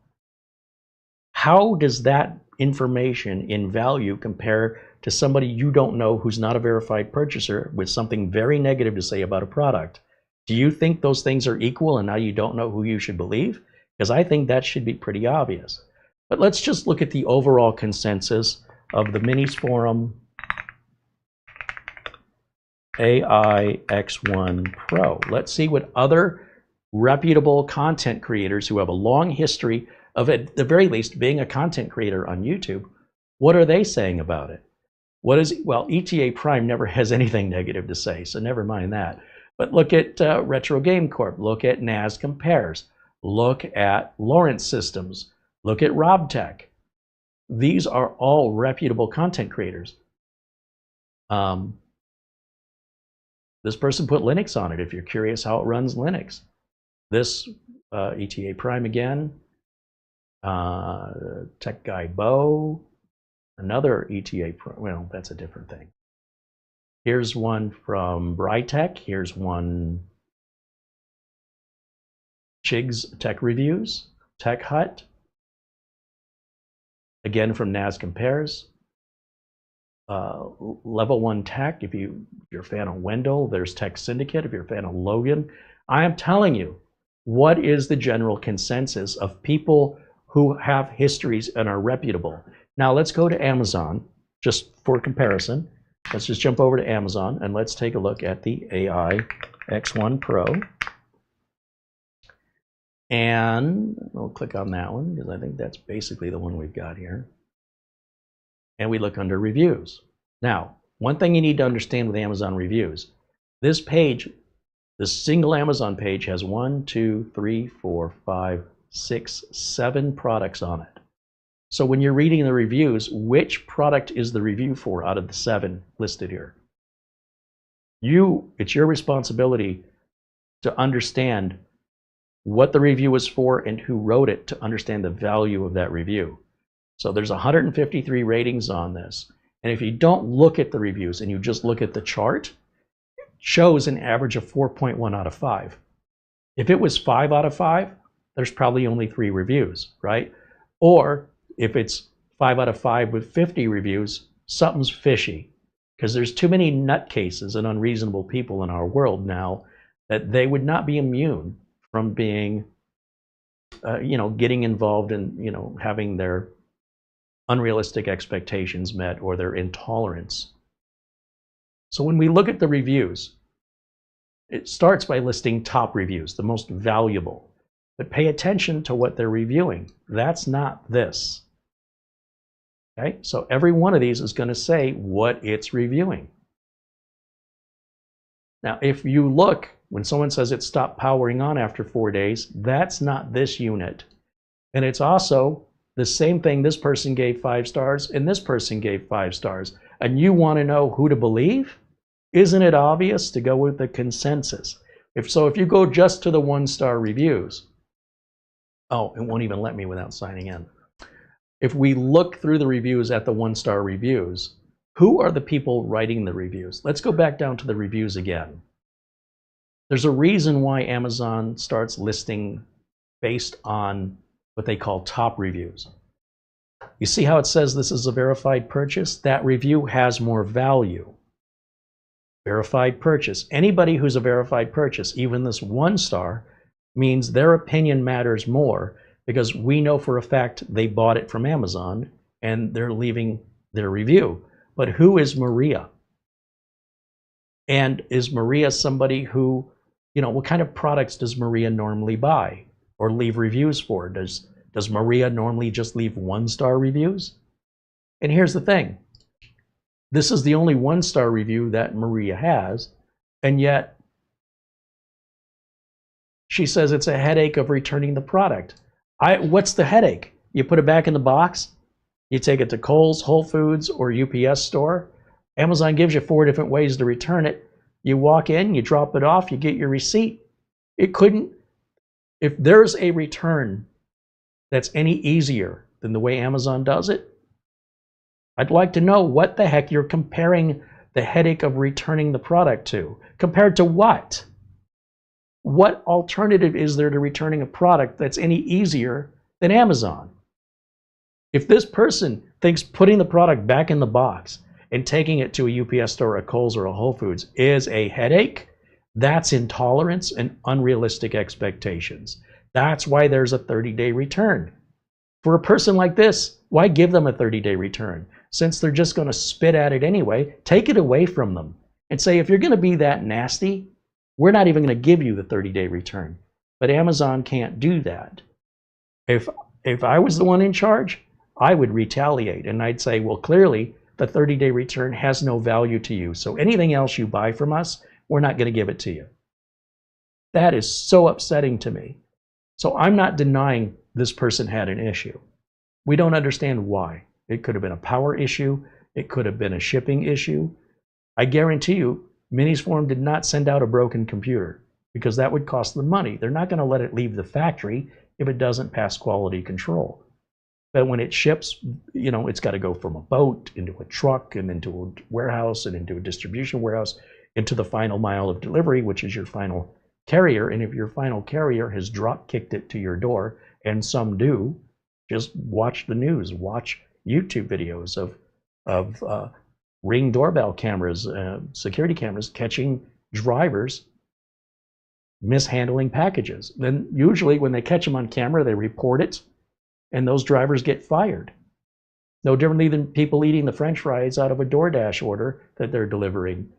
Speaker 1: How does that information in value compare to somebody you don't know who's not a verified purchaser with something very negative to say about a product? Do you think those things are equal and now you don't know who you should believe? Because I think that should be pretty obvious. But let's just look at the overall consensus of the Minisforum AI X1 Pro. Let's see what other reputable content creators who have a long history of at the very least being a content creator on YouTube. What are they saying about it? Well, ETA Prime never has anything negative to say, so never mind that. But look at Retro Game Corp, look at NAS Compares, look at Lawrence Systems, look at RobTech. These are all reputable content creators. This person put Linux on it if you're curious how it runs Linux. This ETA Prime again, Tech Guy Bo, another ETA Prime, well, that's a different thing. Here's one from Brytech, here's one Chig's Tech Reviews, Tech Hut, again from NAS Compares. Level 1 Tech, if you're a fan of Wendell, there's Tech Syndicate, if you're a fan of Logan. I am telling you, what is the general consensus of people who have histories and are reputable? Now let's go to Amazon, just for comparison. Let's just jump over to Amazon and let's take a look at the AI X1 Pro. And we'll click on that one because I think that's basically the one we've got here. And we look under reviews. Now, one thing you need to understand with Amazon reviews, this page, this single Amazon page has 1, 2, 3, 4, 5, 6, 7 products on it. So when you're reading the reviews, which product is the review for out of the 7 listed here? It's your responsibility to understand what the review was for and who wrote it to understand the value of that review. So there's 153 ratings on this. And if you don't look at the reviews and you just look at the chart, it shows an average of 4.1 out of 5. If it was 5 out of 5, there's probably only 3 reviews, right? Or if it's 5 out of 5 with 50 reviews, something's fishy. Because there's too many nutcases and unreasonable people in our world now that they would not be immune from being, getting involved in, having their unrealistic expectations met or their intolerance. So when we look at the reviews, it starts by listing top reviews, the most valuable. But pay attention to what they're reviewing. That's not this. Okay, so every one of these is going to say what it's reviewing. Now, if you look, when someone says it stopped powering on after 4 days, that's not this unit. And it's also the same thing. This person gave 5 stars and this person gave 5 stars. And you want to know who to believe? Isn't it obvious to go with the consensus? If you go just to the 1-star reviews, oh, it won't even let me without signing in. If we look through the reviews at the 1-star reviews, who are the people writing the reviews? Let's go back down to the reviews again. There's a reason why Amazon starts listing based on what they call top reviews. You see how it says this is a verified purchase? That review has more value. Verified purchase. Anybody who's a verified purchase, even this 1-star, means their opinion matters more because we know for a fact they bought it from Amazon and they're leaving their review. But who is Maria? And is Maria somebody who, what kind of products does Maria normally buy or leave reviews for? Does Maria normally just leave 1-star reviews? And here's the thing. This is the only 1-star review that Maria has, and yet she says it's a headache of returning the product. What's the headache? You put it back in the box, you take it to Kohl's, Whole Foods, or UPS store. Amazon gives you 4 different ways to return it. You walk in, you drop it off, you get your receipt. If there's a return that's any easier than the way Amazon does it, I'd like to know what the heck you're comparing the headache of returning the product to. Compared to what? What alternative is there to returning a product that's any easier than Amazon? If this person thinks putting the product back in the box and taking it to a UPS store, a Kohl's, or a Whole Foods is a headache, that's intolerance and unrealistic expectations. That's why there's a 30-day return. For a person like this, why give them a 30-day return? Since they're just going to spit at it anyway, take it away from them and say, if you're going to be that nasty, we're not even going to give you the 30-day return. But Amazon can't do that. If if I was the one in charge, I would retaliate and I'd say, well, clearly the 30-day return has no value to you. So anything else you buy from us, we're not going to give it to you. That is so upsetting to me. So I'm not denying this person had an issue. We don't understand why. It could have been a power issue. It could have been a shipping issue. I guarantee you, Minisforum did not send out a broken computer because that would cost them money. They're not going to let it leave the factory if it doesn't pass quality control. But when it ships, you know, it's got to go from a boat into a truck and into a warehouse and into a distribution warehouse into the final mile of delivery, which is your final carrier. And if your final carrier has drop kicked it to your door, and some do, just watch the news, watch YouTube videos of Ring doorbell cameras, security cameras catching drivers mishandling packages. Then usually when they catch them on camera, they report it, and those drivers get fired. No differently than people eating the French fries out of a DoorDash order that they're delivering.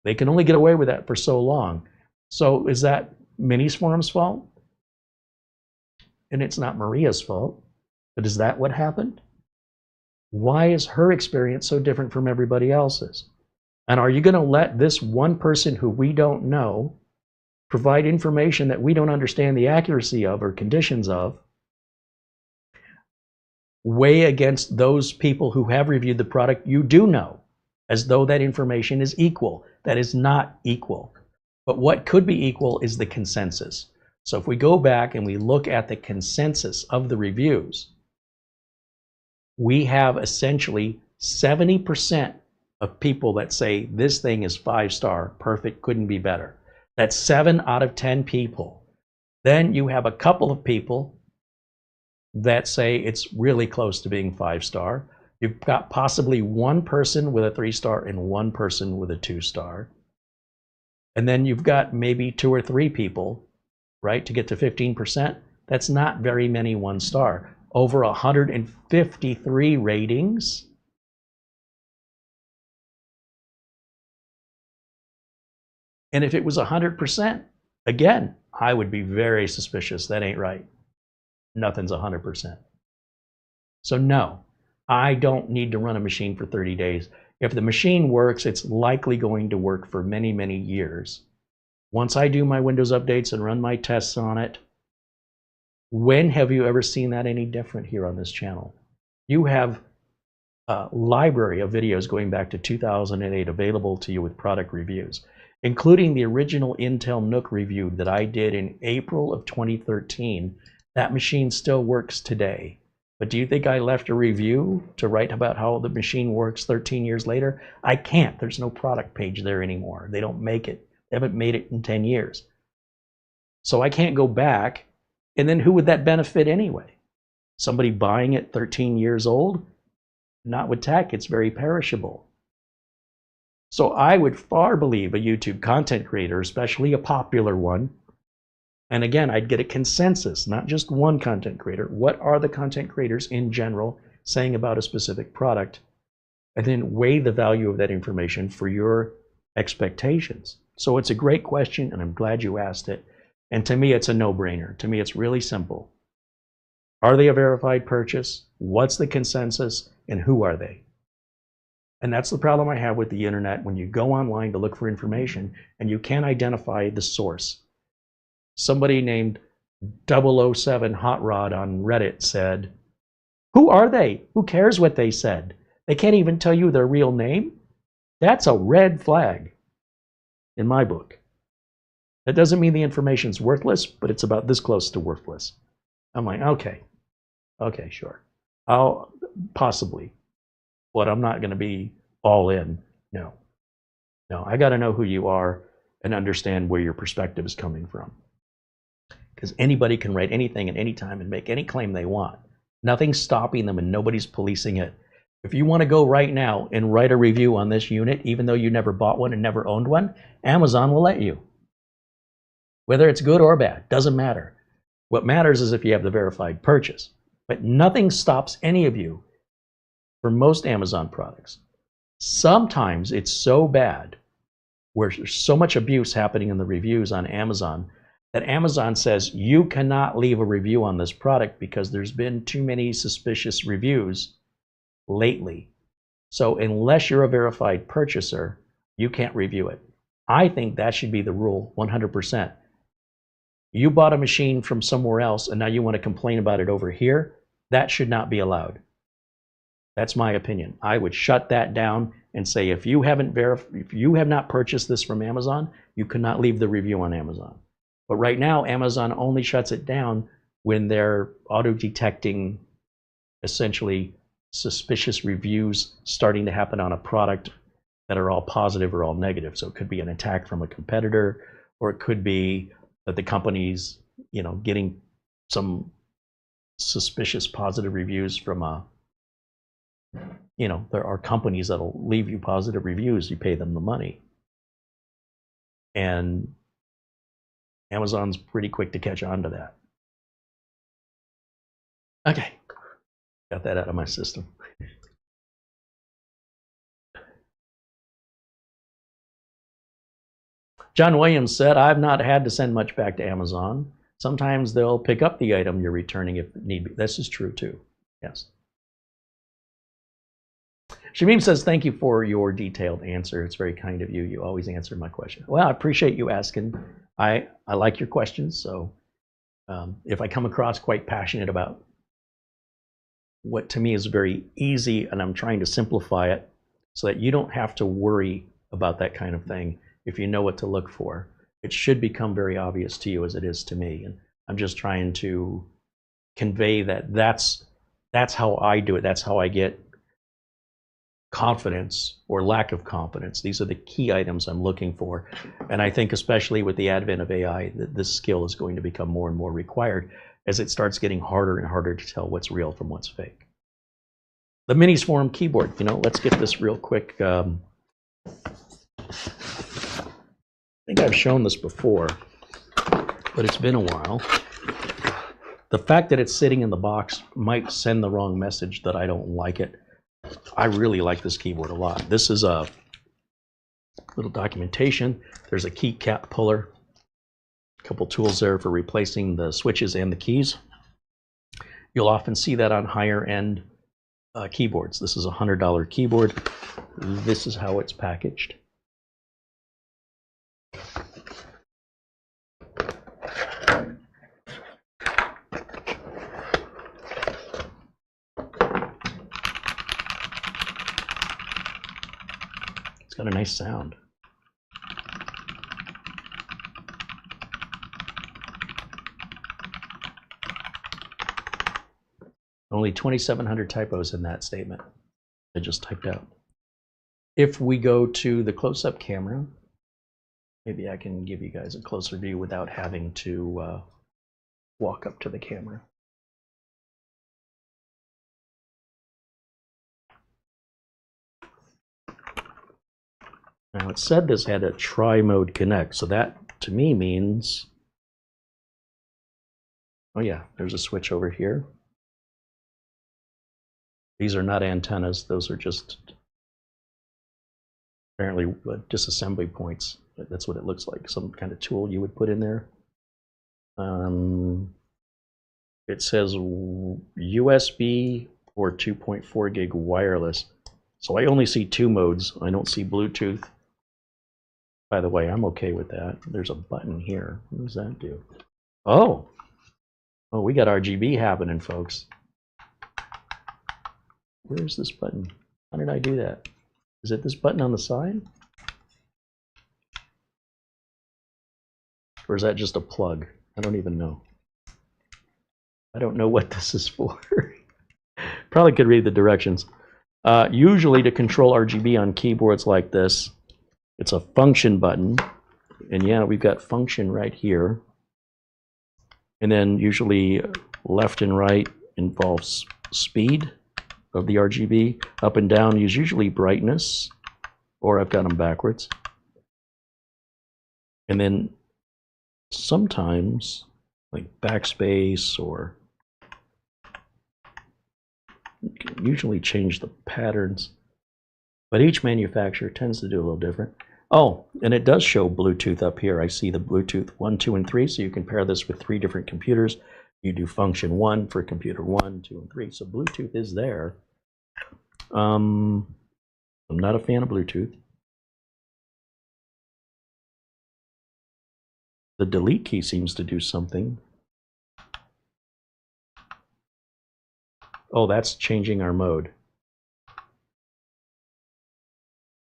Speaker 1: They can only get away with that for so long. So is that Minisforum's fault? And it's not Maria's fault. But is that what happened? Why is her experience so different from everybody else's? And are you going to let this one person who we don't know provide information that we don't understand the accuracy of or conditions of, weigh against those people who have reviewed the product you do know, as though that information is equal? That is not equal. But what could be equal is the consensus. So if we go back and we look at the consensus of the reviews, we have essentially 70% of people that say this thing is 5-star, perfect, couldn't be better. That's 7 out of 10 people. Then you have a couple of people that say it's really close to being 5-star. You've got possibly one person with a 3-star and one person with a 2-star. And then you've got maybe 2 or 3 people, right, to get to 15%. That's not very many 1-star. Over 153 ratings. And if it was 100%, again, I would be very suspicious. That ain't right. Nothing's 100%. So no, I don't need to run a machine for 30 days. If the machine works, it's likely going to work for many, many years. Once I do my Windows updates and run my tests on it, when have you ever seen that any different here on this channel? You have a library of videos going back to 2008 available to you with product reviews, including the original Intel NUC review that I did in April of 2013. That machine still works today. But do you think I left a review to write about how the machine works 13 years later? I can't. There's no product page there anymore. They don't make it. They haven't made it in 10 years. So I can't go back. And then who would that benefit anyway? Somebody buying it 13 years old? Not with tech. It's very perishable. So I would far believe a YouTube content creator, especially a popular one, and again, I'd get a consensus, not just one content creator. What are the content creators in general saying about a specific product? And then weigh the value of that information for your expectations. So it's a great question, and I'm glad you asked it. And to me, it's a no-brainer. To me, it's really simple. Are they a verified purchase? What's the consensus? And who are they? And that's the problem I have with the internet when you go online to look for information and you can't identify the source. Somebody named 007 Hot Rod on Reddit said, who are they? Who cares what they said? They can't even tell you their real name? That's a red flag in my book. That doesn't mean the information's worthless, but it's about this close to worthless. I'm like, okay, sure. I'll possibly, but I'm not going to be all in. No, I got to know who you are and understand where your perspective is coming from. Because anybody can write anything at any time and make any claim they want. Nothing's stopping them and nobody's policing it. If you want to go right now and write a review on this unit, even though you never bought one and never owned one, Amazon will let you. Whether it's good or bad, doesn't matter. What matters is if you have the verified purchase. But nothing stops any of you for most Amazon products. Sometimes it's so bad, where there's so much abuse happening in the reviews on Amazon, that Amazon says you cannot leave a review on this product because there's been too many suspicious reviews lately. So unless you're a verified purchaser, you can't review it. I think that should be the rule 100%. You bought a machine from somewhere else and now you want to complain about it over here. That should not be allowed. That's my opinion. I would shut that down and say if you have not purchased this from Amazon, you cannot leave the review on Amazon. But right now, Amazon only shuts it down when they're auto-detecting essentially suspicious reviews starting to happen on a product that are all positive or all negative. So it could be an attack from a competitor, or it could be that the company's, getting some suspicious positive reviews from there are companies that'll leave you positive reviews. You pay them the money. And Amazon's pretty quick to catch on to that. Okay, got that out of my system. John Williams said, I've not had to send much back to Amazon. Sometimes they'll pick up the item you're returning if need be. This is true too, yes. Shamim says, thank you for your detailed answer. It's very kind of you. You always answer my question. Well, I appreciate you asking. I like your questions. So if I come across quite passionate about what to me is very easy and I'm trying to simplify it so that you don't have to worry about that kind of thing, if you know what to look for, it should become very obvious to you as it is to me. And I'm just trying to convey that that's how I do it. That's how I get confidence or lack of confidence. These are the key items I'm looking for. And I think especially with the advent of AI, that this skill is going to become more and more required as it starts getting harder and harder to tell what's real from what's fake. The Minisforum keyboard, let's get this real quick. I think I've shown this before, but it's been a while. The fact that it's sitting in the box might send the wrong message that I don't like it. I really like this keyboard a lot. This is a little documentation. There's a keycap puller, a couple tools there for replacing the switches and the keys. You'll often see that on higher end keyboards. This is a $100 keyboard. This is how it's packaged. It's got a nice sound. Only 2,700 typos in that statement I just typed out. If we go to the close-up camera, maybe I can give you guys a closer view without having to walk up to the camera. Now it said this had a tri-mode connect, so that to me means, oh yeah, there's a switch over here. These are not antennas, those are just apparently disassembly points. That's what it looks like, some kind of tool you would put in there. It says USB or 2.4 gig wireless. So I only see two modes. I don't see Bluetooth. By the way, I'm okay with that. There's a button here. What does that do? Oh, we got RGB happening, folks. Where's this button? How did I do that? Is it this button on the side? Or is that just a plug? I don't even know. I don't know what this is for. Probably could read the directions. Usually to control RGB on keyboards like this, it's a function button. And yeah, we've got function right here. And then usually left and right involves speed of the RGB. Up and down is usually brightness, or I've got them backwards. And then sometimes like backspace, or you can usually change the patterns, but each manufacturer tends to do a little different. Oh, and it does show Bluetooth up here. I see the Bluetooth 1, 2, and 3, so you can pair this with 3 different computers. You do function 1 for computer 1, 2, and 3. So Bluetooth is there. I'm not a fan of Bluetooth. The delete key seems to do something. Oh, that's changing our mode.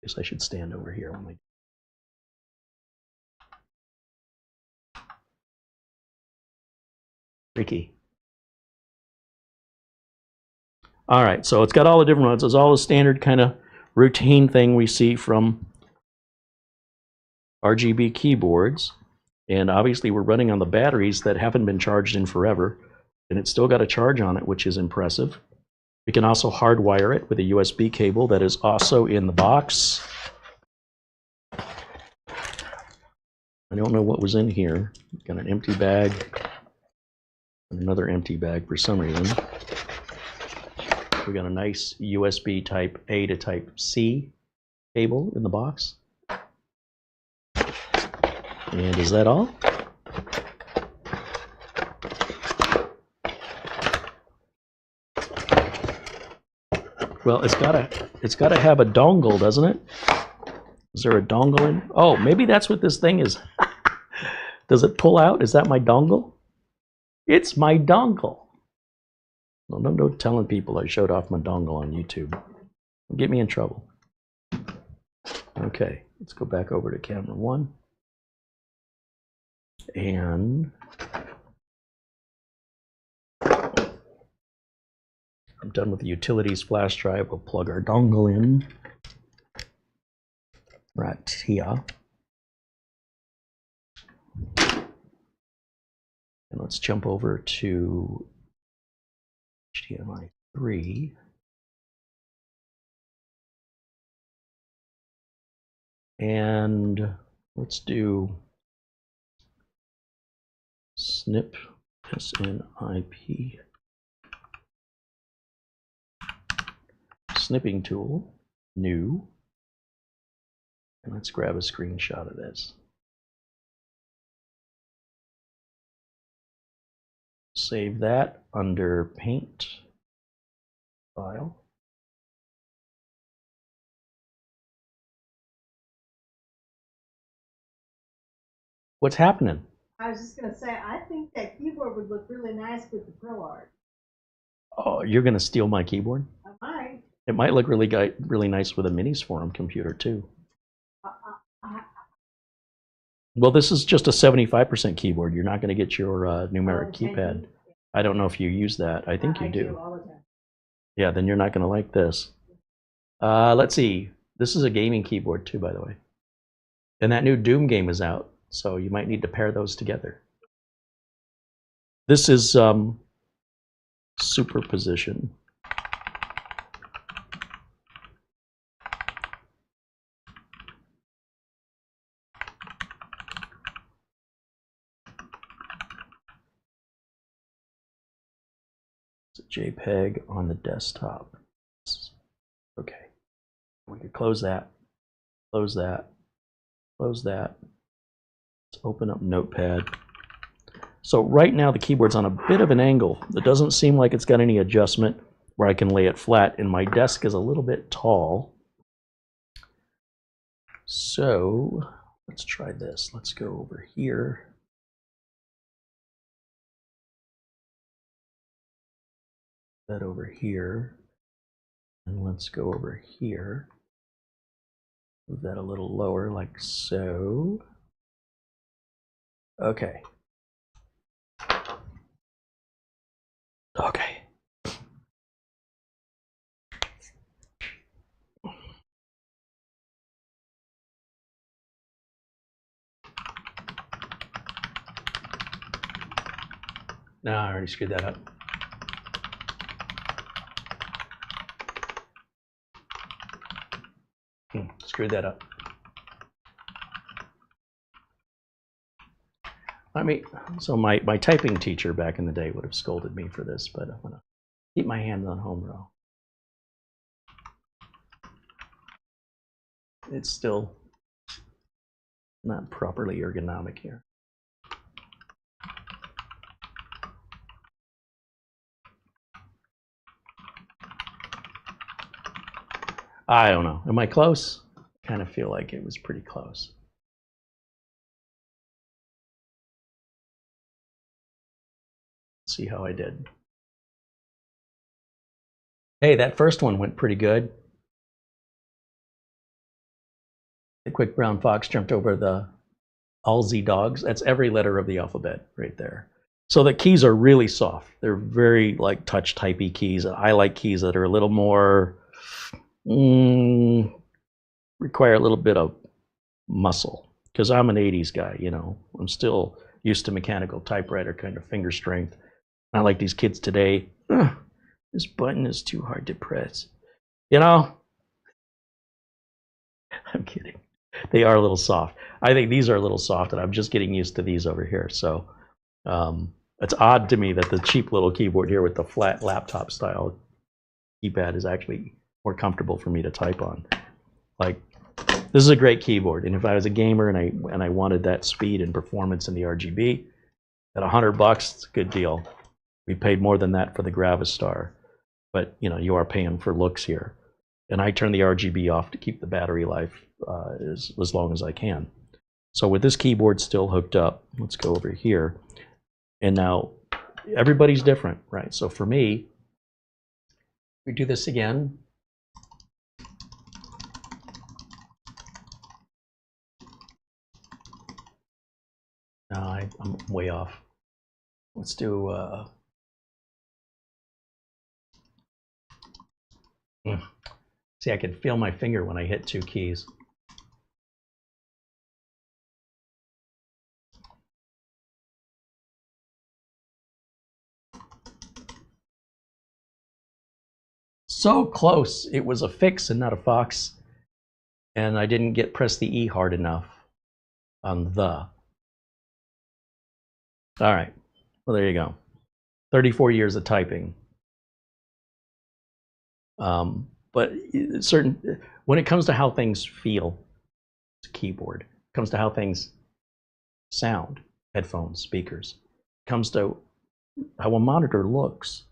Speaker 1: Guess I should stand over here when I... Freaky. All right, so it's got all the different ones. It's all the standard kind of routine thing we see from RGB keyboards. And obviously we're running on the batteries that haven't been charged in forever. And it's still got a charge on it, which is impressive. We can also hardwire it with a USB cable that is also in the box. I don't know what was in here. Got an empty bag and another empty bag for some reason. We got a nice USB type A to type C cable in the box. And is that all? Well, it's gotta have a dongle, doesn't it? Is there a dongle in? Oh, maybe that's what this thing is. Does it pull out? Is that my dongle? It's my dongle. Well, no telling people I showed off my dongle on YouTube. It'll get me in trouble. Okay, let's go back over to camera 1. And I'm done with the utilities flash drive. We'll plug our dongle in right here. And let's jump over to HDMI 3. And let's do snip SNIP snipping tool, new, and let's grab a screenshot of this. Save that under Paint, File. What's happening?
Speaker 2: I was just going to say, I think that keyboard would look really nice with the Pro Art.
Speaker 1: Oh, you're going to steal my keyboard?
Speaker 2: I might.
Speaker 1: It might look really nice with a Minisforum computer too. Well, this is just a 75% keyboard. You're not going to get your numeric keypad. I don't know if you use that. I think you do.
Speaker 2: All the time.
Speaker 1: Yeah, then you're not going to like this. Let's see. This is a gaming keyboard too, by the way. And that new Doom game is out, so you might need to pair those together. This is superposition. It's a JPEG on the desktop. Okay. We could close that, close that, close that. Let's open up Notepad. So right now the keyboard's on a bit of an angle. It doesn't seem like it's got any adjustment where I can lay it flat, and my desk is a little bit tall. So let's try this. Let's go over here. That over here. And let's go over here. Move that a little lower like so. Okay. Okay. No, I already screwed that up. Screwed that up. I mean, so my typing teacher back in the day would have scolded me for this, but I'm gonna keep my hands on home row. It's still not properly ergonomic here. I don't know. Am I close? I kind of feel like it was pretty close. See how I did. Hey, that first one went pretty good. The quick brown fox jumped over the Aussie dogs. That's every letter of the alphabet right there. So the keys are really soft. They're very like touch typey keys. I like keys that are a little more require a little bit of muscle, because I'm an 80s guy, you know. I'm still used to mechanical typewriter kind of finger strength. Not like these kids today. This button is too hard to press. You know? I'm kidding. They are a little soft. I think these are a little soft, and I'm just getting used to these over here. So it's odd to me that the cheap little keyboard here with the flat laptop style keypad is actually more comfortable for me to type on. Like, this is a great keyboard, and if I was a gamer and I wanted that speed and performance in the RGB, at $100, it's a good deal. We paid more than that for the Gravistar, but you know, you are paying for looks here. And I turn the RGB off to keep the battery life as long as I can. So with this keyboard still hooked up, let's go over here. And now everybody's different, right? So for me, we do this again. No, I'm way off. Let's do see, I can feel my finger when I hit two keys. So close. It was a fix and not a fox. And I didn't press the E hard enough on the. All right. Well, there you go. 34 years of typing. But when it comes to how things feel, it's a keyboard. It comes to how things sound, headphones, speakers. It comes to how a monitor looks,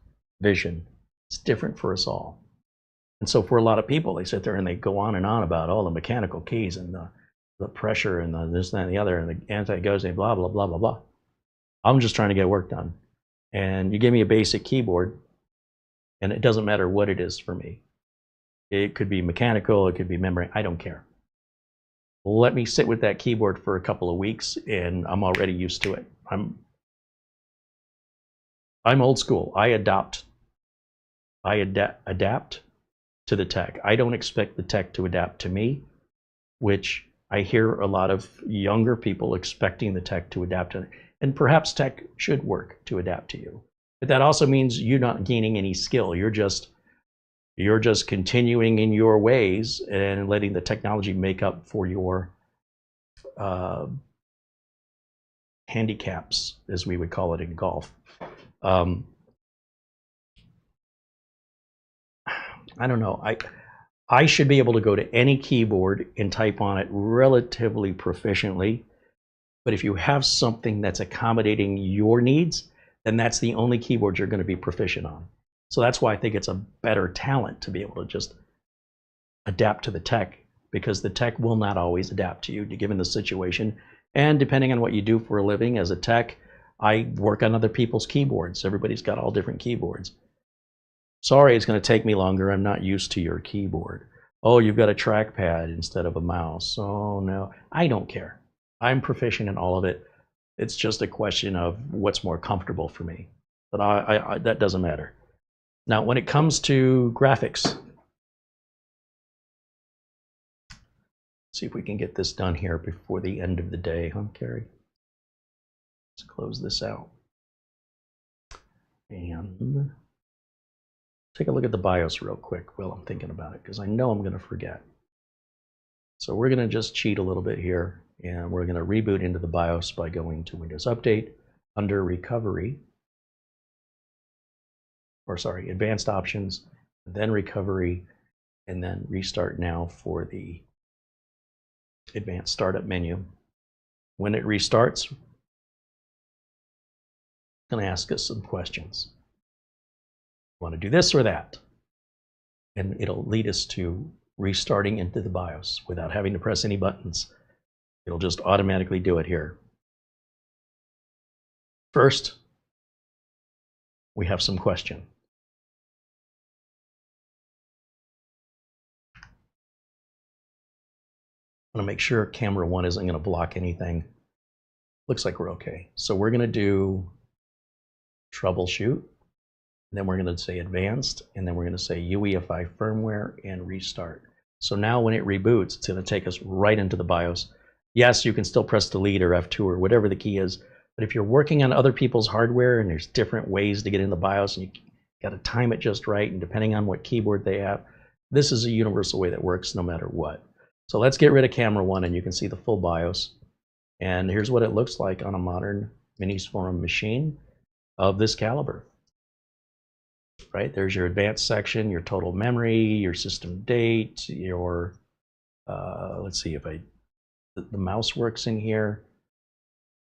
Speaker 1: vision. It's different for us all. And so for a lot of people, they sit there and they go on and on about all the mechanical keys and the pressure and the this, that, and the other, and the anti-ghosting, blah, blah, blah, blah, blah. I'm just trying to get work done. And you give me a basic keyboard, and it doesn't matter what it is for me. It could be mechanical, it could be memory, I don't care. Let me sit with that keyboard for a couple of weeks, and I'm already used to it. I'm old school. I adapt to the tech. I don't expect the tech to adapt to me, which I hear a lot of younger people expecting the tech to adapt to. And perhaps tech should work to adapt to you. But that also means you're not gaining any skill. You're just continuing in your ways and letting the technology make up for your handicaps, as we would call it in golf. I don't know. I should be able to go to any keyboard and type on it relatively proficiently. But if you have something that's accommodating your needs, then that's the only keyboard you're going to be proficient on. So that's why I think it's a better talent to be able to just adapt to the tech, because the tech will not always adapt to you given the situation. And depending on what you do for a living as a tech, I work on other people's keyboards. Everybody's got all different keyboards. Sorry, it's going to take me longer. I'm not used to your keyboard. Oh, you've got a trackpad instead of a mouse. Oh, no. I don't care. I'm proficient in all of it. It's just a question of what's more comfortable for me. But that doesn't matter. Now, when it comes to graphics, see if we can get this done here before the end of the day, huh, Carey? Let's close this out. And take a look at the BIOS real quick while I'm thinking about it, because I know I'm going to forget. So we're going to just cheat a little bit here, and we're going to reboot into the BIOS by going to Windows Update, under Recovery, or sorry, Advanced Options, then Recovery, and then Restart Now for the Advanced Startup menu. When it restarts, it's going to ask us some questions. Want to do this or that? And it'll lead us to restarting into the BIOS without having to press any buttons. It'll just automatically do it here. First, we have some question. I want to make sure camera 1 isn't going to block anything. Looks like we're okay. So we're going to do troubleshoot, and then we're going to say advanced, and then we're going to say UEFI firmware and restart. So now when it reboots, it's going to take us right into the BIOS. Yes, you can still press delete or F2 or whatever the key is, but if you're working on other people's hardware and there's different ways to get in the BIOS and you got to time it just right, and depending on what keyboard they have, this is a universal way that works no matter what. So let's get rid of camera 1 and you can see the full BIOS. And here's what it looks like on a modern Minisforum machine of this caliber. Right, there's your advanced section, your total memory, your system date, your, let's see if the mouse works in here,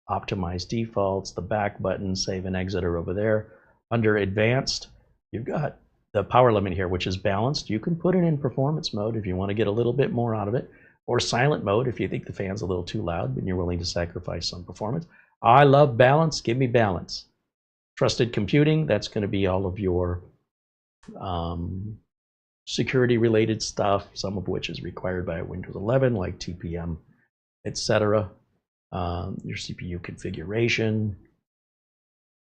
Speaker 1: optimize defaults, the back button, save and exit are over there. Under advanced, you've got the power limit here, which is balanced. You can put it in performance mode if you want to get a little bit more out of it, or silent mode if you think the fan's a little too loud and you're willing to sacrifice some performance. I love balance, give me balance. Trusted computing, that's going to be all of your security related stuff, some of which is required by Windows 11, like TPM, etc. Your CPU configuration,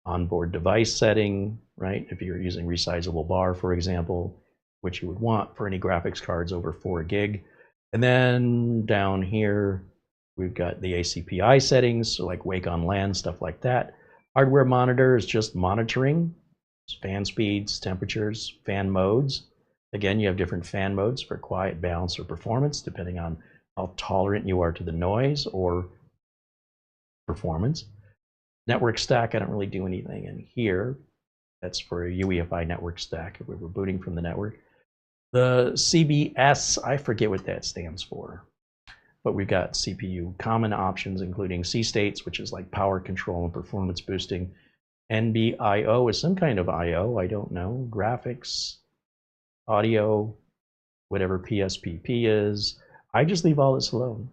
Speaker 1: onboard device setting, right? If you're using resizable bar, for example, which you would want for any graphics cards over 4 gig. And then down here, we've got the ACPI settings, so like wake on LAN, stuff like that. Hardware monitor is just monitoring fan speeds, temperatures, fan modes. Again, you have different fan modes for quiet, balance, or performance, depending on how tolerant you are to the noise or performance. Network stack, I don't really do anything in here. That's for a UEFI network stack if we were booting from the network. The CBS, I forget what that stands for, but we've got CPU common options, including C states, which is like power control and performance boosting. NB-IO is some kind of I/O, I don't know. Graphics, audio, whatever PSPP is. I just leave all this alone.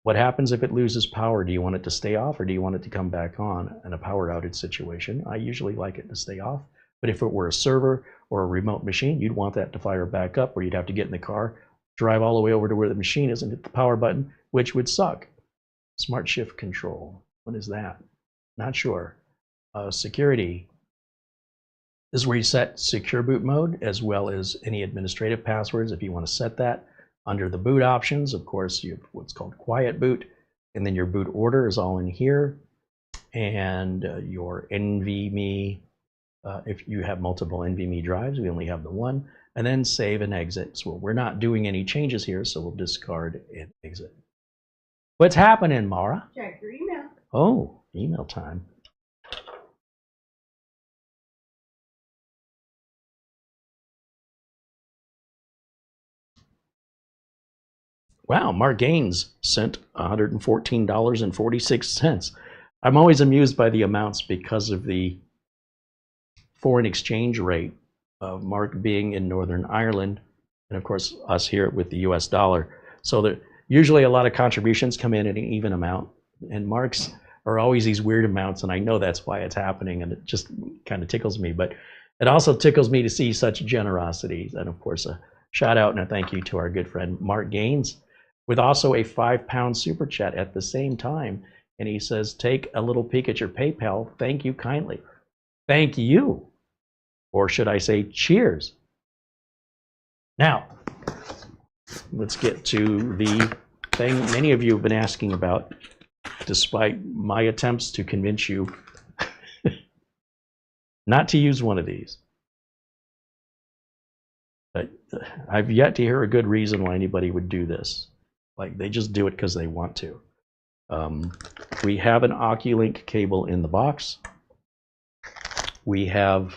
Speaker 1: What happens if it loses power? Do you want it to stay off or do you want it to come back on in a power outage situation? I usually like it to stay off, but if it were a server or a remote machine, you'd want that to fire back up, or you'd have to get in the car, drive all the way over to where the machine is and hit the power button, which would suck. Smart shift control, what is that? Not sure. Security. This is where you set secure boot mode as well as any administrative passwords if you want to set that. Under the boot options, of course, you have what's called quiet boot, and then your boot order is all in here. And your NVMe, if you have multiple NVMe drives, we only have the one, and then save and exit. So we're not doing any changes here, so we'll discard and exit. What's happening, Mara?
Speaker 2: Check your email.
Speaker 1: Oh, email time. Wow, Mark Gaines sent $114.46. I'm always amused by the amounts because of the foreign exchange rate of Mark being in Northern Ireland, and of course us here with the US dollar. So that usually a lot of contributions come in at an even amount, and Mark's are always these weird amounts, and I know that's why it's happening, and it just kind of tickles me. But it also tickles me to see such generosity, and of course a shout out and a thank you to our good friend Mark Gaines, with also a £5 super chat at the same time. And he says, take a little peek at your PayPal. Thank you kindly. Thank you. Or should I say cheers? Now, let's get to the thing many of you have been asking about, despite my attempts to convince you not to use one of these. But I've yet to hear a good reason why anybody would do this. Like, they just do it because they want to. We have an OCuLink cable in the box. We have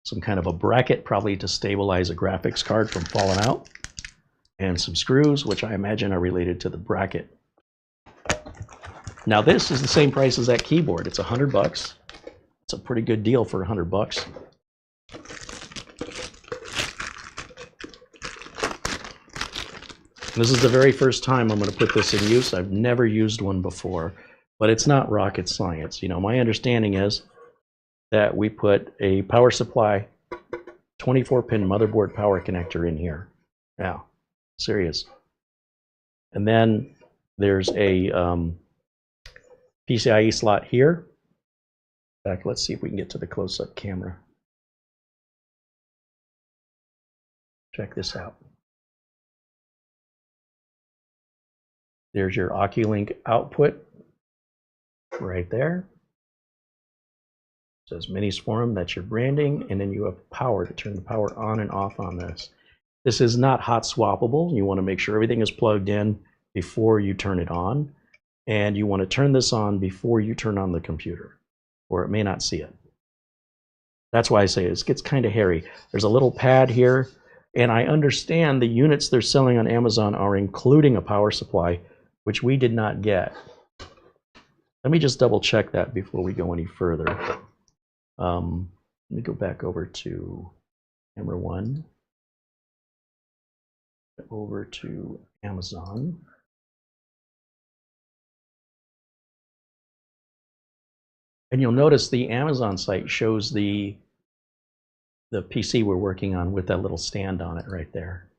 Speaker 1: some kind of a bracket, probably to stabilize a graphics card from falling out, and some screws, which I imagine are related to the bracket. Now this is the same price as that keyboard. It's $100. It's a pretty good deal for $100. This is the very first time I'm going to put this in use. I've never used one before, but it's not rocket science. You know, my understanding is that we put a power supply, 24-pin motherboard power connector in here. Yeah, serious. And then there's a PCIe slot here. In fact, let's see if we can get to the close-up camera. Check this out. There's your OCuLink output right there. It says Minisforum, that's your branding, and then you have power to turn the power on and off on this. This is not hot swappable. You want to make sure everything is plugged in before you turn it on, and you want to turn this on before you turn on the computer, or it may not see it. That's why I say it gets kind of hairy. There's a little pad here, and I understand the units they're selling on Amazon are including a power supply, which we did not get. Let me just double check that before we go any further. Let me go back over to camera 1, over to Amazon. And you'll notice the Amazon site shows the PC we're working on with that little stand on it right there.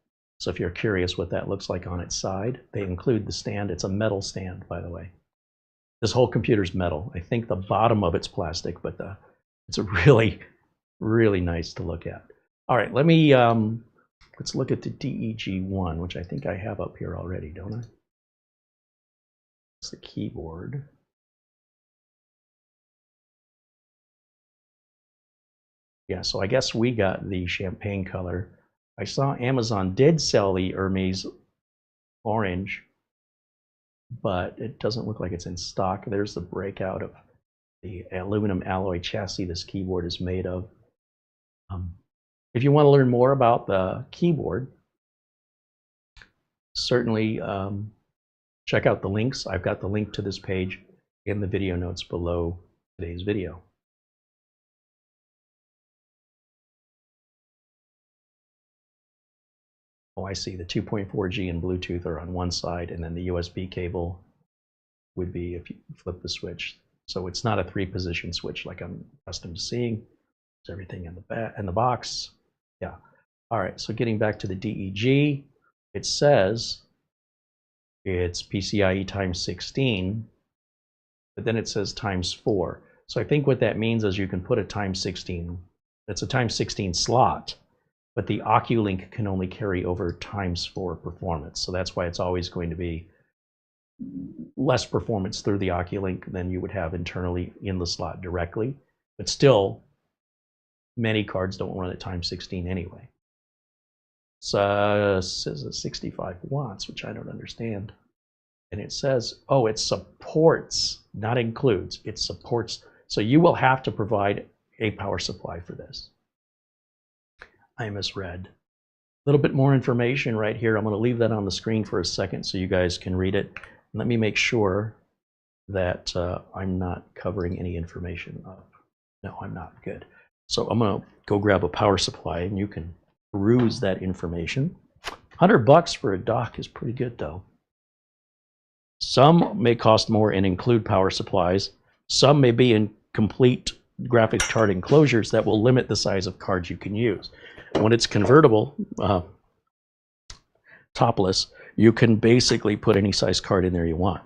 Speaker 1: So if you're curious what that looks like on its side, they include the stand. It's a metal stand, by the way. This whole computer's metal. I think the bottom of it's plastic, but it's really, really nice to look at. All right, let me let's look at the DEG1, which I think I have up here already, don't I? It's the keyboard. Yeah, so I guess we got the champagne color. I saw Amazon did sell the Hermes orange, but it doesn't look like it's in stock. There's the breakout of the aluminum alloy chassis this keyboard is made of. If you want to learn more about the keyboard, certainly check out the links. I've got the link to this page in the video notes below today's video. Oh, I see. The 2.4G and Bluetooth are on one side, and then the USB cable would be if you flip the switch. So it's not a 3-position switch like I'm accustomed to seeing. There's everything in the box. Yeah. All right. So getting back to the DEG, it says it's PCIe times 16, but then it says times 4. So I think what that means is you can put a times 16. It's a times 16 slot. But the OCuLink can only carry over times 4 performance. So that's why it's always going to be less performance through the OCuLink than you would have internally in the slot directly. But still, many cards don't run at times 16 anyway. So it says 65 watts, which I don't understand. And it says, oh, it supports, not includes, it supports. So you will have to provide a power supply for this. I misread. A little bit more information right here. I'm going to leave that on the screen for a second so you guys can read it. Let me make sure that I'm not covering any information up. No, I'm not. Good. So I'm going to go grab a power supply and you can peruse that information. $100 for a dock is pretty good though. Some may cost more and include power supplies. Some may be in complete graphics card enclosures that will limit the size of cards you can use. When it's convertible, topless, you can basically put any size card in there you want.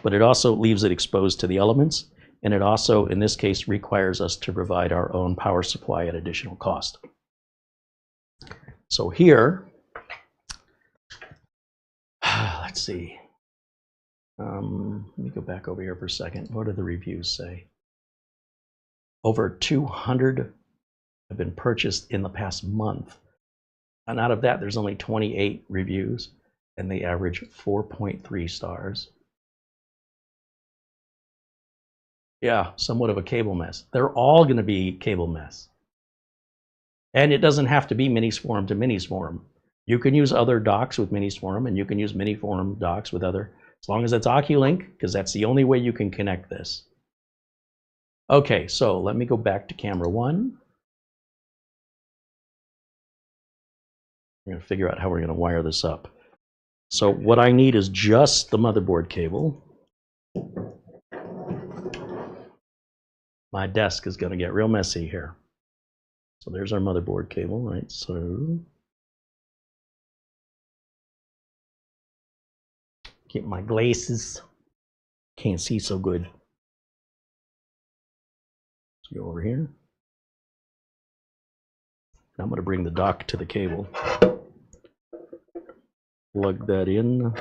Speaker 1: But it also leaves it exposed to the elements, and it also, in this case, requires us to provide our own power supply at additional cost. So here, let's see. Let me go back over here for a second. What do the reviews say? Over 200 have been purchased in the past month. And out of that, there's only 28 reviews, and they average 4.3 stars. Yeah, somewhat of a cable mess. They're all going to be cable mess. And it doesn't have to be Minisforum to Minisforum. You can use other docks with Minisforum, and you can use Minisforum docks with other As long as it's OCuLink, because that's the only way you can connect this. Okay, so let me go back to camera 1. We're going to figure out how we're going to wire this up. So what I need is just the motherboard cable. My desk is going to get real messy here. So there's our motherboard cable, right? So get my glasses. Can't see so good. Let's go over here. I'm going to bring the dock to the cable. Plug that in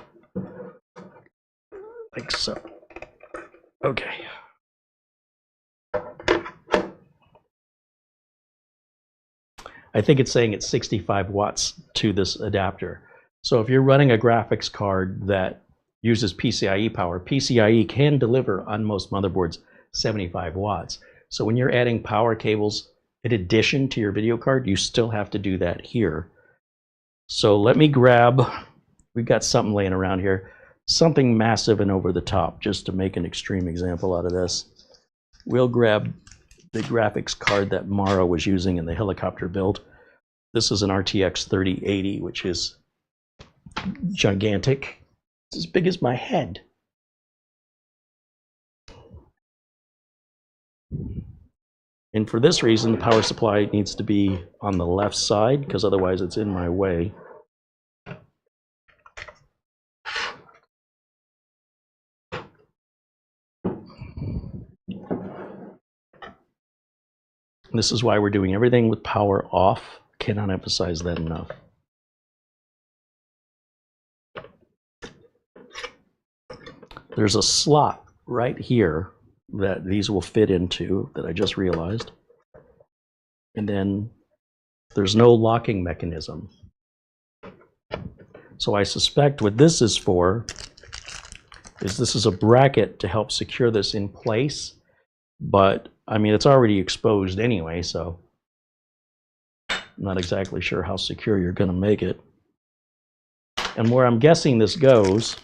Speaker 1: like so. Okay. I think it's saying it's 65 watts to this adapter. So if you're running a graphics card that uses PCIe power, PCIe can deliver on most motherboards 75 watts. So when you're adding power cables in addition to your video card, you still have to do that here. So let me grab, we've got something laying around here, something massive and over the top, just to make an extreme example out of this. We'll grab the graphics card that Mara was using in the helicopter build. This is an RTX 3080, which is gigantic. It's as big as my head. And for this reason, the power supply needs to be on the left side, because otherwise it's in my way. This is why we're doing everything with power off. Cannot emphasize that enough. There's a slot right here that these will fit into that I just realized. And then there's no locking mechanism. So I suspect what this is for is this is a bracket to help secure this in place. But I mean, it's already exposed anyway, so I'm not exactly sure how secure you're going to make it. And where I'm guessing this goes,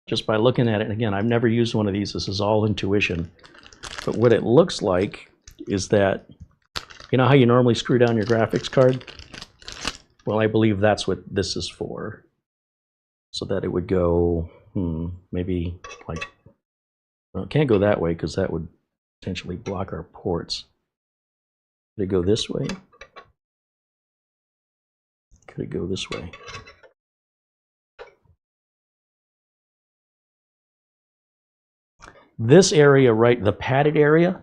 Speaker 1: just by looking at it, and again, I've never used one of these, this is all intuition, but what it looks like is that, you know how you normally screw down your graphics card? Well, I believe that's what this is for. So that it would go, maybe like, well, it can't go that way because that would potentially block our ports. Could it go this way? Could it go this way? This area, right, the padded area,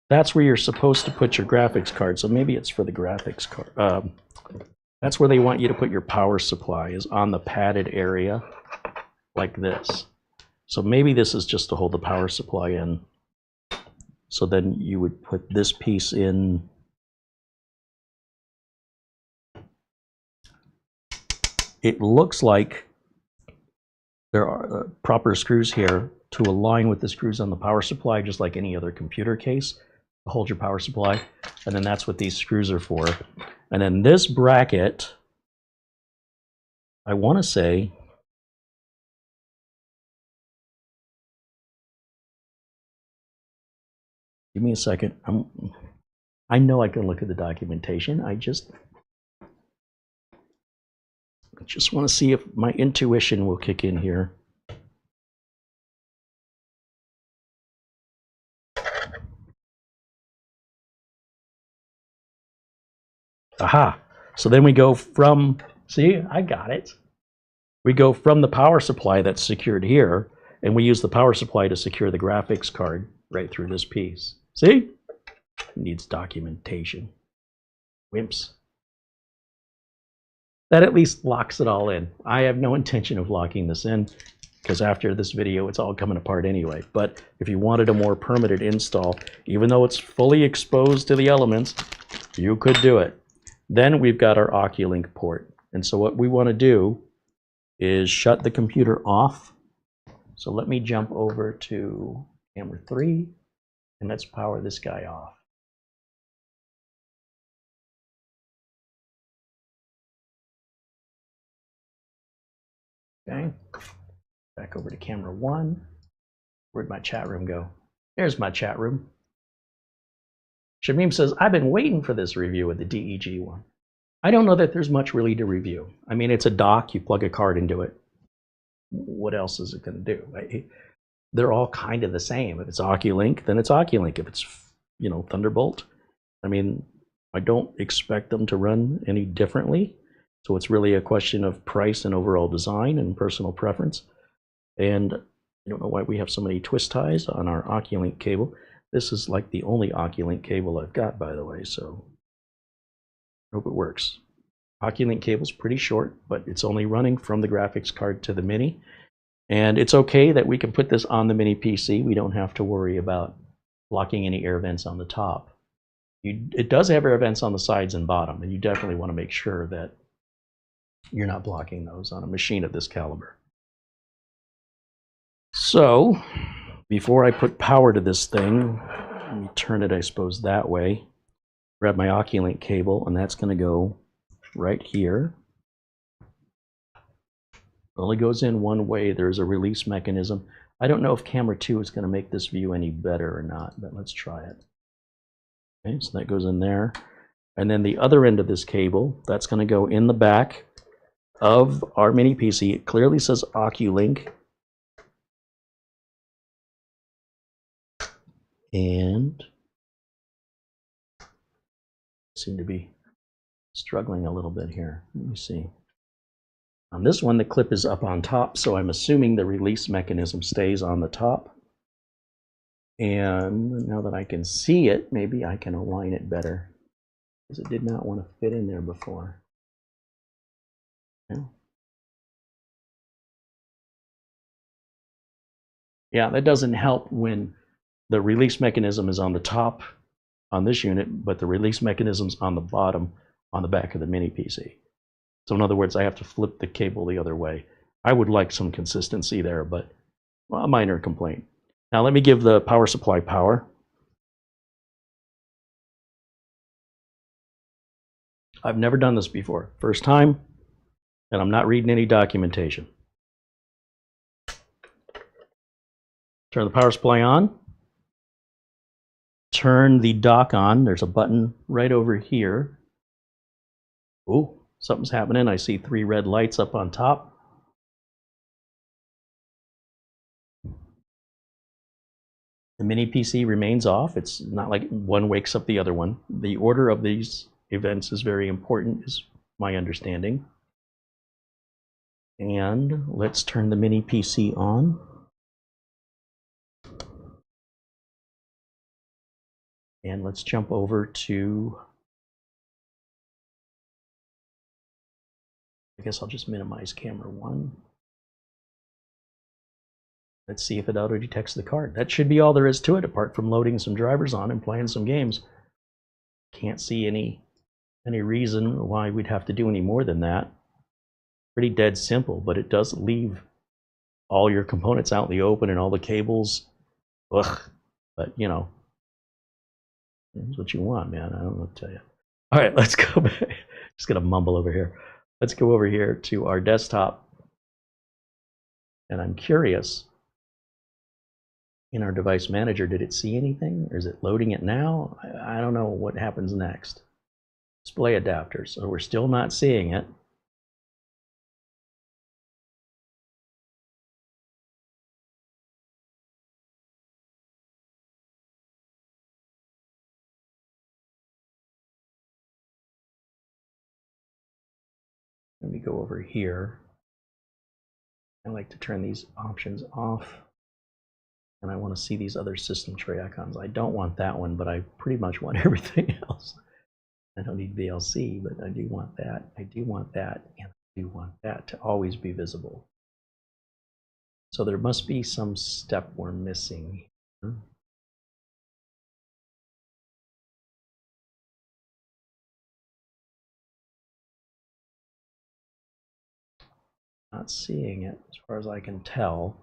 Speaker 1: that's where you're supposed to put your graphics card. So maybe it's for the graphics card. That's where they want you to put your power supply, is on the padded area like this. So maybe this is just to hold the power supply in. So then you would put this piece in. It looks like there are proper screws here to align with the screws on the power supply, just like any other computer case, to hold your power supply. And then that's what these screws are for. And then this bracket, I want to say, give me a second. I know I can look at the documentation. I just want to see if my intuition will kick in here. Aha. So then we go from, see, I got it. We go from the power supply that's secured here, and we use the power supply to secure the graphics card right through this piece. See? It needs documentation. Wimps. That at least locks it all in. I have no intention of locking this in, because after this video, it's all coming apart anyway. But if you wanted a more permanent install, even though it's fully exposed to the elements, you could do it. Then we've got our OCuLink port. And so what we want to do is shut the computer off. So let me jump over to camera 3, and let's power this guy off. Okay, back over to camera 1. Where'd my chat room go? There's my chat room. Shamim says, I've been waiting for this review of the DEG1. I don't know that there's much really to review. I mean, it's a dock, you plug a card into it. What else is it going to do? They're all kind of the same. If it's OCuLink, then it's OCuLink. If it's, you know, Thunderbolt, I mean, I don't expect them to run any differently. So it's really a question of price and overall design and personal preference. And I don't know why we have so many twist ties on our OCuLink cable. This is like the only OCuLink cable I've got, by the way, so I hope it works. OCuLink cable's pretty short, but it's only running from the graphics card to the Mini. And it's okay that we can put this on the Mini PC. We don't have to worry about blocking any air vents on the top. It does have air vents on the sides and bottom, and you definitely want to make sure that you're not blocking those on a machine of this caliber. So, before I put power to this thing, let me turn it, I suppose, that way. Grab my OCuLink cable, and that's going to go right here. It only goes in one way. There's a release mechanism. I don't know if camera 2 is going to make this view any better or not, but let's try it. Okay, so that goes in there. And then the other end of this cable, that's going to go in the back of our Mini PC. It clearly says OCuLink. And seem to be struggling a little bit here. Let me see. On this one, the clip is up on top, so I'm assuming the release mechanism stays on the top. And now that I can see it, maybe I can align it better, because it did not want to fit in there before. Yeah, that doesn't help when the release mechanism is on the top on this unit, but the release mechanism's on the bottom on the back of the Mini PC. So in other words, I have to flip the cable the other way. I would like some consistency there, but well, a minor complaint. Now let me give the power supply power. I've never done this before. First time, and I'm not reading any documentation. Turn the power supply on. Turn the dock on. There's a button right over here. Ooh, something's happening. I see 3 red lights up on top. The Mini PC remains off. It's not like one wakes up the other one. The order of these events is very important, is my understanding. And let's turn the Mini PC on. And let's jump over to, I guess I'll just minimize camera 1. Let's see if it auto detects the card. That should be all there is to it, apart from loading some drivers on and playing some games. Can't see any reason why we'd have to do any more than that. Pretty dead simple, but it does leave all your components out in the open and all the cables. Ugh. But you know, that's what you want, man. I don't know what to tell you. All right, let's go back. Just gonna mumble over here. Let's go over here to our desktop. And I'm curious, in our device manager, did it see anything? Or is it loading it now? I don't know what happens next. Display adapters. So we're still not seeing it. Let me go over here. I like to turn these options off. And I want to see these other system tray icons. I don't want that one, but I pretty much want everything else. I don't need VLC, but I do want that. I do want that, and I do want that to always be visible. So there must be some step we're missing here. Not seeing it as far as I can tell.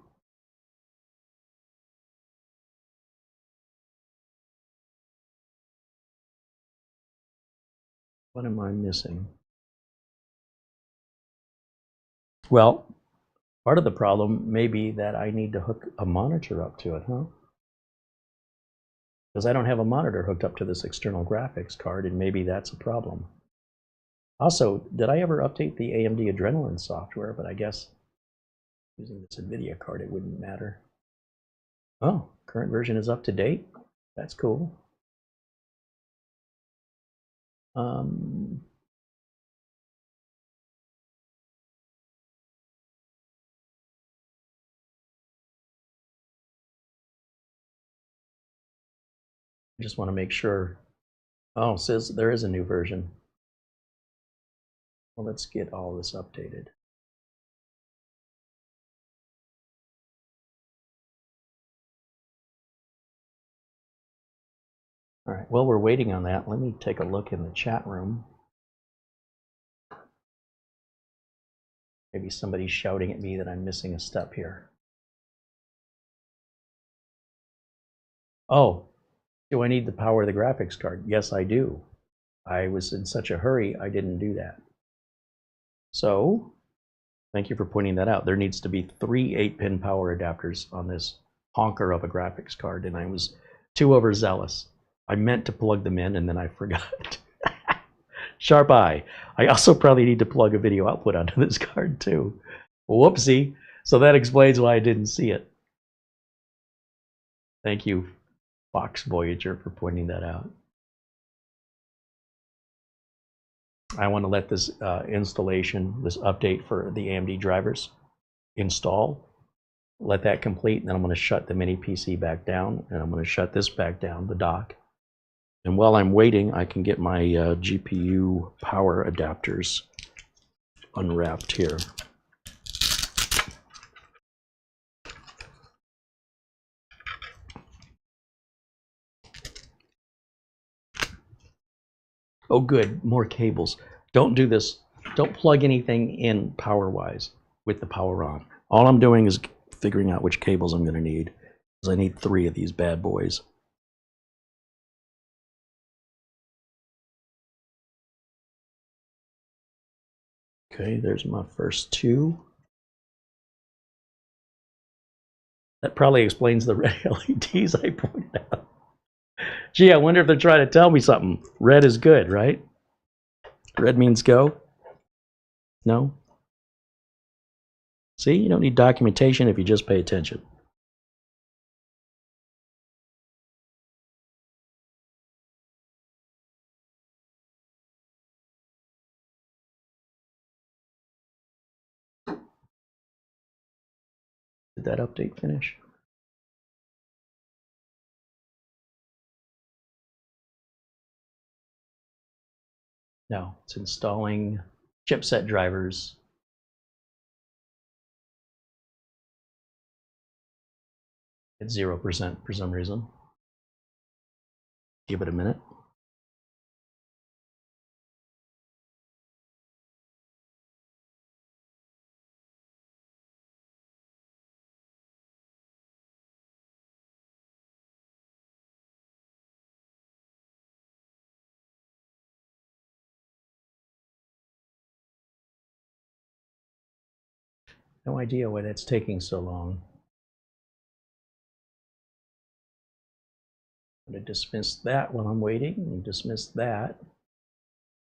Speaker 1: What am I missing? Well,
Speaker 3: Part of the problem may be that I need to hook a monitor up to it, huh? Because I don't have a monitor hooked up to this external graphics card, and maybe that's a problem. Also, did I ever update the AMD Adrenalin software? But I guess using this NVIDIA card, it wouldn't matter. Oh, current version is up to date. That's cool. I just want to make sure. Oh, it says there is a new version. Well, let's get all this updated. All right, while we're waiting on that, let me take a look in the chat room. Maybe somebody's shouting at me that I'm missing a step here. Oh, do I need to power the graphics card? Yes, I do. I was in such a hurry, I didn't do that. So, thank you for pointing that out. There needs to be 3 8-pin power adapters on this honker of a graphics card, and I was too overzealous. I meant to plug them in, and then I forgot. Sharp eye. I also probably need to plug a video output onto this card, too. Whoopsie. So that explains why I didn't see it. Thank you, Fox Voyager, for pointing that out. I want to let this installation, this update for the AMD drivers install. Let that complete, and then I'm going to shut the mini PC back down, and I'm going to shut this back down, the dock. And while I'm waiting, I can get my GPU power adapters unwrapped here. Oh, good, more cables. Don't do this. Don't plug anything in power-wise with the power on. All I'm doing is figuring out which cables I'm going to need, because I need 3 of these bad boys. Okay, there's my first 2. That probably explains the red LEDs I pointed out. Gee, I wonder if they're trying to tell me something. Red is good, right? Red means go? No? See, you don't need documentation if you just pay attention. Did that update finish? No, it's installing chipset drivers. It's 0% for some reason. Give it a minute. No idea why that's taking so long. I'm going to dismiss that while I'm waiting, and dismiss that.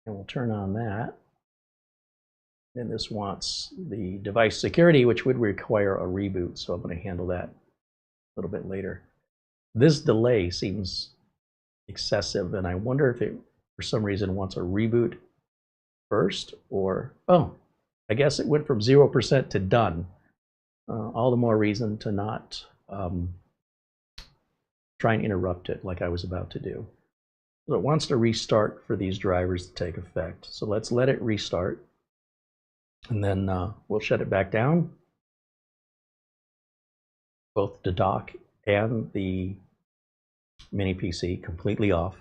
Speaker 3: And we'll turn on that. And this wants the device security, which would require a reboot, so I'm going to handle that a little bit later. This delay seems excessive, and I wonder if it, for some reason, wants a reboot first, or, oh, I guess it went from 0% to done. All the more reason to not try and interrupt it like I was about to do. So it wants to restart for these drivers to take effect. So let's let it restart, and then we'll shut it back down, both the dock and the mini PC completely off.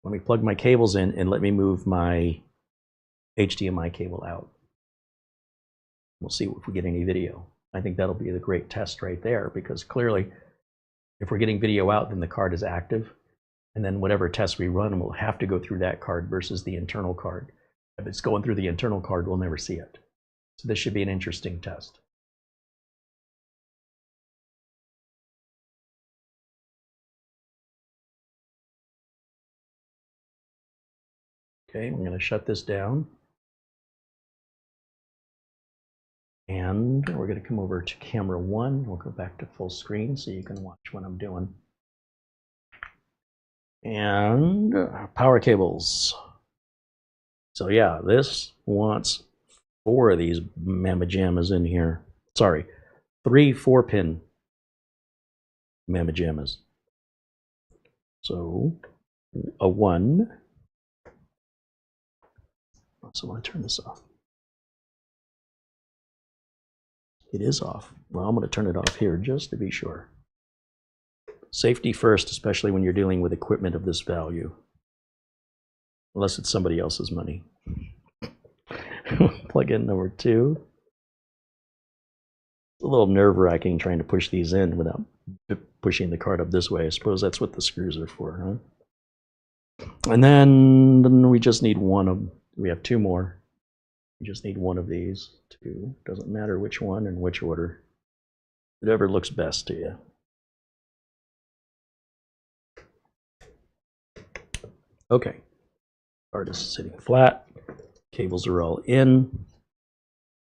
Speaker 3: Let me plug my cables in, and let me move my HDMI cable out. We'll see if we get any video. I think that'll be the great test right there, because clearly if we're getting video out, then the card is active, and then whatever test we run will have to go through that card versus the internal card. If it's going through the internal card, we'll never see it. So this should be an interesting test. Okay, we're going to shut this down. And we're going to come over to camera 1. We'll go back to full screen so you can watch what I'm doing. And power cables. So yeah, this wants 4 of these mamma jammas in here. Sorry, 3 4-pin mamma jammas. So a 1. So I want to turn this off. It is off. Well, I'm going to turn it off here just to be sure. Safety first, especially when you're dealing with equipment of this value. Unless it's somebody else's money. Plug in number 2. It's a little nerve-wracking trying to push these in without pushing the card up this way. I suppose that's what the screws are for, huh? And then we just need one of them. We have 2 more. We just need one of these. 2. Doesn't matter which one and which order. Whatever looks best to you. Okay. Card is sitting flat. Cables are all in.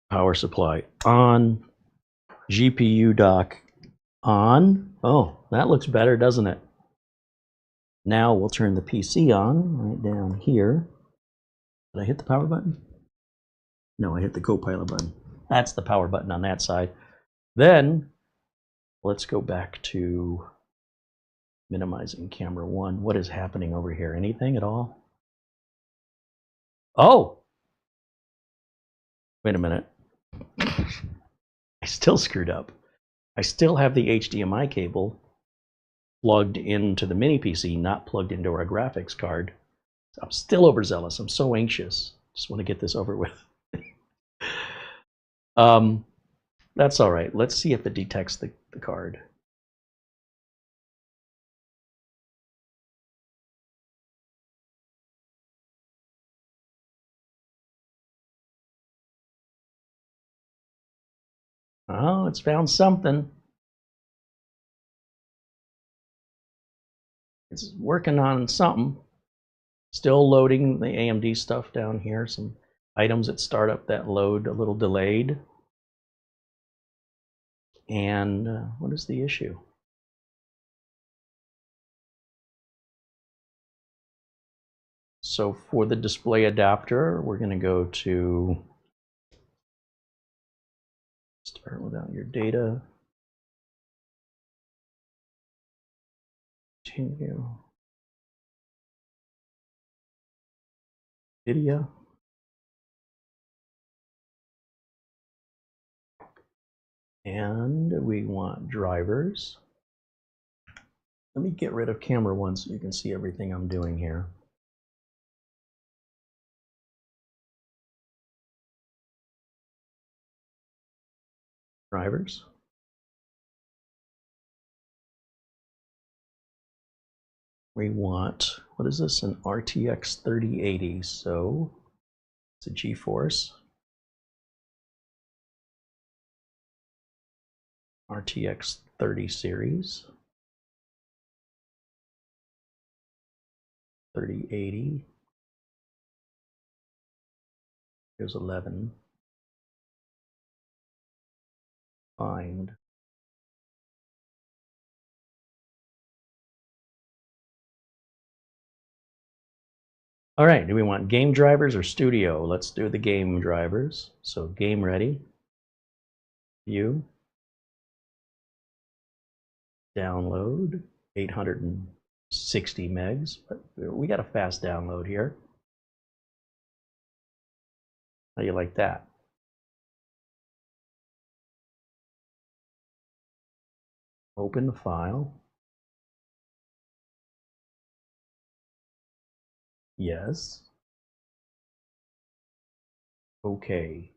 Speaker 3: Power supply on. GPU dock on. Oh, that looks better, doesn't it? Now we'll turn the PC on right down here. Did I hit the power button? No, I hit the Copilot button. That's the power button on that side. Then let's go back to minimizing camera 1. What is happening over here? Anything at all? Oh! Wait a minute. I still screwed up. I still have the HDMI cable plugged into the mini PC, not plugged into our graphics card. I'm still overzealous. I'm so anxious. Just want to get this over with. That's all right. Let's see if it detects the card. Oh, it's found something. It's working on something. Still loading the AMD stuff down here. Some items at startup that load a little delayed. And what is the issue? So for the display adapter, we're going to go to start without your data. Continue. Video. And we want drivers. Let me get rid of camera 1 so you can see everything I'm doing here. Drivers. We want, what is this? An RTX 3080. So it's a GeForce. RTX 30 series. 3080. Here's 11. Find. All right, do we want game drivers or studio? Let's do the game drivers. So game ready. View. Download. 860 megs. But we got a fast download here. How do you like that? Open the file. Yes. Okay.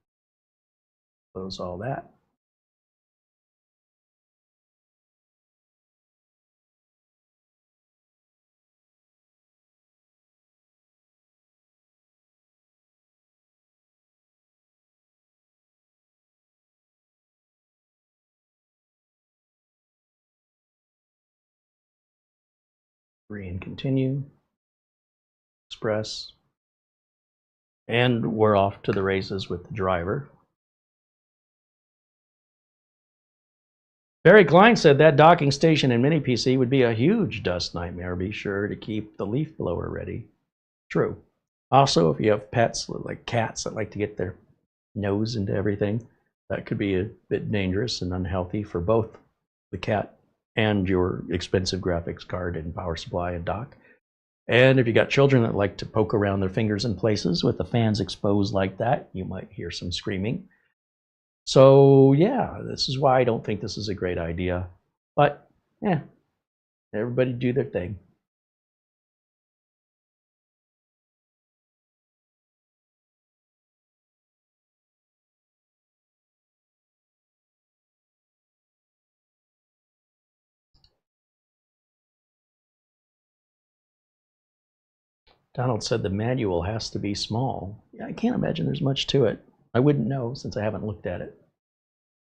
Speaker 3: Close all that. Agree and continue. Express. And we're off to the races with the driver. Barry Klein said that docking station in Mini PC would be a huge dust nightmare. Be sure to keep the leaf blower ready. True. Also, if you have pets like cats that like to get their nose into everything, that could be a bit dangerous and unhealthy for both the cat and your expensive graphics card and power supply and dock. And if you got children that like to poke around their fingers in places with the fans exposed like that, you might hear some screaming. So yeah, this is why I don't think this is a great idea. But yeah, everybody do their thing. Donald said the manual has to be small. Yeah, I can't imagine there's much to it. I wouldn't know since I haven't looked at it.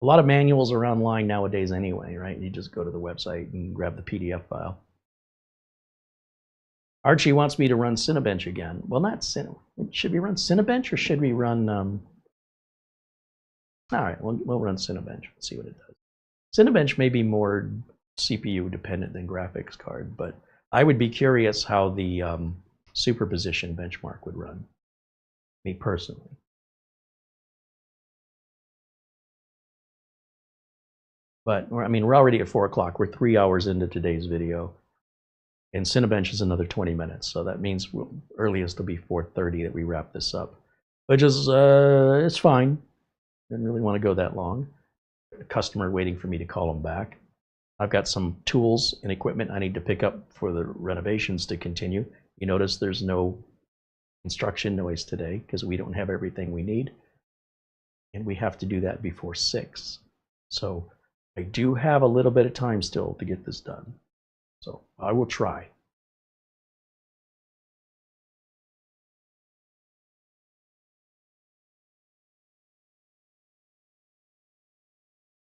Speaker 3: A lot of manuals are online nowadays anyway, right? You just go to the website and grab the PDF file. Archie wants me to run Cinebench again. Well, not should we run Cinebench or should we run... All right, we'll run Cinebench. Let's see what it does. Cinebench may be more CPU dependent than graphics card, but I would be curious how the superposition benchmark would run, me personally. But I mean, we're already at 4 o'clock. We're 3 hours into today's video, and Cinebench is another 20 minutes. So that means earliest will be 4:30 that we wrap this up, which is it's fine. Didn't really want to go that long. A customer waiting for me to call them back. I've got some tools and equipment I need to pick up for the renovations to continue. You notice there's no construction noise today because we don't have everything we need. And we have to do that before 6. So I do have a little bit of time still to get this done. So I will try.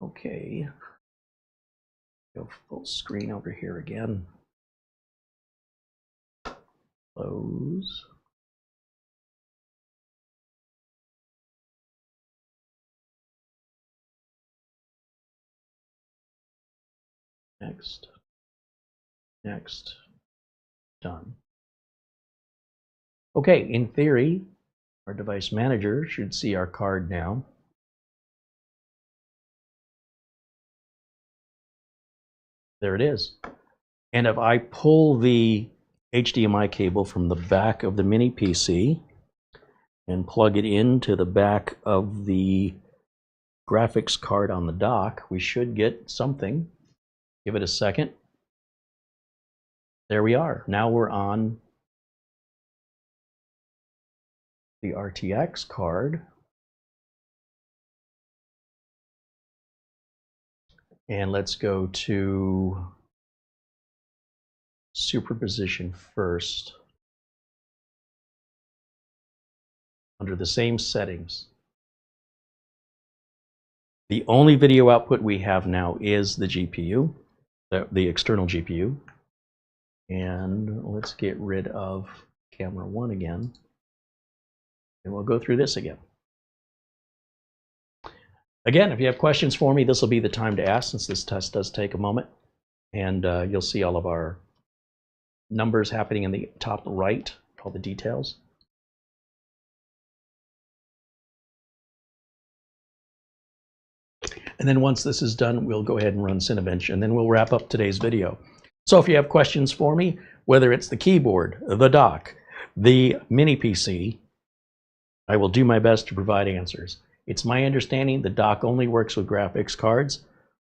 Speaker 3: Okay. Go full screen over here again. Close. Next. Next. Done. Okay, in theory, our device manager should see our card now. There it is. And if I pull the HDMI cable from the back of the Mini PC and plug it into the back of the graphics card on the dock, we should get something. Give it a second. There we are. Now we're on the RTX card. And let's go to superposition first. Under the same settings. The only video output we have now is the GPU, the external GPU. And let's get rid of camera 1 again. And we'll go through this again. Again, if you have questions for me, this will be the time to ask since this test does take a moment. And you'll see all of our numbers happening in the top right, all the details. And then once this is done, we'll go ahead and run Cinebench, and then we'll wrap up today's video. So if you have questions for me, whether it's the keyboard, the dock, the Mini PC, I will do my best to provide answers. It's my understanding the dock only works with graphics cards,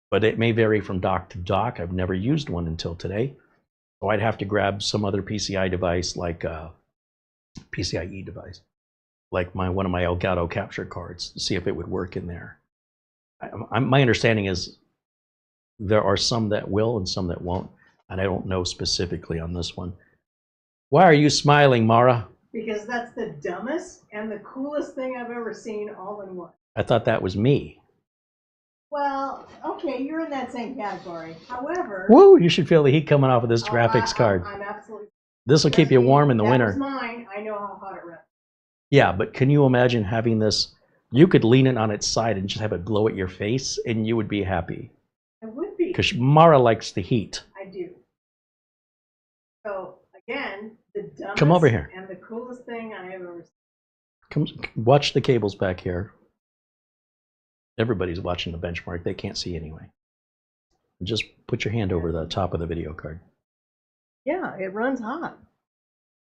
Speaker 3: but it may vary from dock to dock. I've never used one until today. So I'd have to grab some other PCI device like a PCIe device, like one of my Elgato capture cards, to see if it would work in there. My understanding is there are some that will and some that won't, and I don't know specifically on this one. Why are you smiling, Mara?
Speaker 2: Because that's the dumbest and the coolest thing I've ever seen all in one.
Speaker 3: I thought that was me.
Speaker 2: Well, okay, you're in that same category. However...
Speaker 3: Woo, you should feel the heat coming off of this graphics card.
Speaker 2: I'm absolutely...
Speaker 3: This will keep you warm in the winter.
Speaker 2: That was mine. I know how hot it runs.
Speaker 3: Yeah, but can you imagine having this? You could lean it on its side and just have it blow at your face, and you would be happy.
Speaker 2: I would be.
Speaker 3: Because Mara likes the heat.
Speaker 2: I do. So again, the dumbest
Speaker 3: Come over here.
Speaker 2: and the coolest thing I have ever seen.
Speaker 3: Come watch the cables back here. Everybody's watching the benchmark. They can't see anyway. Just put your hand over the top of the video card.
Speaker 2: Yeah, it runs hot.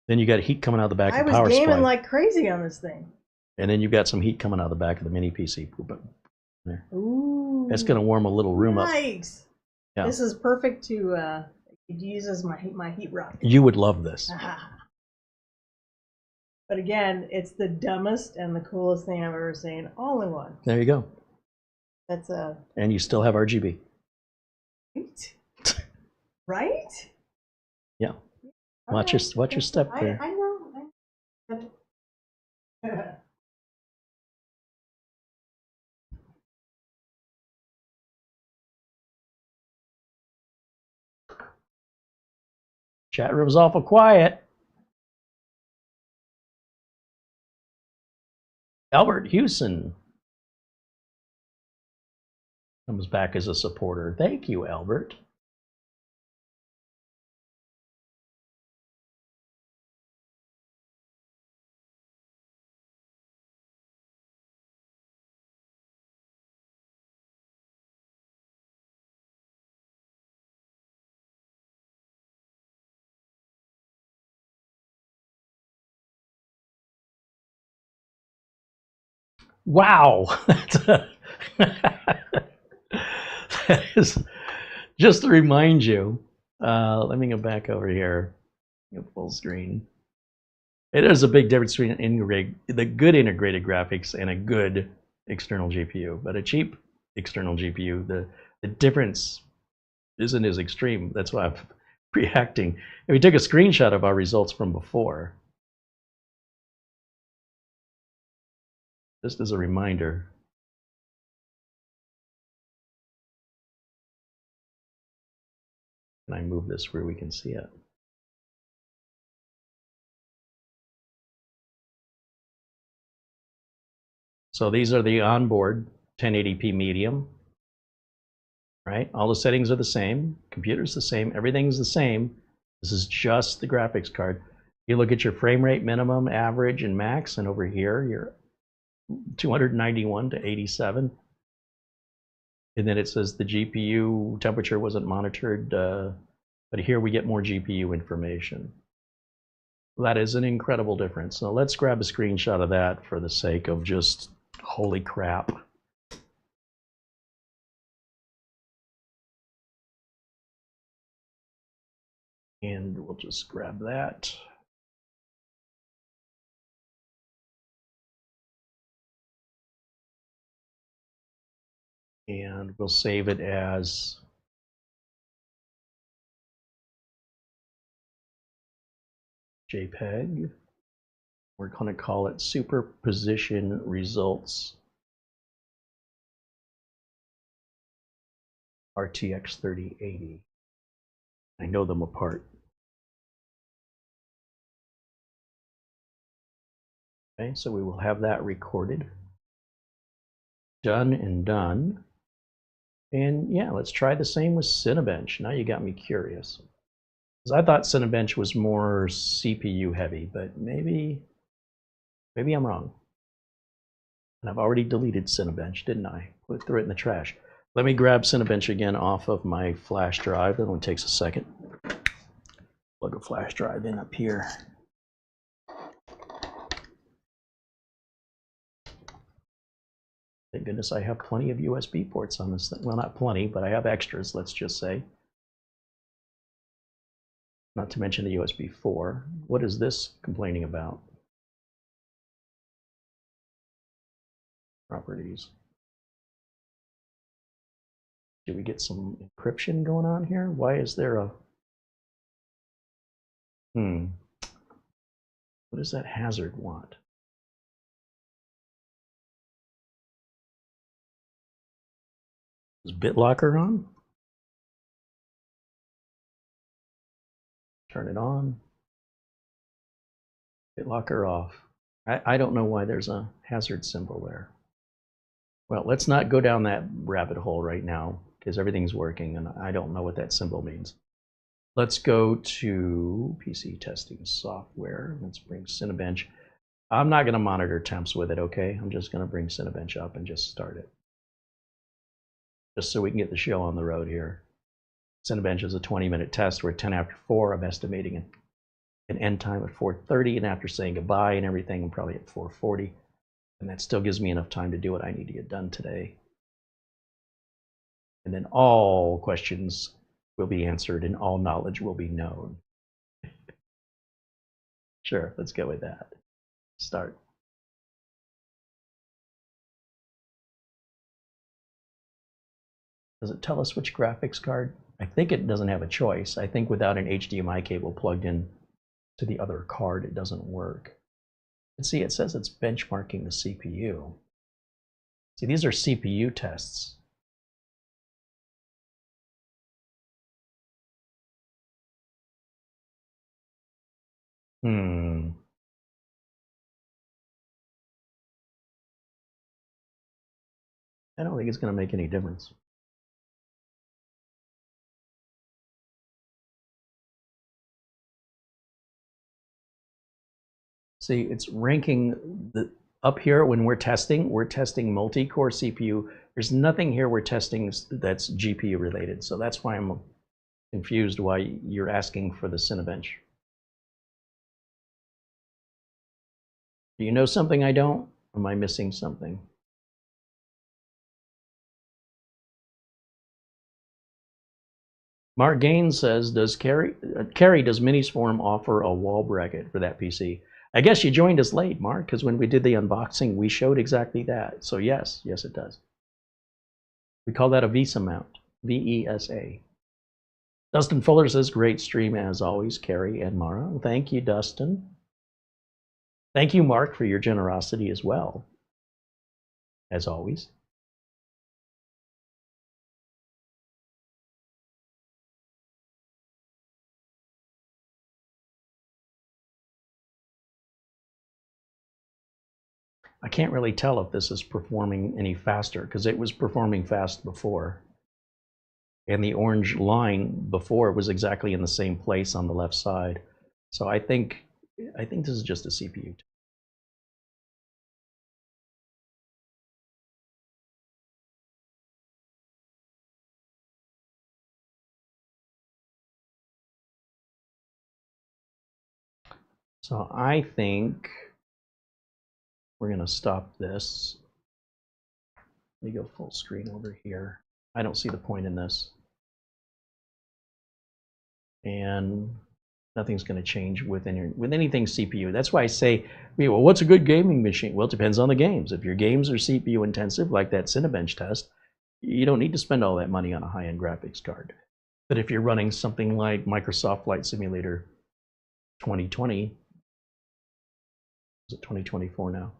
Speaker 3: Then you got heat coming out of the back
Speaker 2: I
Speaker 3: of the power
Speaker 2: was gaming
Speaker 3: supply.
Speaker 2: like crazy on this thing.
Speaker 3: And then you've got some heat coming out of the back of the mini PC. There.
Speaker 2: Ooh.
Speaker 3: That's going to warm a little room up.
Speaker 2: Yikes.
Speaker 3: Yeah.
Speaker 2: This is perfect to use as my heat rock.
Speaker 3: You would love this.
Speaker 2: But again, it's the dumbest and the coolest thing I've ever seen, all in one.
Speaker 3: There you go.
Speaker 2: That's a
Speaker 3: And you still have RGB.
Speaker 2: right? Right?
Speaker 3: Yeah. Watch your step there.
Speaker 2: I know.
Speaker 3: Chat room's awful quiet. Albert Hewson comes back as a supporter. Thank you, Albert. Wow. That is, just to remind you, let me go back over here. Go full screen. It is a big difference between the good integrated graphics and a good external GPU. But a cheap external GPU, the difference isn't as extreme. That's why I'm reacting. And we took a screenshot of our results from before. Just as a reminder. Can I move this where we can see it? So these are the onboard 1080p medium, right? All the settings are the same. Computer's the same. Everything's the same. This is just the graphics card. You look at your frame rate minimum, average, and max, and over here you're 291 to 87. And then it says the GPU temperature wasn't monitored, but here we get more GPU information. That is an incredible difference. So let's grab a screenshot of that for the sake of just, holy crap. And we'll just grab that. And we'll save it as JPEG. We're going to call it superposition results RTX 3080. I know them apart. Okay, so we will have that recorded. Done and done. And yeah, let's try the same with Cinebench. Now you got me curious. Because I thought Cinebench was more CPU heavy, but maybe I'm wrong. And I've already deleted Cinebench, didn't I? Threw it in the trash. Let me grab Cinebench again off of my flash drive. That only takes a second. Plug a flash drive in up here. Thank goodness I have plenty of USB ports on this thing. Well, not plenty, but I have extras, let's just say. Not to mention the USB 4. What is this complaining about? Properties. Do we get some encryption going on here? Why is there a... What does that hazard want? Is BitLocker on? Turn it on. BitLocker off. I don't know why there's a hazard symbol there. Well, let's not go down that rabbit hole right now because everything's working and I don't know what that symbol means. Let's go to PC testing software. Let's bring Cinebench. I'm not going to monitor temps with it, okay? I'm just going to bring Cinebench up and just start it. Just so we can get the show on the road here. Cinebench is a 20-minute test. We're at 10 after 4. I'm estimating an end time at 4:30, and after saying goodbye and everything, I'm probably at 4:40. And that still gives me enough time to do what I need to get done today. And then all questions will be answered and all knowledge will be known. Sure, let's go with that. Start. Does it tell us which graphics card? I think it doesn't have a choice. I think without an HDMI cable plugged in to the other card, it doesn't work. And see, it says it's benchmarking the CPU. See, these are CPU tests. I don't think it's going to make any difference. See, it's ranking up here when we're testing multi-core CPU. There's nothing here we're testing that's GPU related. So that's why I'm confused why you're asking for the Cinebench. Do you know something I don't? Am I missing something? Mark Gaines says, does Carey, does Minisforum offer a wall bracket for that PC? I guess you joined us late, Mark, because when we did the unboxing, we showed exactly that. So yes, it does. We call that a VESA mount, VESA. Dustin Fuller says, great stream as always, Carey and Mara. Thank you, Dustin. Thank you, Mark, for your generosity as well, as always. I can't really tell if this is performing any faster because it was performing fast before. And the orange line before was exactly in the same place on the left side. So I think this is just a CPU. So I think we're going to stop this. Let me go full screen over here. I don't see the point in this. And nothing's going to change with anything CPU. That's why I say, well, what's a good gaming machine? Well, it depends on the games. If your games are CPU intensive, like that Cinebench test, you don't need to spend all that money on a high-end graphics card. But if you're running something like Microsoft Flight Simulator 2020, is it 2024 now?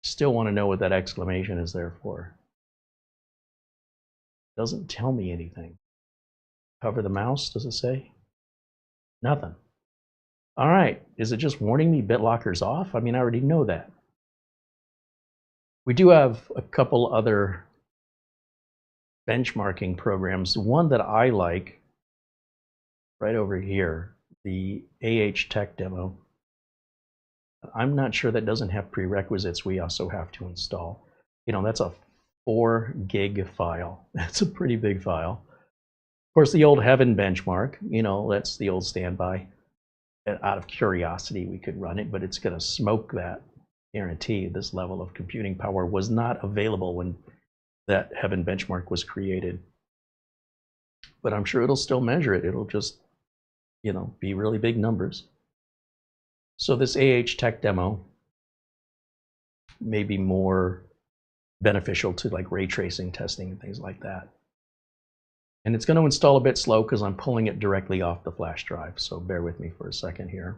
Speaker 3: Still want to know what that exclamation is there for. Doesn't tell me anything. Cover the mouse, does it say? Nothing. All right, is it just warning me BitLocker's off? I mean, I already know that. We do have a couple other benchmarking programs. The one that I like, right over here, the AH Tech demo. I'm not sure that doesn't have prerequisites we also have to install. You know, that's a 4 gig file. That's a pretty big file. Of course, the old Heaven benchmark, you know, that's the old standby. Out of curiosity, we could run it, but it's going to smoke that. Guarantee this level of computing power was not available when that Heaven benchmark was created. But I'm sure it'll still measure it. It'll just, you know, be really big numbers. So this AH Tech demo may be more beneficial to like ray tracing testing and things like that. And it's going to install a bit slow because I'm pulling it directly off the flash drive. So bear with me for a second here.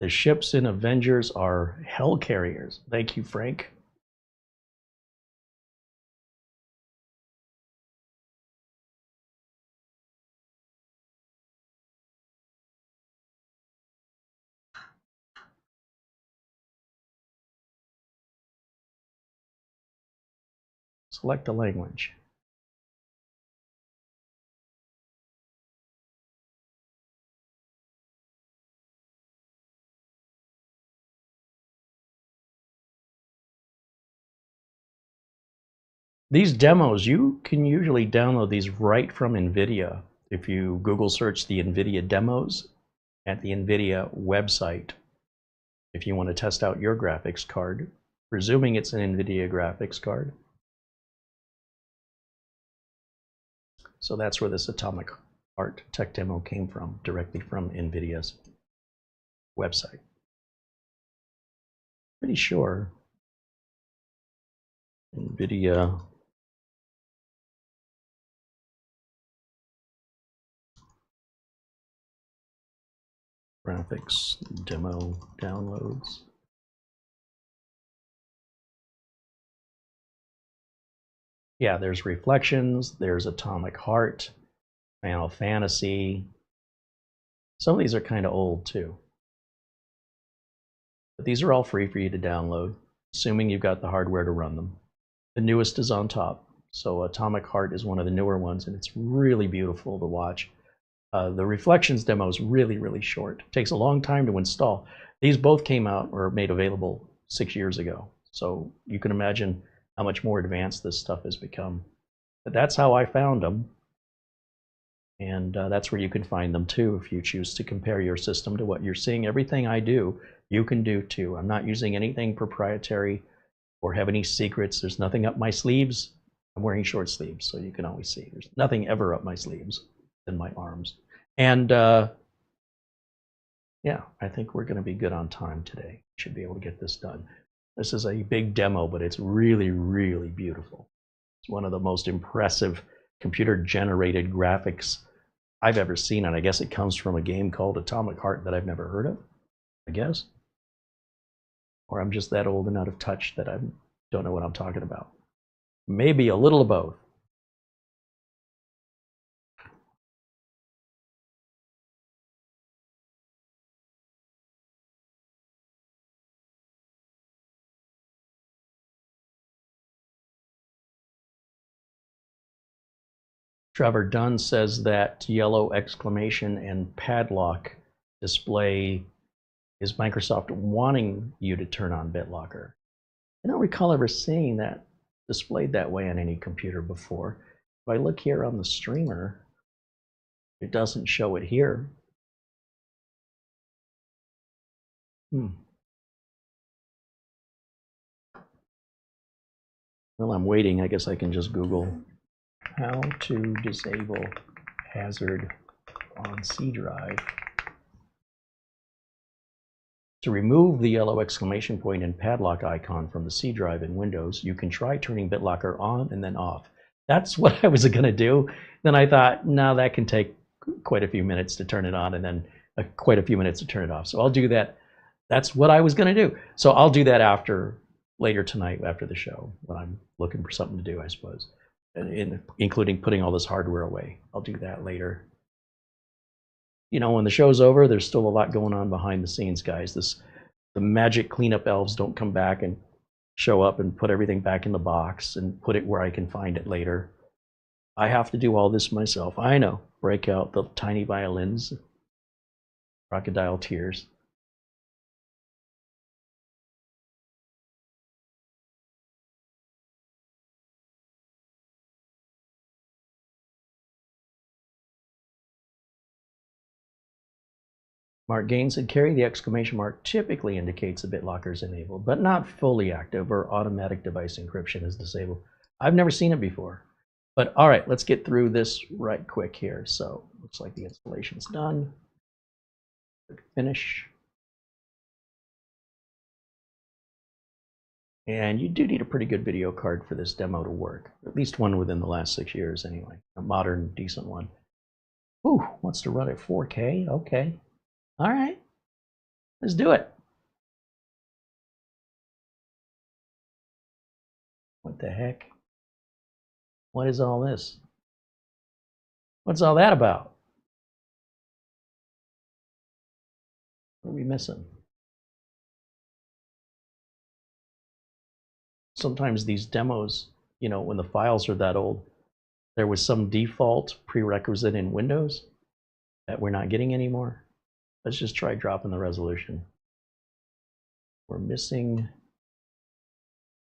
Speaker 3: The ships in Avengers are hell carriers. Thank you, Frank. Select a language. These demos, you can usually download these right from NVIDIA. If you Google search the NVIDIA demos at the NVIDIA website, if you want to test out your graphics card, presuming it's an NVIDIA graphics card. So that's where this Atomic Heart tech demo came from, directly from NVIDIA's website. Pretty sure NVIDIA graphics demo downloads. Yeah, there's Reflections, there's Atomic Heart, Final Fantasy. Some of these are kind of old too. But these are all free for you to download, assuming you've got the hardware to run them. The newest is on top. So Atomic Heart is one of the newer ones, and it's really beautiful to watch. The Reflections demo is really, really short. It takes a long time to install. These both came out or made available 6 years ago. So you can imagine how much more advanced this stuff has become. But that's how I found them. And that's where you can find them too if you choose to compare your system to what you're seeing. Everything I do, you can do too. I'm not using anything proprietary or have any secrets. There's nothing up my sleeves. I'm wearing short sleeves, so you can always see. There's nothing ever up my sleeves than my arms. And yeah, I think we're going to be good on time today. Should be able to get this done. This is a big demo, but it's really, really beautiful. It's one of the most impressive computer-generated graphics I've ever seen, and I guess it comes from a game called Atomic Heart that I've never heard of, I guess. Or I'm just that old and out of touch that I don't know what I'm talking about. Maybe a little of both. Trevor Dunn says that yellow exclamation and padlock display is Microsoft wanting you to turn on BitLocker. I don't recall ever seeing that displayed that way on any computer before. If I look here on the streamer, it doesn't show it here. While I'm waiting, I guess I can just Google how to disable hazard on C drive. To remove the yellow exclamation point and padlock icon from the C drive in Windows, you can try turning BitLocker on and then off. That's what I was going to do. Then I thought, no, that can take quite a few minutes to turn it on and then quite a few minutes to turn it off. So I'll do that. That's what I was going to do. So I'll do that later tonight after the show when I'm looking for something to do, I suppose, including putting all this hardware away. I'll do that later. You know, when the show's over, there's still a lot going on behind the scenes, guys. The magic cleanup elves don't come back and show up and put everything back in the box and put it where I can find it later. I have to do all this myself. I know. Break out the tiny violins, crocodile tears. Mark Gaines said, Carey, the exclamation mark typically indicates a BitLocker is enabled, but not fully active or automatic device encryption is disabled. I've never seen it before. But all right, let's get through this right quick here. So looks like the installation's done. Click finish. And you do need a pretty good video card for this demo to work. At least one within the last 6 years anyway. A modern, decent one. Ooh, wants to run at 4K? Okay. All right. Let's do it. What the heck? What is all this? What's all that about? What are we missing? Sometimes these demos, you know, when the files are that old, there was some default prerequisite in Windows that we're not getting anymore. Let's just try dropping the resolution. We're missing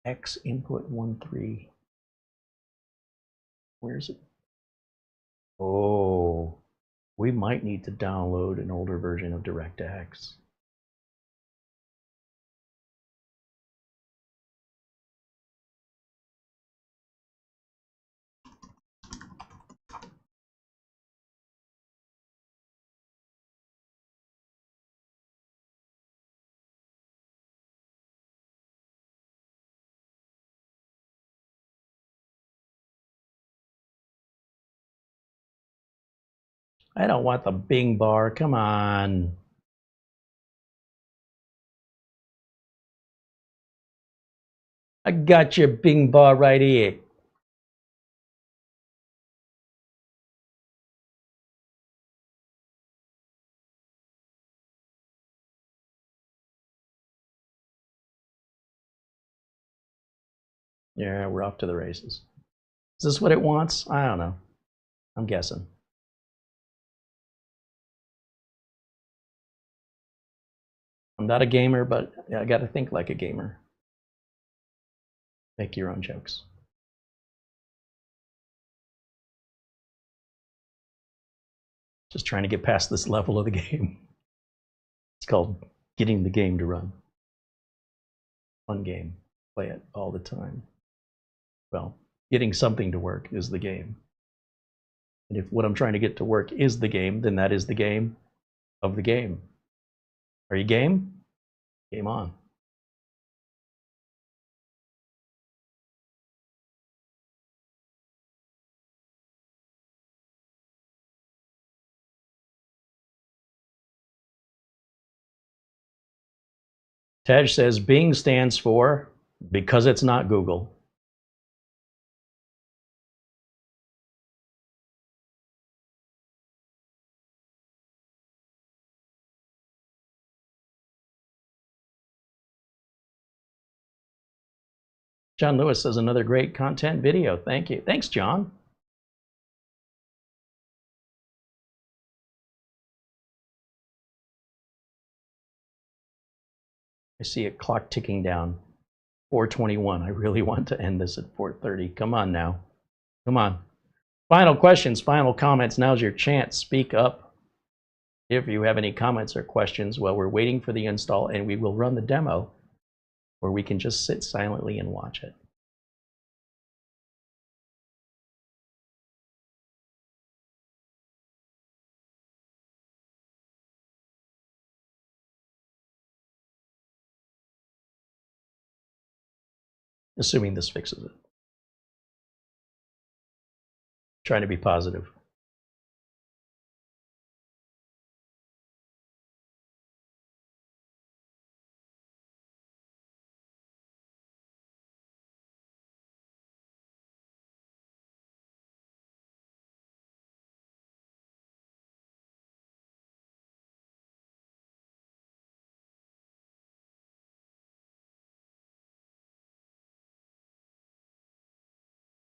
Speaker 3: X input 1.3. Where's it? Oh, we might need to download an older version of DirectX. I don't want the Bing bar, come on. I got your Bing bar right here. Yeah, we're off to the races. Is this what it wants? I don't know. I'm guessing. I'm not a gamer, but I got to think like a gamer. Make your own jokes. Just trying to get past this level of the game. It's called getting the game to run. Fun game. Play it all the time. Well, getting something to work is the game. And if what I'm trying to get to work is the game, then that is the game of the game. Are you game? Game on. Tej says Bing stands for because it's not Google. John Lewis says another great content video. Thank you. Thanks, John. I see a clock ticking down. 4:21. I really want to end this at 4:30. Come on now. Come on. Final questions, final comments. Now's your chance. Speak up if you have any comments or questions while we're waiting for the install, and we will run the demo where we can just sit silently and watch it. Assuming this fixes it. Trying to be positive.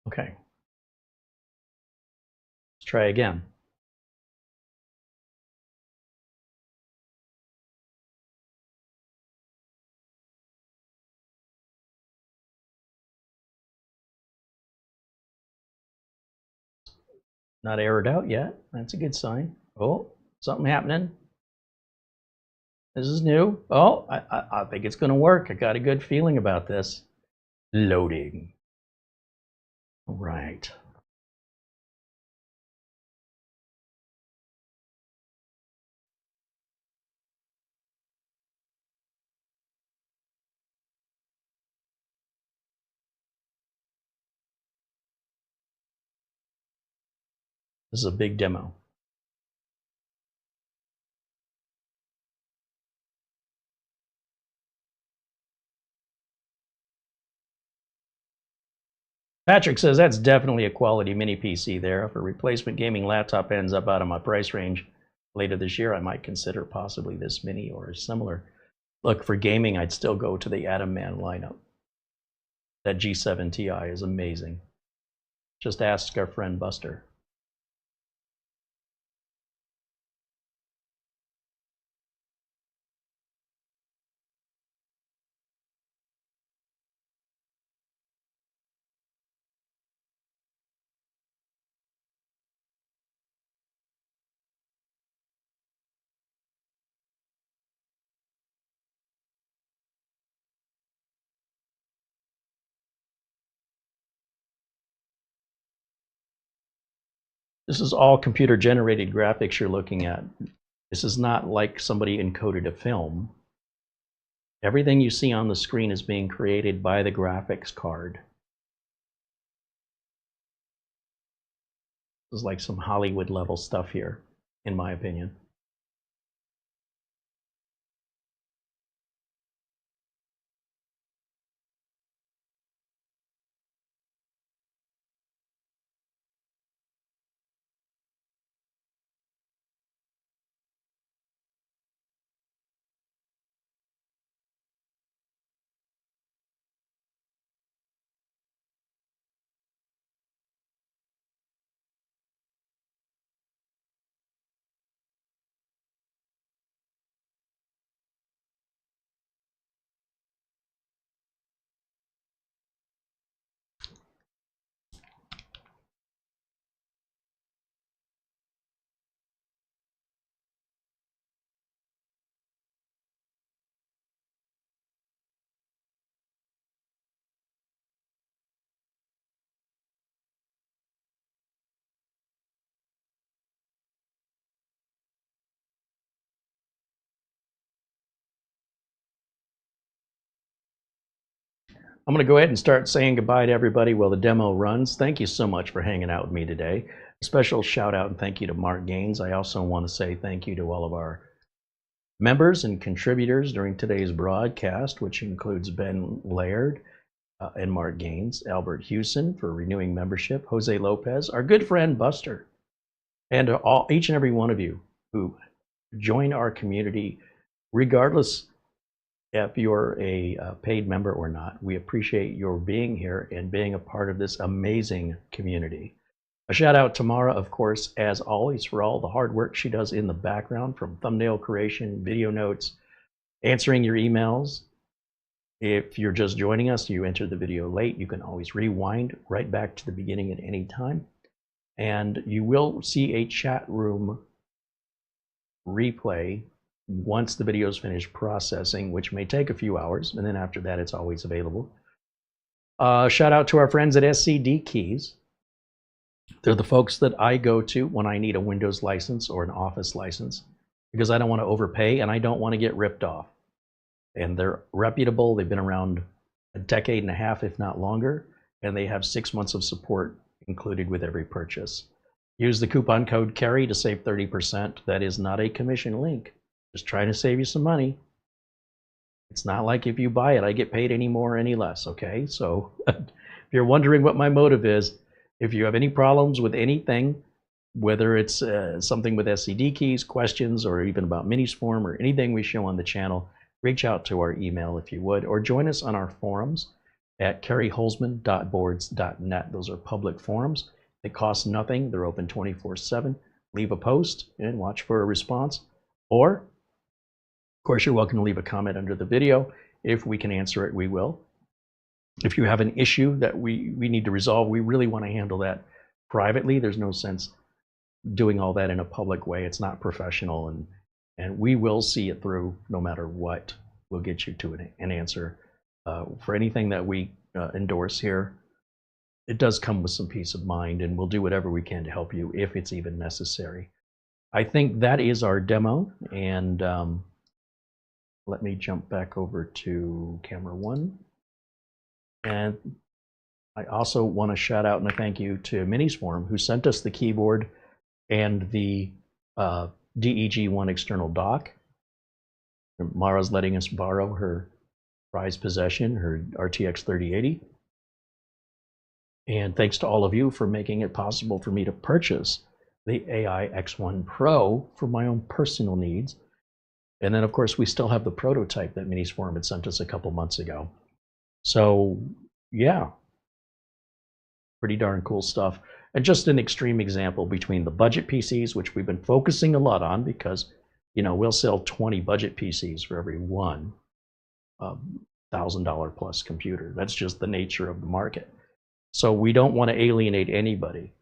Speaker 3: Okay. Let's try again. Not errored out yet. That's a good sign. Oh, something happening. This is new. Oh, I think it's going to work. I got a good feeling about this. Loading. All right. This is a big demo. Patrick says that's definitely a quality mini PC there. If a replacement gaming laptop ends up out of my price range later this year, I might consider possibly this mini or similar. Look, for gaming, I'd still go to the Atom Man lineup. That G7 Ti is amazing. Just ask our friend Buster. This is all computer-generated graphics you're looking at. This is not like somebody encoded a film. Everything you see on the screen is being created by the graphics card. This is like some Hollywood level stuff here, in my opinion. I'm going to go ahead and start saying goodbye to everybody while the demo runs. Thank you so much for hanging out with me today. A special shout out and thank you to Mark Gaines. I also want to say thank you to all of our members and contributors during today's broadcast, which includes Ben Laird and Mark Gaines, Albert Hewson for renewing membership, Jose Lopez, our good friend Buster, and each and every one of you who join our community, regardless if you're a paid member or not. We appreciate your being here and being a part of this amazing community. A shout out to Mara, of course, as always, for all the hard work she does in the background, from thumbnail creation, video notes, answering your emails. If you're just joining us, you entered the video late, you can always rewind right back to the beginning at any time. And you will see a chat room replay once the video is finished processing, which may take a few hours, and then after that it's always available. Shout out to our friends at SCD Keys. They're the folks that I go to when I need a Windows license or an Office license, because I don't want to overpay and I don't want to get ripped off. And they're reputable. They've been around a decade and a half, if not longer, and they have 6 months of support included with every purchase. Use the coupon code Carey to save 30%. That is not a commission link. Just trying to save you some money. It's not like if you buy it, I get paid any more or any less, okay? So if you're wondering what my motive is, if you have any problems with anything, whether it's something with SCD keys, questions, or even about Minisforum or anything we show on the channel, reach out to our email if you would, or join us on our forums at careyholzman.boards.net. Those are public forums. They cost nothing. They're open 24/7. Leave a post and watch for a response. Or, of course, you're welcome to leave a comment under the video. If we can answer it, we will. If you have an issue that we need to resolve, we really want to handle that privately. There's no sense doing all that in a public way. It's not professional, and we will see it through no matter what. We'll get you to an answer. For anything that we endorse here, it does come with some peace of mind, and we'll do whatever we can to help you if it's even necessary. I think that is our demo, and let me jump back over to camera one. And I also want to shout out and a thank you to Minisforum, who sent us the keyboard and the DEG1 external dock. Mara's letting us borrow her prized possession, her RTX 3080. And thanks to all of you for making it possible for me to purchase the AI X1 Pro for my own personal needs. And then, of course, we still have the prototype that Minisforum had sent us a couple months ago. So, yeah, pretty darn cool stuff. And just an extreme example between the budget PCs, which we've been focusing a lot on because, you know, we'll sell 20 budget PCs for every one $1,000 plus computer. That's just the nature of the market. So we don't want to alienate anybody.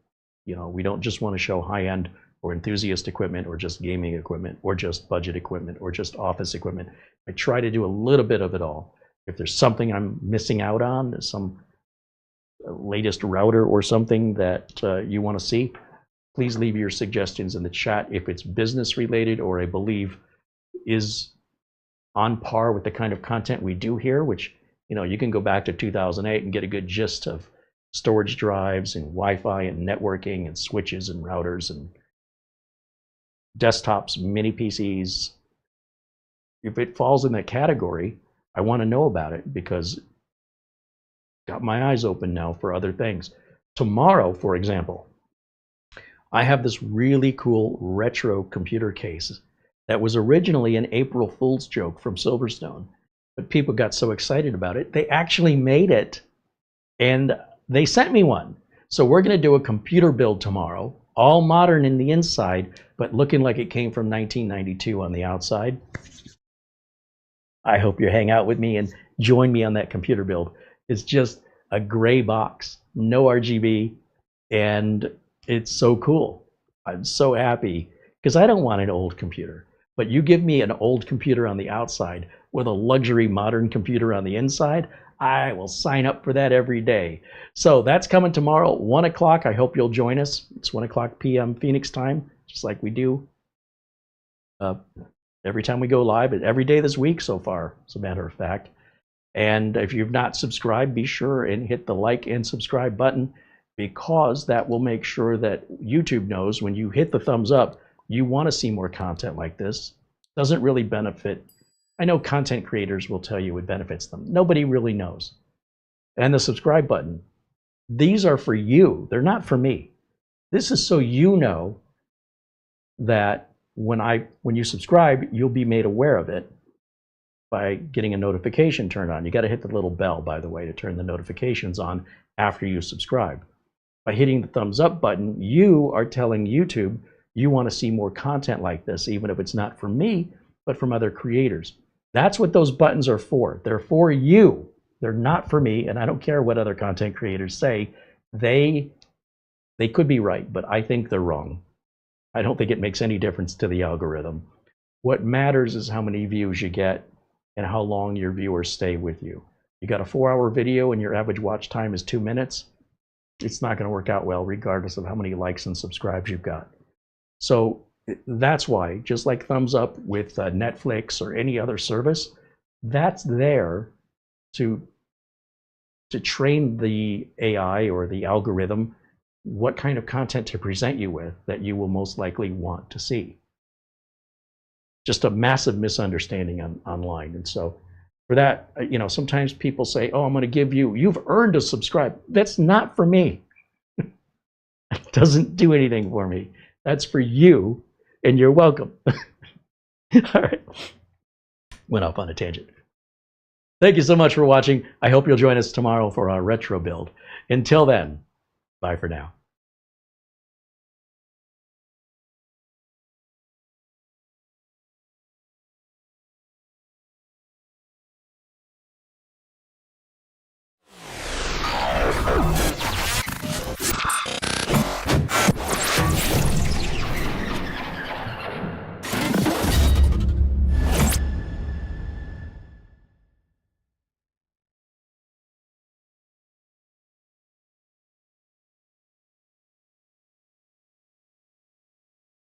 Speaker 3: You know, we don't just want to show high-end or enthusiast equipment or just gaming equipment or just budget equipment or just office equipment. I try to do a little bit of it all. If there's something I'm missing out on, some latest router or something that you want to see, please leave your suggestions in the chat. If it's business related or I believe is on par with the kind of content we do here, which, you know, you can go back to 2008 and get a good gist of storage drives and Wi-Fi and networking and switches and routers and desktops, mini PCs. If it falls in that category, I want to know about it because got my eyes open now for other things. Tomorrow, for example, I have this really cool retro computer case that was originally an April Fool's joke from Silverstone, but people got so excited about it, they actually made it and they sent me one. So we're going to do a computer build tomorrow, all modern in the inside, but looking like it came from 1992 on the outside. I hope you hang out with me and join me on that computer build. It's just a gray box, no RGB, and it's so cool. I'm so happy because I don't want an old computer, but you give me an old computer on the outside with a luxury modern computer on the inside, I will sign up for that every day. So that's coming tomorrow, 1 o'clock. I hope you'll join us. It's 1 o'clock p.m. Phoenix time, just like we do every time we go live, every day this week so far, as a matter of fact. And if you've not subscribed, be sure and hit the like and subscribe button, because that will make sure that YouTube knows when you hit the thumbs up, you want to see more content like this. Doesn't really benefit. I know content creators will tell you it benefits them. Nobody really knows. And the subscribe button, these are for you. They're not for me. This is so you know that when you subscribe, you'll be made aware of it by getting a notification turned on. You got to hit the little bell, by the way, to turn the notifications on after you subscribe. By hitting the thumbs up button, you are telling YouTube you want to see more content like this, even if it's not from me, but from other creators. That's what those buttons are for. They're for you. They're not for me, and I don't care what other content creators say. They could be right, but I think they're wrong. I don't think it makes any difference to the algorithm. What matters is how many views you get and how long your viewers stay with you. You got a 4-hour video and your average watch time is 2 minutes, it's not going to work out well regardless of how many likes and subscribes you've got. So that's why, just like thumbs up with Netflix or any other service, that's there to train the AI or the algorithm what kind of content to present you with that you will most likely want to see. Just a massive misunderstanding online. And so for that, you know, sometimes people say, oh, I'm going to give you, you've earned a subscribe. That's not for me. It doesn't do anything for me. That's for you, and you're welcome. All right. Went off on a tangent. Thank you so much for watching. I hope you'll join us tomorrow for our retro build. Until then, bye for now.